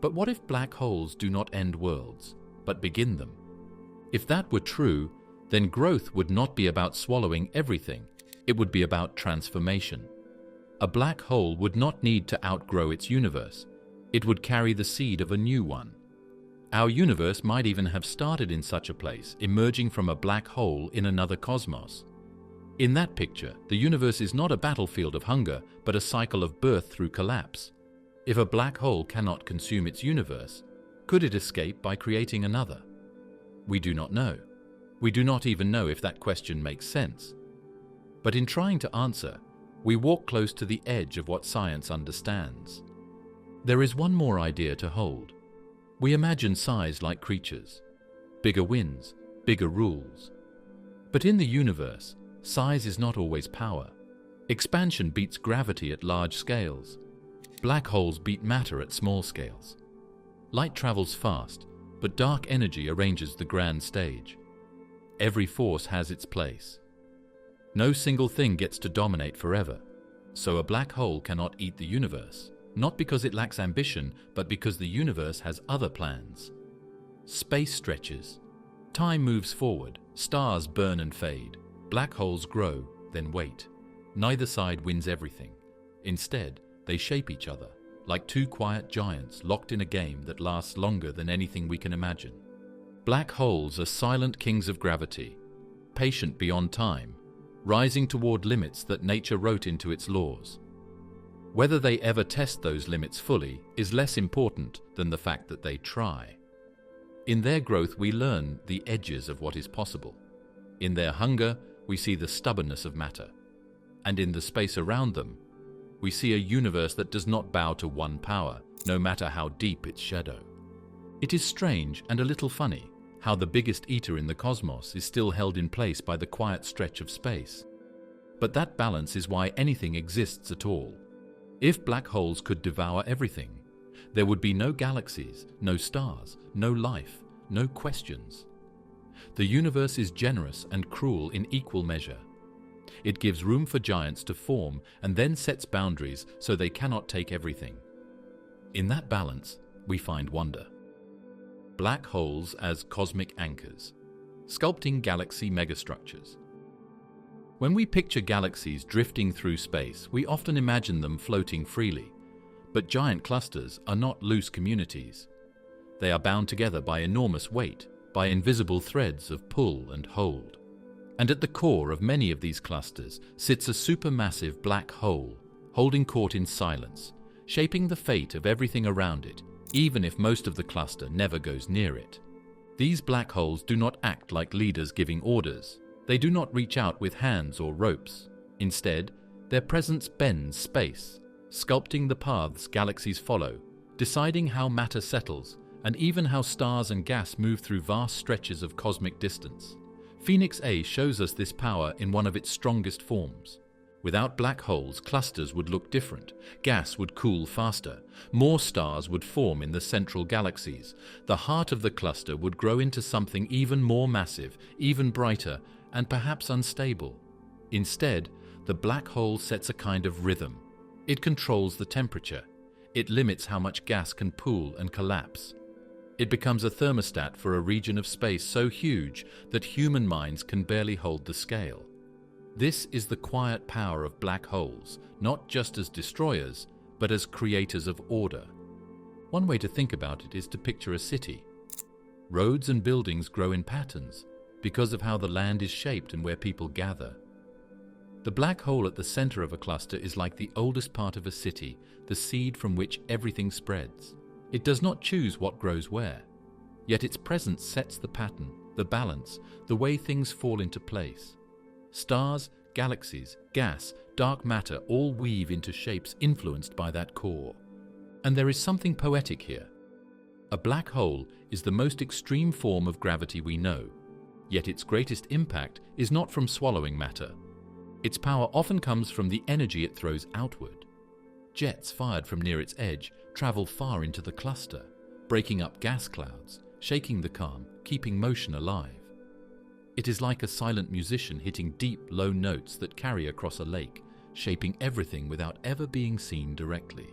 But what if black holes do not end worlds, but begin them? If that were true, then growth would not be about swallowing everything. It would be about transformation. A black hole would not need to outgrow its universe. It would carry the seed of a new one. Our universe might even have started in such a place, emerging from a black hole in another cosmos. In that picture, the universe is not a battlefield of hunger, but a cycle of birth through collapse. If a black hole cannot consume its universe, could it escape by creating another? We do not know. We do not even know if that question makes sense. But in trying to answer, we walk close to the edge of what science understands. There is one more idea to hold. We imagine size like creatures. Bigger wins, bigger rules. But in the universe, size is not always power. Expansion beats gravity at large scales. Black holes beat matter at small scales. Light travels fast, but dark energy arranges the grand stage. Every force has its place. No single thing gets to dominate forever. So a black hole cannot eat the universe, not because it lacks ambition, but because the universe has other plans. Space stretches. Time moves forward. Stars burn and fade. Black holes grow, then wait. Neither side wins everything. Instead, they shape each other, like two quiet giants locked in a game that lasts longer than anything we can imagine. Black holes are silent kings of gravity, patient beyond time, rising toward limits that nature wrote into its laws. Whether they ever test those limits fully is less important than the fact that they try. In their growth, we learn the edges of what is possible. In their hunger, we see the stubbornness of matter. And in the space around them, we see a universe that does not bow to one power, no matter how deep its shadow. It is strange and a little funny how the biggest eater in the cosmos is still held in place by the quiet stretch of space. But that balance is why anything exists at all. If black holes could devour everything, there would be no galaxies, no stars, no life, no questions. The universe is generous and cruel in equal measure. It gives room for giants to form and then sets boundaries so they cannot take everything. In that balance, we find wonder. Black holes as cosmic anchors, sculpting galaxy megastructures. When we picture galaxies drifting through space, we often imagine them floating freely. But giant clusters are not loose communities. They are bound together by enormous weight, by invisible threads of pull and hold. And at the core of many of these clusters sits a supermassive black hole, holding court in silence, shaping the fate of everything around it, even if most of the cluster never goes near it. These black holes do not act like leaders giving orders. They do not reach out with hands or ropes. Instead, their presence bends space, sculpting the paths galaxies follow, deciding how matter settles, and even how stars and gas move through vast stretches of cosmic distance. Phoenix A shows us this power in one of its strongest forms. Without black holes, clusters would look different. Gas would cool faster. More stars would form in the central galaxies. The heart of the cluster would grow into something even more massive, even brighter, and perhaps unstable. Instead, the black hole sets a kind of rhythm. It controls the temperature. It limits how much gas can pool and collapse. It becomes a thermostat for a region of space so huge that human minds can barely hold the scale. This is the quiet power of black holes, not just as destroyers, but as creators of order. One way to think about it is to picture a city. Roads and buildings grow in patterns because of how the land is shaped and where people gather. The black hole at the center of a cluster is like the oldest part of a city, the seed from which everything spreads. It does not choose what grows where, yet its presence sets the pattern, the balance, the way things fall into place. Stars, galaxies, gas, dark matter all weave into shapes influenced by that core. And there is something poetic here. A black hole is the most extreme form of gravity we know, yet its greatest impact is not from swallowing matter. Its power often comes from the energy it throws outward. Jets fired from near its edge travel far into the cluster, breaking up gas clouds, shaking the calm, keeping motion alive. It is like a silent musician hitting deep, low notes that carry across a lake, shaping everything without ever being seen directly.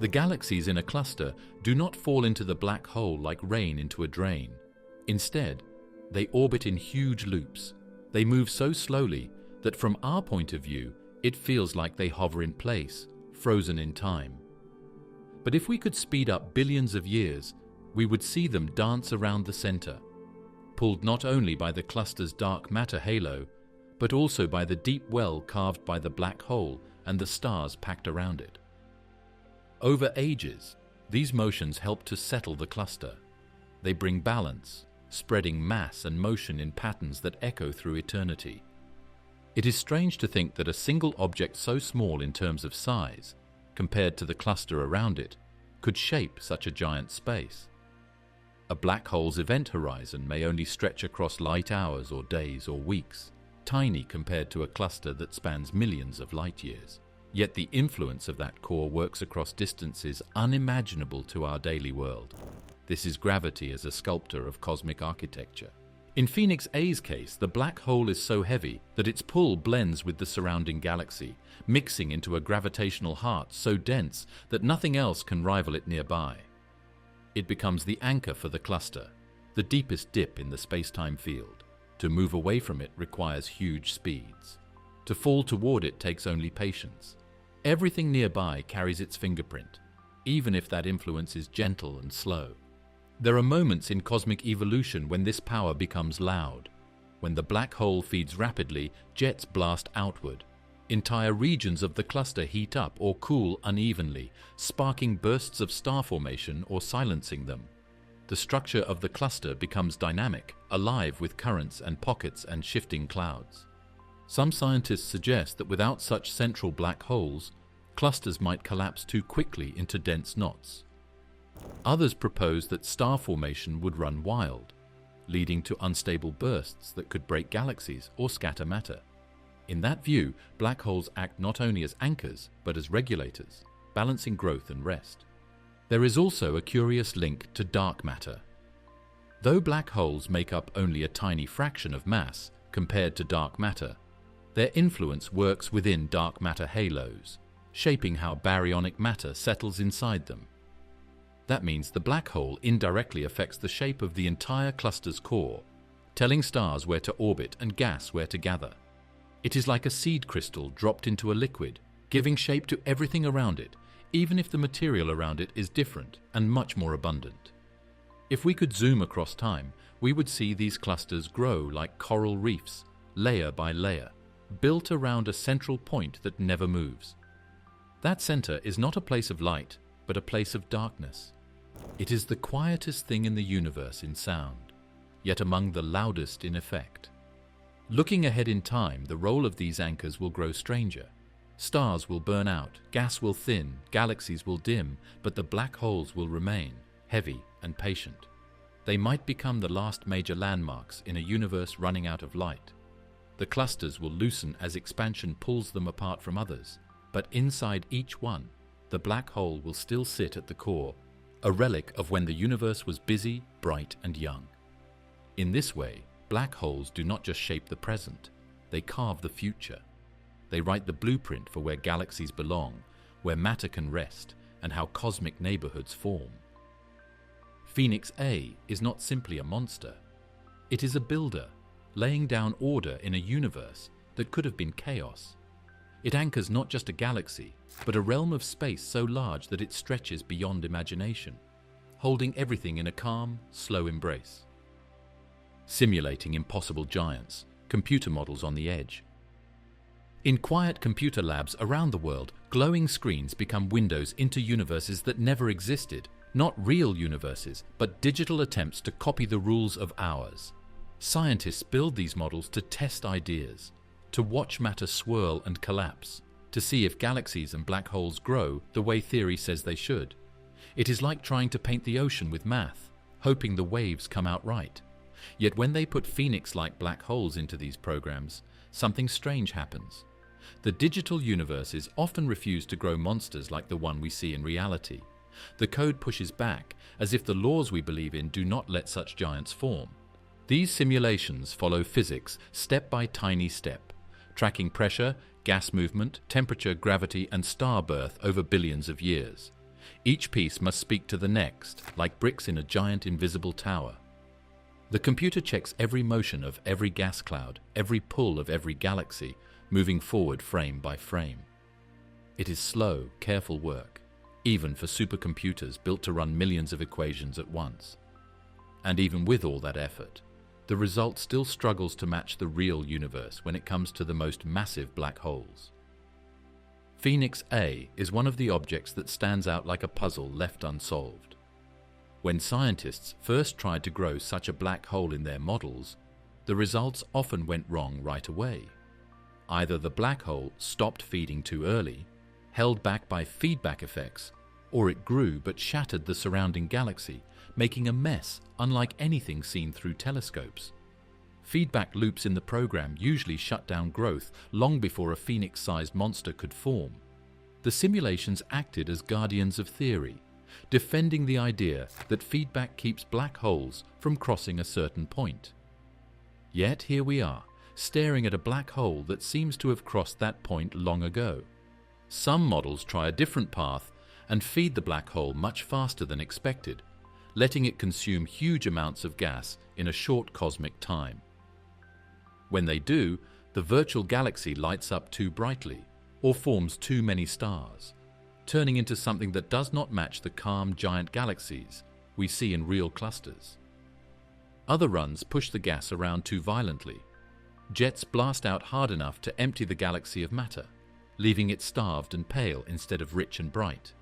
The galaxies in a cluster do not fall into the black hole like rain into a drain. Instead, they orbit in huge loops. They move so slowly that from our point of view, it feels like they hover in place, frozen in time. But if we could speed up billions of years, we would see them dance around the center, pulled not only by the cluster's dark matter halo, but also by the deep well carved by the black hole and the stars packed around it. Over ages, these motions help to settle the cluster. They bring balance, spreading mass and motion in patterns that echo through eternity. It is strange to think that a single object so small in terms of size, compared to the cluster around it, could shape such a giant space. A black hole's event horizon may only stretch across light hours or days or weeks, tiny compared to a cluster that spans millions of light years. Yet the influence of that core works across distances unimaginable to our daily world. This is gravity as a sculptor of cosmic architecture. In Phoenix A's case, the black hole is so heavy that its pull blends with the surrounding galaxy, mixing into a gravitational heart so dense that nothing else can rival it nearby. It becomes the anchor for the cluster, the deepest dip in the space-time field. To move away from it requires huge speeds. To fall toward it takes only patience. Everything nearby carries its fingerprint, even if that influence is gentle and slow. There are moments in cosmic evolution when this power becomes loud. When the black hole feeds rapidly, jets blast outward. Entire regions of the cluster heat up or cool unevenly, sparking bursts of star formation or silencing them. The structure of the cluster becomes dynamic, alive with currents and pockets and shifting clouds. Some scientists suggest that without such central black holes, clusters might collapse too quickly into dense knots. Others propose that star formation would run wild, leading to unstable bursts that could break galaxies or scatter matter. In that view, black holes act not only as anchors, but as regulators, balancing growth and rest. There is also a curious link to dark matter. Though black holes make up only a tiny fraction of mass compared to dark matter, their influence works within dark matter halos, shaping how baryonic matter settles inside them. That means the black hole indirectly affects the shape of the entire cluster's core, telling stars where to orbit and gas where to gather. It is like a seed crystal dropped into a liquid, giving shape to everything around it, even if the material around it is different and much more abundant. If we could zoom across time, we would see these clusters grow like coral reefs, layer by layer, built around a central point that never moves. That center is not a place of light, but a place of darkness. It is the quietest thing in the universe in sound, yet among the loudest in effect. Looking ahead in time, the role of these anchors will grow stranger. Stars will burn out, gas will thin, galaxies will dim, but the black holes will remain, heavy and patient. They might become the last major landmarks in a universe running out of light. The clusters will loosen as expansion pulls them apart from others, but inside each one, the black hole will still sit at the core, a relic of when the universe was busy, bright, and young. In this way, black holes do not just shape the present, they carve the future. They write the blueprint for where galaxies belong, where matter can rest, and how cosmic neighborhoods form. Phoenix A is not simply a monster. It is a builder, laying down order in a universe that could have been chaos. It anchors not just a galaxy, but a realm of space so large that it stretches beyond imagination, holding everything in a calm, slow embrace. Simulating impossible giants, computer models on the edge. In quiet computer labs around the world, glowing screens become windows into universes that never existed, not real universes, but digital attempts to copy the rules of ours. Scientists build these models to test ideas, to watch matter swirl and collapse, to see if galaxies and black holes grow the way theory says they should. It is like trying to paint the ocean with math, hoping the waves come out right. Yet when they put Phoenix-like black holes into these programs, something strange happens. The digital universes often refuse to grow monsters like the one we see in reality. The code pushes back, as if the laws we believe in do not let such giants form. These simulations follow physics step by tiny step, tracking pressure, gas movement, temperature, gravity, and star birth over billions of years. Each piece must speak to the next, like bricks in a giant invisible tower. The computer checks every motion of every gas cloud, every pull of every galaxy, moving forward frame by frame. It is slow, careful work, even for supercomputers built to run millions of equations at once. And even with all that effort, the result still struggles to match the real universe when it comes to the most massive black holes. Phoenix A is one of the objects that stands out like a puzzle left unsolved. When scientists first tried to grow such a black hole in their models, the results often went wrong right away. Either the black hole stopped feeding too early, held back by feedback effects, or it grew but shattered the surrounding galaxy, making a mess unlike anything seen through telescopes. Feedback loops in the program usually shut down growth long before a phoenix-sized monster could form. The simulations acted as guardians of theory, defending the idea that feedback keeps black holes from crossing a certain point. Yet here we are, staring at a black hole that seems to have crossed that point long ago. Some models try a different path and feed the black hole much faster than expected, letting it consume huge amounts of gas in a short cosmic time. When they do, the virtual galaxy lights up too brightly, or forms too many stars, turning into something that does not match the calm giant galaxies we see in real clusters. Other runs push the gas around too violently. Jets blast out hard enough to empty the galaxy of matter, leaving it starved and pale instead of rich and bright.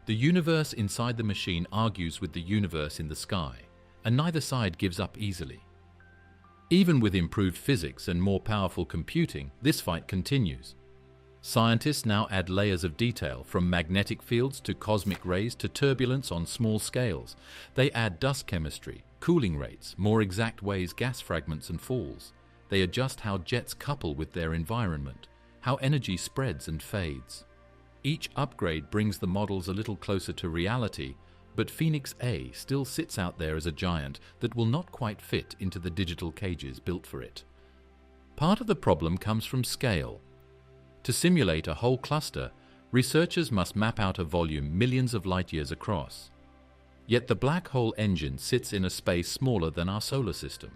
The universe inside the machine argues with the universe in the sky, and neither side gives up easily. Even with improved physics and more powerful computing, this fight continues. Scientists now add layers of detail, from magnetic fields to cosmic rays to turbulence on small scales. They add dust chemistry, cooling rates, more exact ways gas fragments and falls. They adjust how jets couple with their environment, how energy spreads and fades. Each upgrade brings the models a little closer to reality, but Phoenix A still sits out there as a giant that will not quite fit into the digital cages built for it. Part of the problem comes from scale. To simulate a whole cluster, researchers must map out a volume millions of light-years across. Yet the black hole engine sits in a space smaller than our solar system.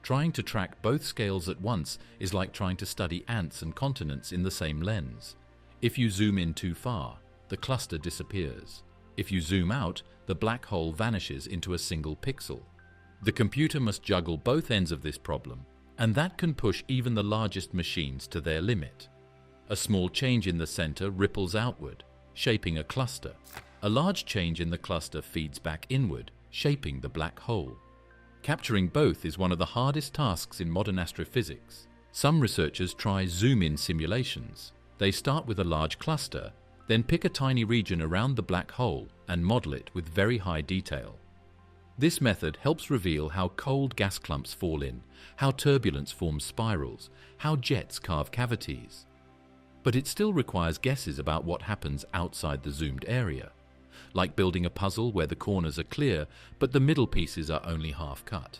Trying to track both scales at once is like trying to study ants and continents in the same lens. If you zoom in too far, the cluster disappears. If you zoom out, the black hole vanishes into a single pixel. The computer must juggle both ends of this problem, and that can push even the largest machines to their limit. A small change in the center ripples outward, shaping a cluster. A large change in the cluster feeds back inward, shaping the black hole. Capturing both is one of the hardest tasks in modern astrophysics. Some researchers try zoom-in simulations. They start with a large cluster, then pick a tiny region around the black hole and model it with very high detail. This method helps reveal how cold gas clumps fall in, how turbulence forms spirals, how jets carve cavities. But it still requires guesses about what happens outside the zoomed area, like building a puzzle where the corners are clear, but the middle pieces are only half cut.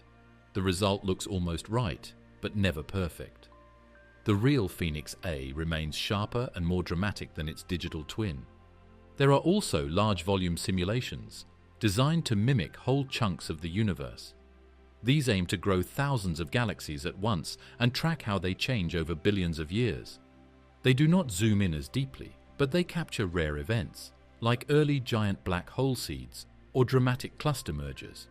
The result looks almost right, but never perfect. The real Phoenix A remains sharper and more dramatic than its digital twin. There are also large volume simulations, designed to mimic whole chunks of the universe. These aim to grow thousands of galaxies at once and track how they change over billions of years. They do not zoom in as deeply, but they capture rare events, like early giant black hole seeds or dramatic cluster mergers.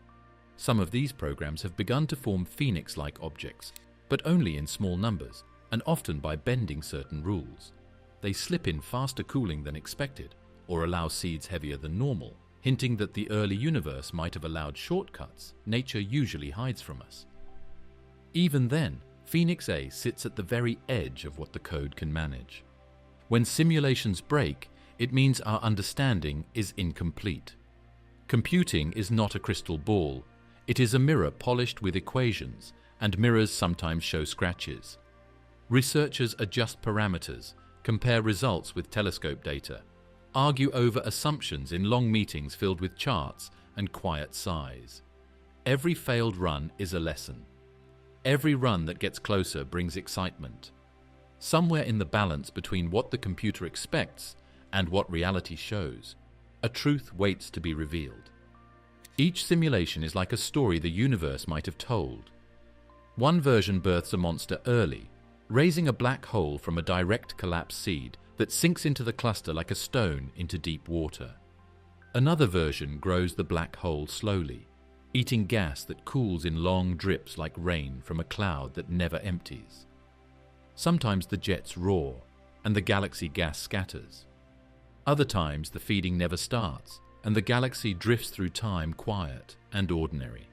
Some of these programs have begun to form Phoenix-like objects, but only in small numbers, and often by bending certain rules. They slip in faster cooling than expected, or allow seeds heavier than normal, hinting that the early universe might have allowed shortcuts nature usually hides from us. Even then, Phoenix A sits at the very edge of what the code can manage. When simulations break, it means our understanding is incomplete. Computing is not a crystal ball. It is a mirror polished with equations, and mirrors sometimes show scratches. Researchers adjust parameters, compare results with telescope data, argue over assumptions in long meetings filled with charts and quiet sighs. Every failed run is a lesson. Every run that gets closer brings excitement. Somewhere in the balance between what the computer expects and what reality shows, a truth waits to be revealed. Each simulation is like a story the universe might have told. One version births a monster early, raising a black hole from a direct collapse seed that sinks into the cluster like a stone into deep water. Another version grows the black hole slowly, eating gas that cools in long drips like rain from a cloud that never empties. Sometimes the jets roar, and the galaxy gas scatters. Other times the feeding never starts, and the galaxy drifts through time quiet and ordinary.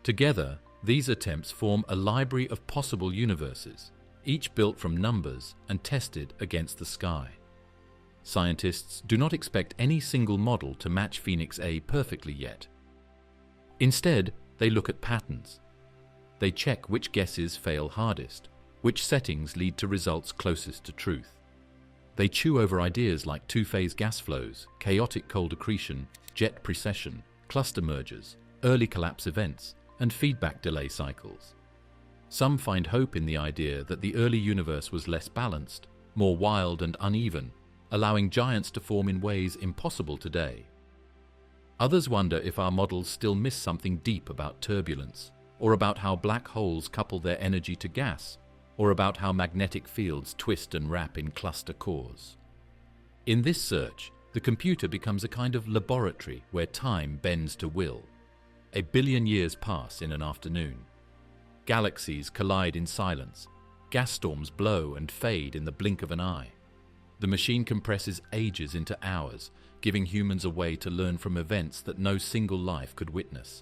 Together, these attempts form a library of possible universes, each built from numbers and tested against the sky. Scientists do not expect any single model to match Phoenix A perfectly yet. Instead, they look at patterns. They check which guesses fail hardest, which settings lead to results closest to truth. They chew over ideas like two-phase gas flows, chaotic cold accretion, jet precession, cluster mergers, early collapse events, and feedback delay cycles. Some find hope in the idea that the early universe was less balanced, more wild and uneven, allowing giants to form in ways impossible today. Others wonder if our models still miss something deep about turbulence, or about how black holes couple their energy to gas, or about how magnetic fields twist and wrap in cluster cores. In this search, the computer becomes a kind of laboratory where time bends to will. 1 billion years pass in an afternoon. Galaxies collide in silence. Gas storms blow and fade in the blink of an eye. The machine compresses ages into hours, giving humans a way to learn from events that no single life could witness.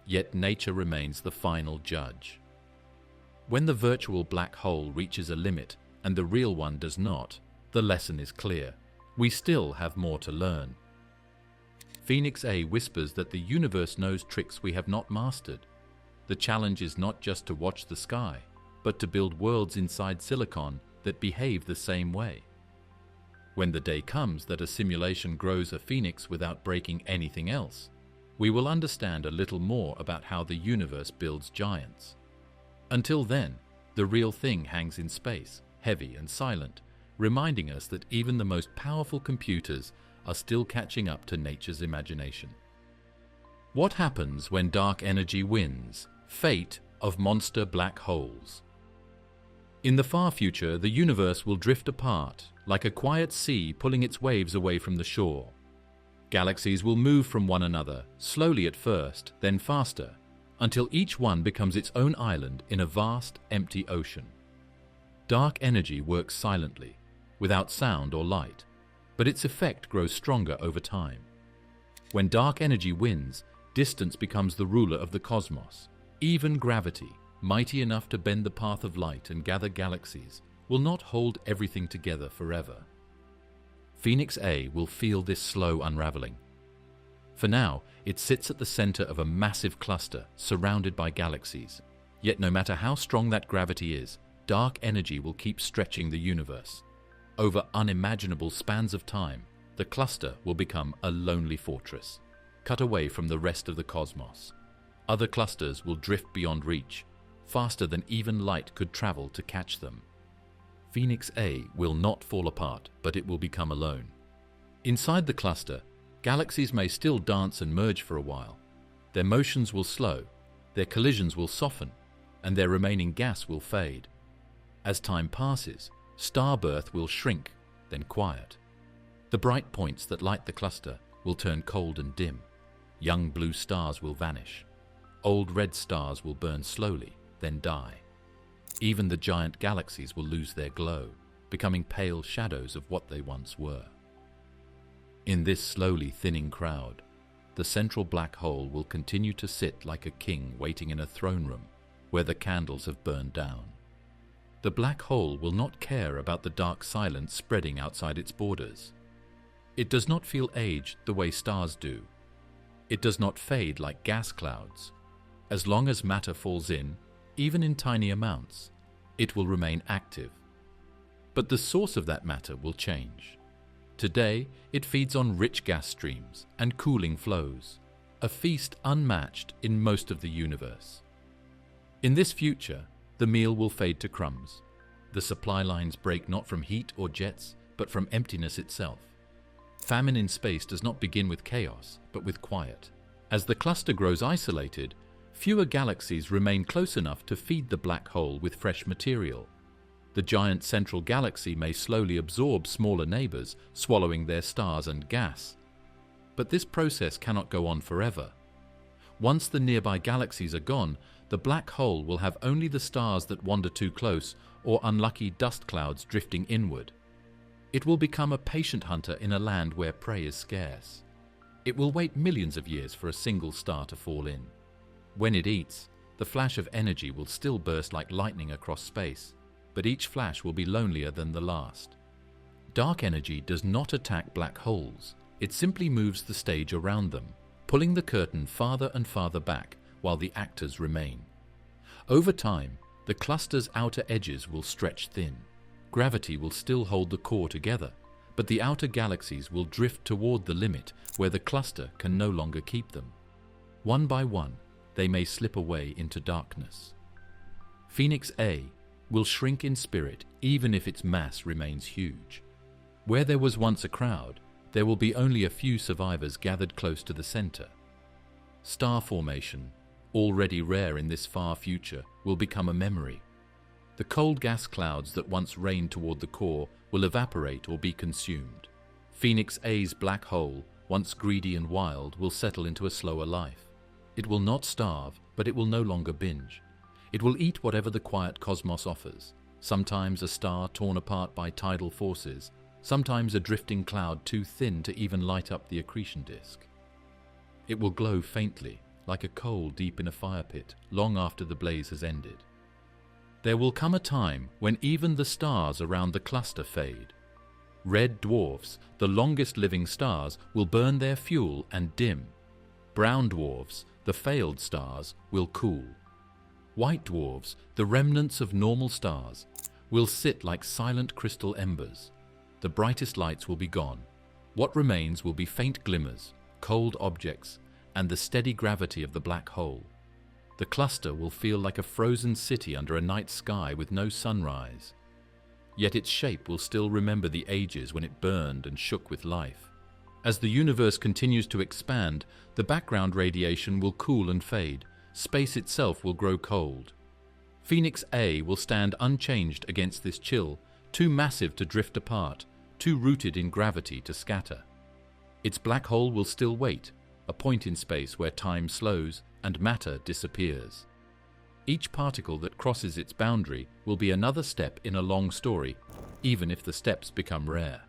Yet nature remains the final judge. When the virtual black hole reaches a limit and the real one does not, the lesson is clear. We still have more to learn. Phoenix A whispers that the universe knows tricks we have not mastered. The challenge is not just to watch the sky, but to build worlds inside silicon that behave the same way. When the day comes that a simulation grows a phoenix without breaking anything else, we will understand a little more about how the universe builds giants. Until then, the real thing hangs in space, heavy and silent, reminding us that even the most powerful computers are still catching up to nature's imagination. What happens when dark energy wins? Fate of monster black holes. In the far future, the universe will drift apart, like a quiet sea pulling its waves away from the shore. Galaxies will move from one another, slowly at first, then faster, until each one becomes its own island in a vast, empty ocean. Dark energy works silently, without sound or light, but its effect grows stronger over time. When dark energy wins, distance becomes the ruler of the cosmos. Even gravity, mighty enough to bend the path of light and gather galaxies, will not hold everything together forever. Phoenix A will feel this slow unraveling. For now, it sits at the center of a massive cluster surrounded by galaxies. Yet no matter how strong that gravity is, dark energy will keep stretching the universe. Over unimaginable spans of time, the cluster will become a lonely fortress, cut away from the rest of the cosmos. Other clusters will drift beyond reach, faster than even light could travel to catch them. Phoenix A will not fall apart, but it will become alone. Inside the cluster, galaxies may still dance and merge for a while. Their motions will slow, their collisions will soften, and their remaining gas will fade. As time passes, star birth will shrink, then quiet. The bright points that light the cluster will turn cold and dim. Young blue stars will vanish. Old red stars will burn slowly, then die. Even the giant galaxies will lose their glow, becoming pale shadows of what they once were. In this slowly thinning crowd, the central black hole will continue to sit like a king waiting in a throne room where the candles have burned down. The black hole will not care about the dark silence spreading outside its borders. It does not feel aged the way stars do. It does not fade like gas clouds. As long as matter falls in, even in tiny amounts, it will remain active. But the source of that matter will change. Today, it feeds on rich gas streams and cooling flows, a feast unmatched in most of the universe. In this future, the meal will fade to crumbs. The supply lines break not from heat or jets, but from emptiness itself. Famine in space does not begin with chaos, but with quiet. As the cluster grows isolated, fewer galaxies remain close enough to feed the black hole with fresh material. The giant central galaxy may slowly absorb smaller neighbors, swallowing their stars and gas. But this process cannot go on forever. Once the nearby galaxies are gone, the black hole will have only the stars that wander too close or unlucky dust clouds drifting inward. It will become a patient hunter in a land where prey is scarce. It will wait millions of years for a single star to fall in. When it eats, the flash of energy will still burst like lightning across space, but each flash will be lonelier than the last. Dark energy does not attack black holes. It simply moves the stage around them, pulling the curtain farther and farther back while the actors remain. Over time, the cluster's outer edges will stretch thin. Gravity will still hold the core together, but the outer galaxies will drift toward the limit where the cluster can no longer keep them. One by one, they may slip away into darkness. Phoenix A will shrink in spirit even if its mass remains huge. Where there was once a crowd, there will be only a few survivors gathered close to the center. Star formation, already rare in this far future, will become a memory. The cold gas clouds that once rained toward the core will evaporate or be consumed. Phoenix A's black hole, once greedy and wild, will settle into a slower life. It will not starve, but it will no longer binge. It will eat whatever the quiet cosmos offers, sometimes a star torn apart by tidal forces, sometimes a drifting cloud too thin to even light up the accretion disk. It will glow faintly, like a coal deep in a fire pit, long after the blaze has ended. There will come a time when even the stars around the cluster fade. Red dwarfs, the longest living stars, will burn their fuel and dim. Brown dwarfs, the failed stars, will cool. White dwarfs, the remnants of normal stars, will sit like silent crystal embers. The brightest lights will be gone. What remains will be faint glimmers, cold objects, and the steady gravity of the black hole. The cluster will feel like a frozen city under a night sky with no sunrise. Yet its shape will still remember the ages when it burned and shook with life. As the universe continues to expand, the background radiation will cool and fade. Space itself will grow cold. Phoenix A will stand unchanged against this chill, too massive to drift apart, too rooted in gravity to scatter. Its black hole will still wait, a point in space where time slows and matter disappears. Each particle that crosses its boundary will be another step in a long story, even if the steps become rare.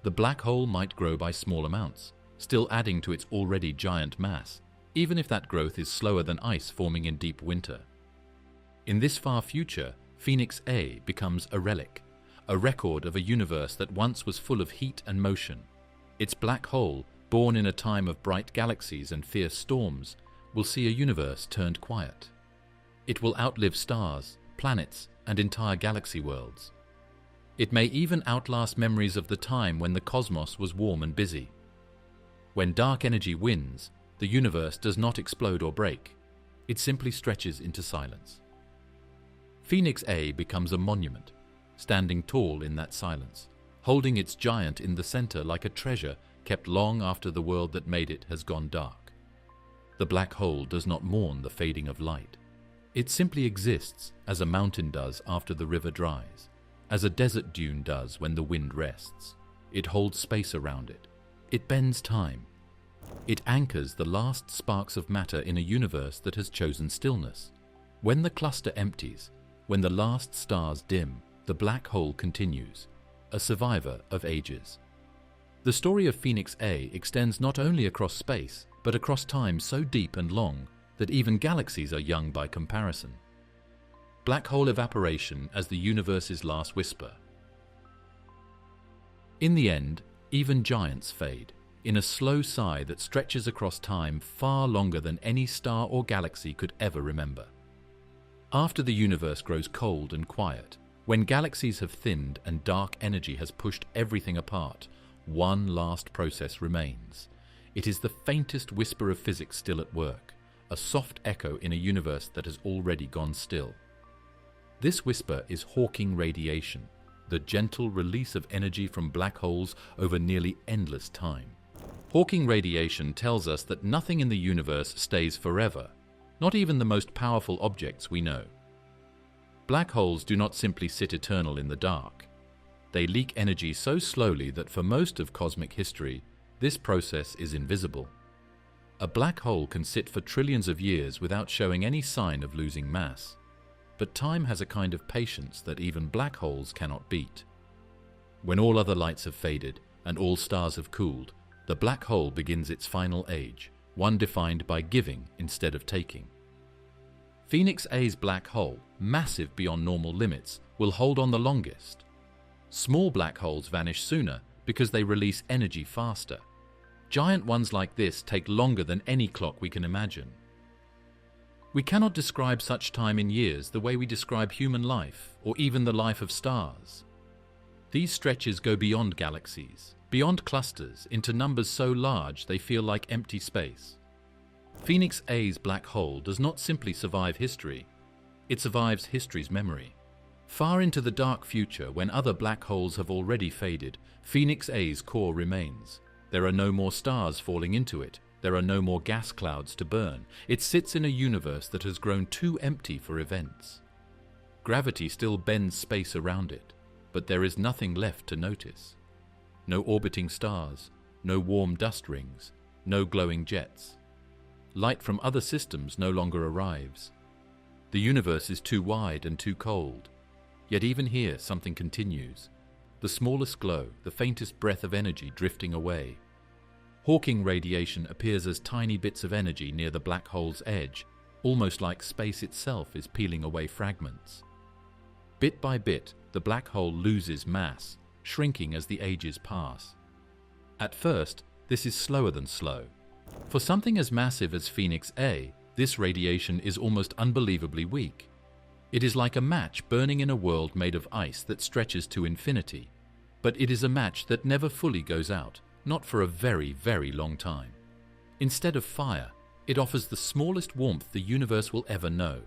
The black hole might grow by small amounts, still adding to its already giant mass, even if that growth is slower than ice forming in deep winter. In this far future, Phoenix A becomes a relic, a record of a universe that once was full of heat and motion. Its black hole, born in a time of bright galaxies and fierce storms, will see a universe turned quiet. It will outlive stars, planets, and entire galaxy worlds. It may even outlast memories of the time when the cosmos was warm and busy. When dark energy wins, the universe does not explode or break. It simply stretches into silence. Phoenix A becomes a monument, standing tall in that silence, holding its giant in the center like a treasure kept long after the world that made it has gone dark. The black hole does not mourn the fading of light. It simply exists as a mountain does after the river dries, as a desert dune does when the wind rests. It holds space around it. It bends time. It anchors the last sparks of matter in a universe that has chosen stillness. When the cluster empties, when the last stars dim, the black hole continues, a survivor of ages. The story of Phoenix A extends not only across space, but across time so deep and long that even galaxies are young by comparison. Black hole evaporation as the universe's last whisper. In the end, even giants fade, in a slow sigh that stretches across time far longer than any star or galaxy could ever remember. After the universe grows cold and quiet, when galaxies have thinned and dark energy has pushed everything apart, one last process remains. It is the faintest whisper of physics still at work, a soft echo in a universe that has already gone still. This whisper is Hawking radiation, the gentle release of energy from black holes over nearly endless time. Hawking radiation tells us that nothing in the universe stays forever, not even the most powerful objects we know. Black holes do not simply sit eternal in the dark. They leak energy so slowly that for most of cosmic history, this process is invisible. A black hole can sit for trillions of years without showing any sign of losing mass. But time has a kind of patience that even black holes cannot beat. When all other lights have faded and all stars have cooled, the black hole begins its final age, one defined by giving instead of taking. Phoenix A's black hole, massive beyond normal limits, will hold on the longest. Small black holes vanish sooner because they release energy faster. Giant ones like this take longer than any clock we can imagine. We cannot describe such time in years the way we describe human life or even the life of stars. These stretches go beyond galaxies, beyond clusters, into numbers so large they feel like empty space. Phoenix A's black hole does not simply survive history, it survives history's memory. Far into the dark future, when other black holes have already faded, Phoenix A's core remains. There are no more stars falling into it. There are no more gas clouds to burn. It sits in a universe that has grown too empty for events. Gravity still bends space around it, but there is nothing left to notice. No orbiting stars, no warm dust rings, no glowing jets. Light from other systems no longer arrives. The universe is too wide and too cold. Yet even here something continues. The smallest glow, the faintest breath of energy drifting away. Hawking radiation appears as tiny bits of energy near the black hole's edge, almost like space itself is peeling away fragments. Bit by bit, the black hole loses mass, shrinking as the ages pass. At first, this is slower than slow. For something as massive as Phoenix A, this radiation is almost unbelievably weak. It is like a match burning in a world made of ice that stretches to infinity. But it is a match that never fully goes out, not for a very, very long time. Instead of fire, it offers the smallest warmth the universe will ever know.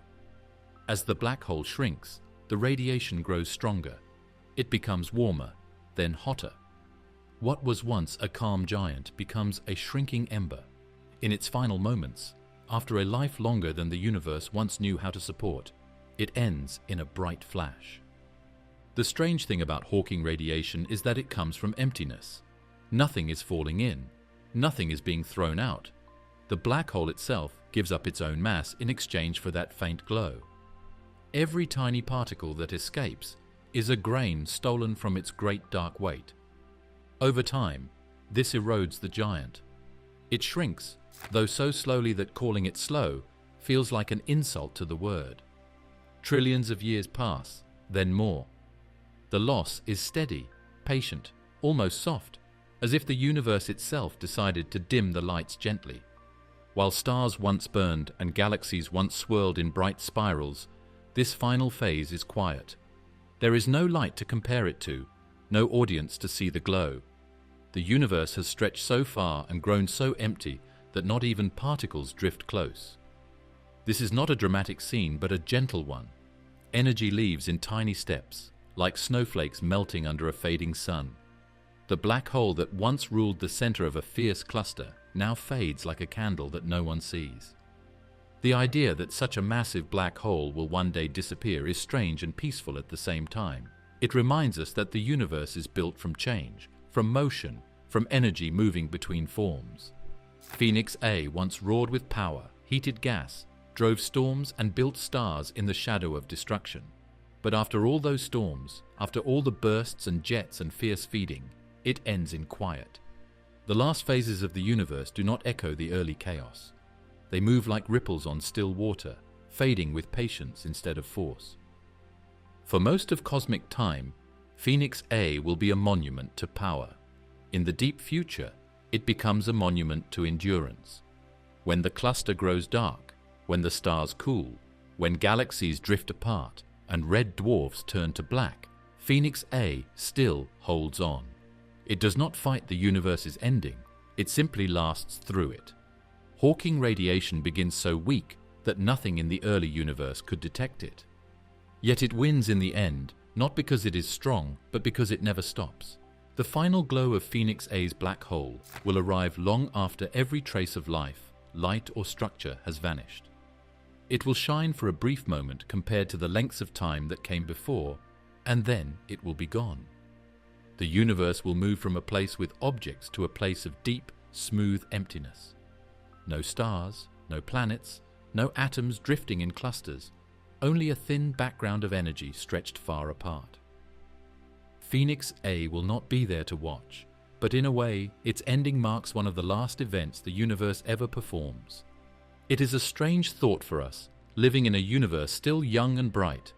As the black hole shrinks, the radiation grows stronger. It becomes warmer, then hotter. What was once a calm giant becomes a shrinking ember. In its final moments, after a life longer than the universe once knew how to support, it ends in a bright flash. The strange thing about Hawking radiation is that it comes from emptiness. Nothing is falling in. Nothing is being thrown out. The black hole itself gives up its own mass in exchange for that faint glow. Every tiny particle that escapes is a grain stolen from its great dark weight. Over time, this erodes the giant. It shrinks, though so slowly that calling it slow feels like an insult to the word. Trillions of years pass, then more. The loss is steady, patient, almost soft, as if the universe itself decided to dim the lights gently. While stars once burned and galaxies once swirled in bright spirals, this final phase is quiet. There is no light to compare it to, no audience to see the glow. The universe has stretched so far and grown so empty that not even particles drift close. This is not a dramatic scene, but a gentle one. Energy leaves in tiny steps, like snowflakes melting under a fading sun. The black hole that once ruled the center of a fierce cluster now fades like a candle that no one sees. The idea that such a massive black hole will one day disappear is strange and peaceful at the same time. It reminds us that the universe is built from change, from motion, from energy moving between forms. Phoenix A once roared with power, heated gas, drove storms and built stars in the shadow of destruction. But after all those storms, after all the bursts and jets and fierce feeding, it ends in quiet. The last phases of the universe do not echo the early chaos. They move like ripples on still water, fading with patience instead of force. For most of cosmic time, Phoenix A will be a monument to power. In the deep future, it becomes a monument to endurance. When the cluster grows dark, when the stars cool, when galaxies drift apart, and red dwarfs turn to black, Phoenix A still holds on. It does not fight the universe's ending, it simply lasts through it. Hawking radiation begins so weak that nothing in the early universe could detect it. Yet it wins in the end, not because it is strong, but because it never stops. The final glow of Phoenix A's black hole will arrive long after every trace of life, light or structure has vanished. It will shine for a brief moment compared to the lengths of time that came before, and then it will be gone. The universe will move from a place with objects to a place of deep, smooth emptiness. No stars, no planets, no atoms drifting in clusters, only a thin background of energy stretched far apart. Phoenix A will not be there to watch, but in a way, its ending marks one of the last events the universe ever performs. It is a strange thought for us, living in a universe still young and bright.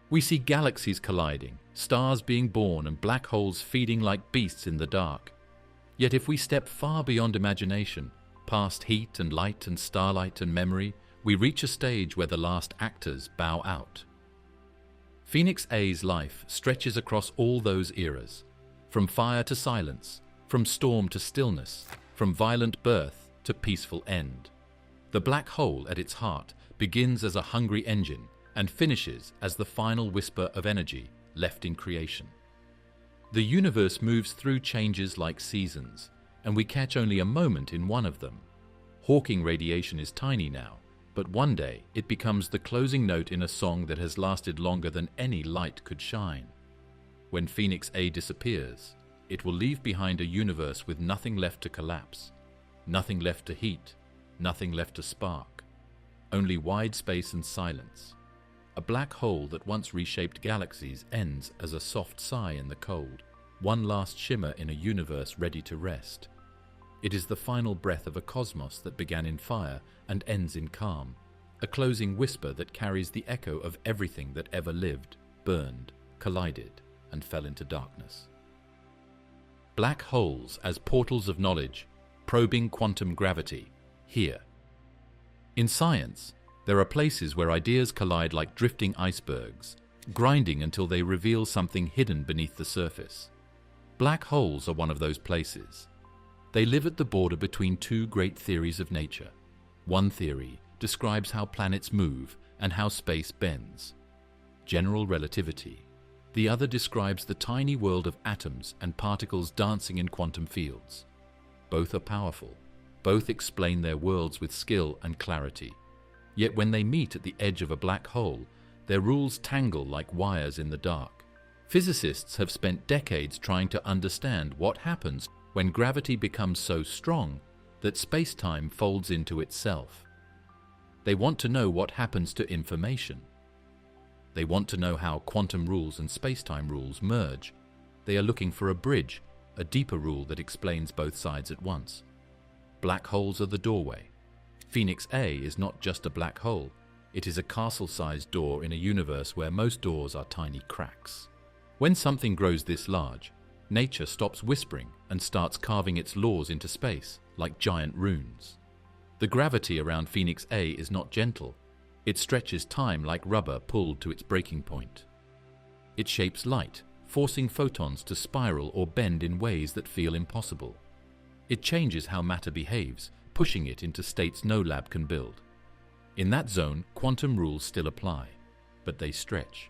We see galaxies colliding, stars being born, and black holes feeding like beasts in the dark. Yet if we step far beyond imagination, past heat and light and starlight and memory, we reach a stage where the last actors bow out. Phoenix A's life stretches across all those eras, from fire to silence, from storm to stillness, from violent birth to peaceful end. The black hole at its heart begins as a hungry engine and finishes as the final whisper of energy left in creation. The universe moves through changes like seasons, and we catch only a moment in one of them. Hawking radiation is tiny now, but one day it becomes the closing note in a song that has lasted longer than any light could shine. When Phoenix A disappears, it will leave behind a universe with nothing left to collapse, nothing left to heat, nothing left to spark, only wide space and silence. A black hole that once reshaped galaxies ends as a soft sigh in the cold, one last shimmer in a universe ready to rest. It is the final breath of a cosmos that began in fire and ends in calm, a closing whisper that carries the echo of everything that ever lived, burned, collided, and fell into darkness. Black holes as portals of knowledge, probing quantum gravity, here. In science, there are places where ideas collide like drifting icebergs, grinding until they reveal something hidden beneath the surface. Black holes are one of those places. They live at the border between two great theories of nature. One theory describes how planets move and how space bends, general relativity. The other describes the tiny world of atoms and particles dancing in quantum fields. Both are powerful. Both explain their worlds with skill and clarity. Yet when they meet at the edge of a black hole, their rules tangle like wires in the dark. Physicists have spent decades trying to understand what happens when gravity becomes so strong that space-time folds into itself. They want to know what happens to information. They want to know how quantum rules and space-time rules merge. They are looking for a bridge, a deeper rule that explains both sides at once. Black holes are the doorway. Phoenix A is not just a black hole. It is a castle-sized door in a universe where most doors are tiny cracks. When something grows this large, nature stops whispering and starts carving its laws into space, like giant runes. The gravity around Phoenix A is not gentle. It stretches time like rubber pulled to its breaking point. It shapes light, forcing photons to spiral or bend in ways that feel impossible. It changes how matter behaves, pushing it into states no lab can build. In that zone, quantum rules still apply, but they stretch.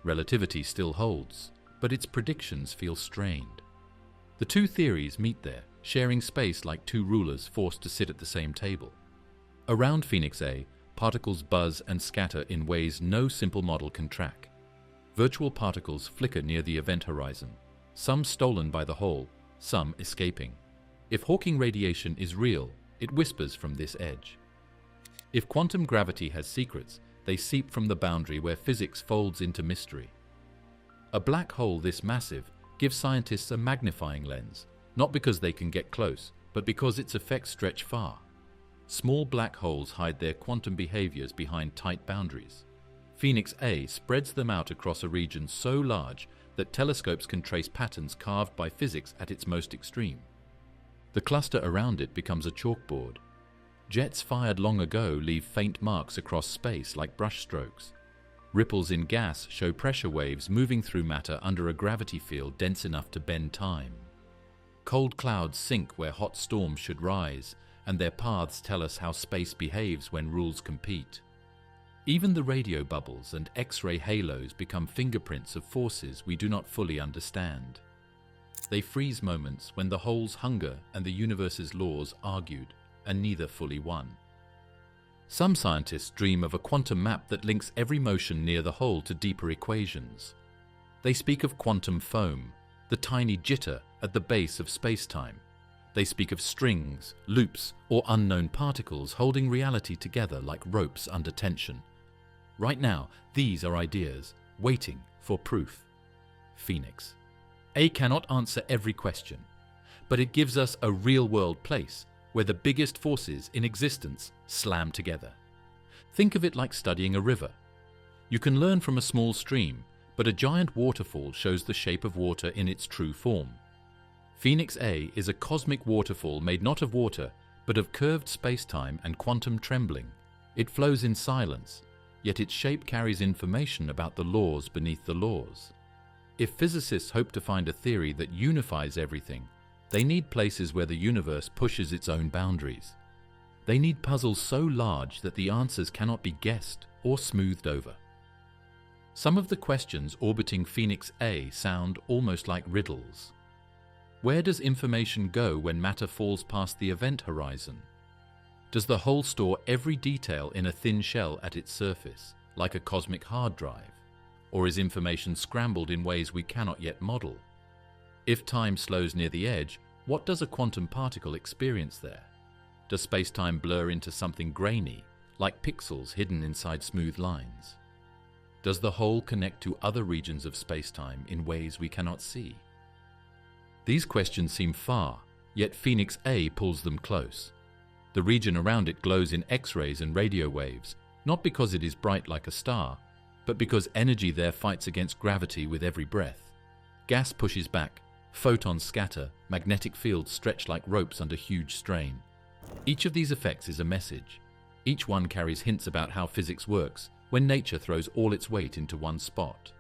Relativity still holds, but its predictions feel strained. The two theories meet there, sharing space like two rulers forced to sit at the same table. Around Phoenix A, particles buzz and scatter in ways no simple model can track. Virtual particles flicker near the event horizon, some stolen by the hole, some escaping. If Hawking radiation is real, it whispers from this edge. If quantum gravity has secrets, they seep from the boundary where physics folds into mystery. A black hole this massive gives scientists a magnifying lens, not because they can get close, but because its effects stretch far. Small black holes hide their quantum behaviors behind tight boundaries. Phoenix A spreads them out across a region so large that telescopes can trace patterns carved by physics at its most extreme. The cluster around it becomes a chalkboard. Jets fired long ago leave faint marks across space like brushstrokes. Ripples in gas show pressure waves moving through matter under a gravity field dense enough to bend time. Cold clouds sink where hot storms should rise, and their paths tell us how space behaves when rules compete. Even the radio bubbles and X-ray halos become fingerprints of forces we do not fully understand. They freeze moments when the hole's hunger and the universe's laws argued, and neither fully won. Some scientists dream of a quantum map that links every motion near the hole to deeper equations. They speak of quantum foam, the tiny jitter at the base of space-time. They speak of strings, loops, or unknown particles holding reality together like ropes under tension. Right now, these are ideas, waiting for proof. Phoenix A cannot answer every question, but it gives us a real-world place where the biggest forces in existence slam together. Think of it like studying a river. You can learn from a small stream, but a giant waterfall shows the shape of water in its true form. Phoenix A is a cosmic waterfall made not of water, but of curved space-time and quantum trembling. It flows in silence, yet its shape carries information about the laws beneath the laws. If physicists hope to find a theory that unifies everything, they need places where the universe pushes its own boundaries. They need puzzles so large that the answers cannot be guessed or smoothed over. Some of the questions orbiting Phoenix A sound almost like riddles. Where does information go when matter falls past the event horizon? Does the hole store every detail in a thin shell at its surface, like a cosmic hard drive? Or is information scrambled in ways we cannot yet model? If time slows near the edge, what does a quantum particle experience there? Does space-time blur into something grainy, like pixels hidden inside smooth lines? Does the hole connect to other regions of space-time in ways we cannot see? These questions seem far, yet Phoenix A pulls them close. The region around it glows in X-rays and radio waves, not because it is bright like a star, but because energy there fights against gravity with every breath. Gas pushes back, photons scatter, magnetic fields stretch like ropes under huge strain. Each of these effects is a message. Each one carries hints about how physics works when nature throws all its weight into one spot.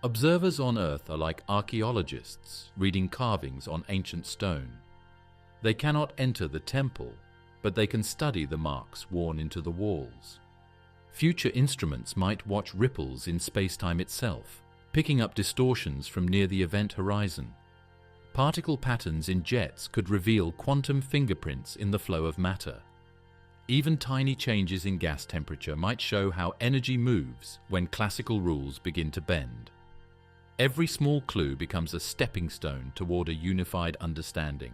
Observers on Earth are like archaeologists reading carvings on ancient stone. They cannot enter the temple, but they can study the marks worn into the walls. Future instruments might watch ripples in space-time itself, picking up distortions from near the event horizon. Particle patterns in jets could reveal quantum fingerprints in the flow of matter. Even tiny changes in gas temperature might show how energy moves when classical rules begin to bend. Every small clue becomes a stepping stone toward a unified understanding.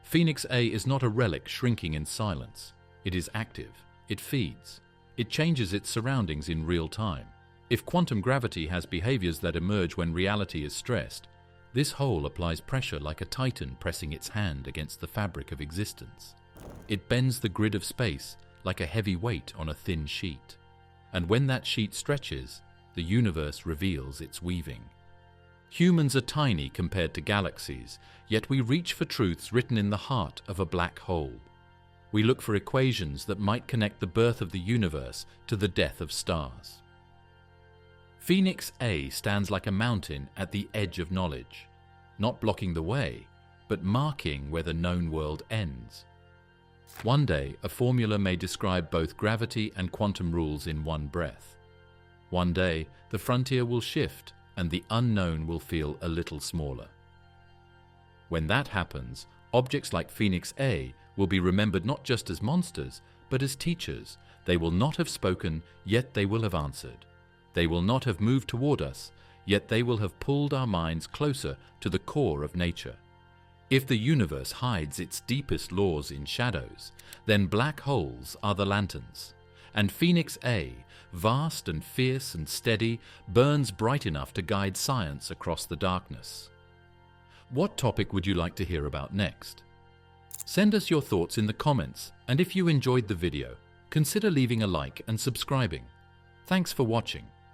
Phoenix A is not a relic shrinking in silence. It is active. It feeds. It changes its surroundings in real time. If quantum gravity has behaviors that emerge when reality is stressed, this hole applies pressure like a titan pressing its hand against the fabric of existence. It bends the grid of space like a heavy weight on a thin sheet. And when that sheet stretches, the universe reveals its weaving. Humans are tiny compared to galaxies, yet we reach for truths written in the heart of a black hole. We look for equations that might connect the birth of the universe to the death of stars. Phoenix A stands like a mountain at the edge of knowledge, not blocking the way, but marking where the known world ends. One day, a formula may describe both gravity and quantum rules in one breath. One day, the frontier will shift and the unknown will feel a little smaller. When that happens, objects like Phoenix A will be remembered not just as monsters, but as teachers. They will not have spoken, yet they will have answered. They will not have moved toward us, yet they will have pulled our minds closer to the core of nature. If the universe hides its deepest laws in shadows, then black holes are the lanterns. And Phoenix A, vast and fierce and steady, burns bright enough to guide science across the darkness. What topic would you like to hear about next? Send us your thoughts in the comments, and if you enjoyed the video, consider leaving a like and subscribing. Thanks for watching.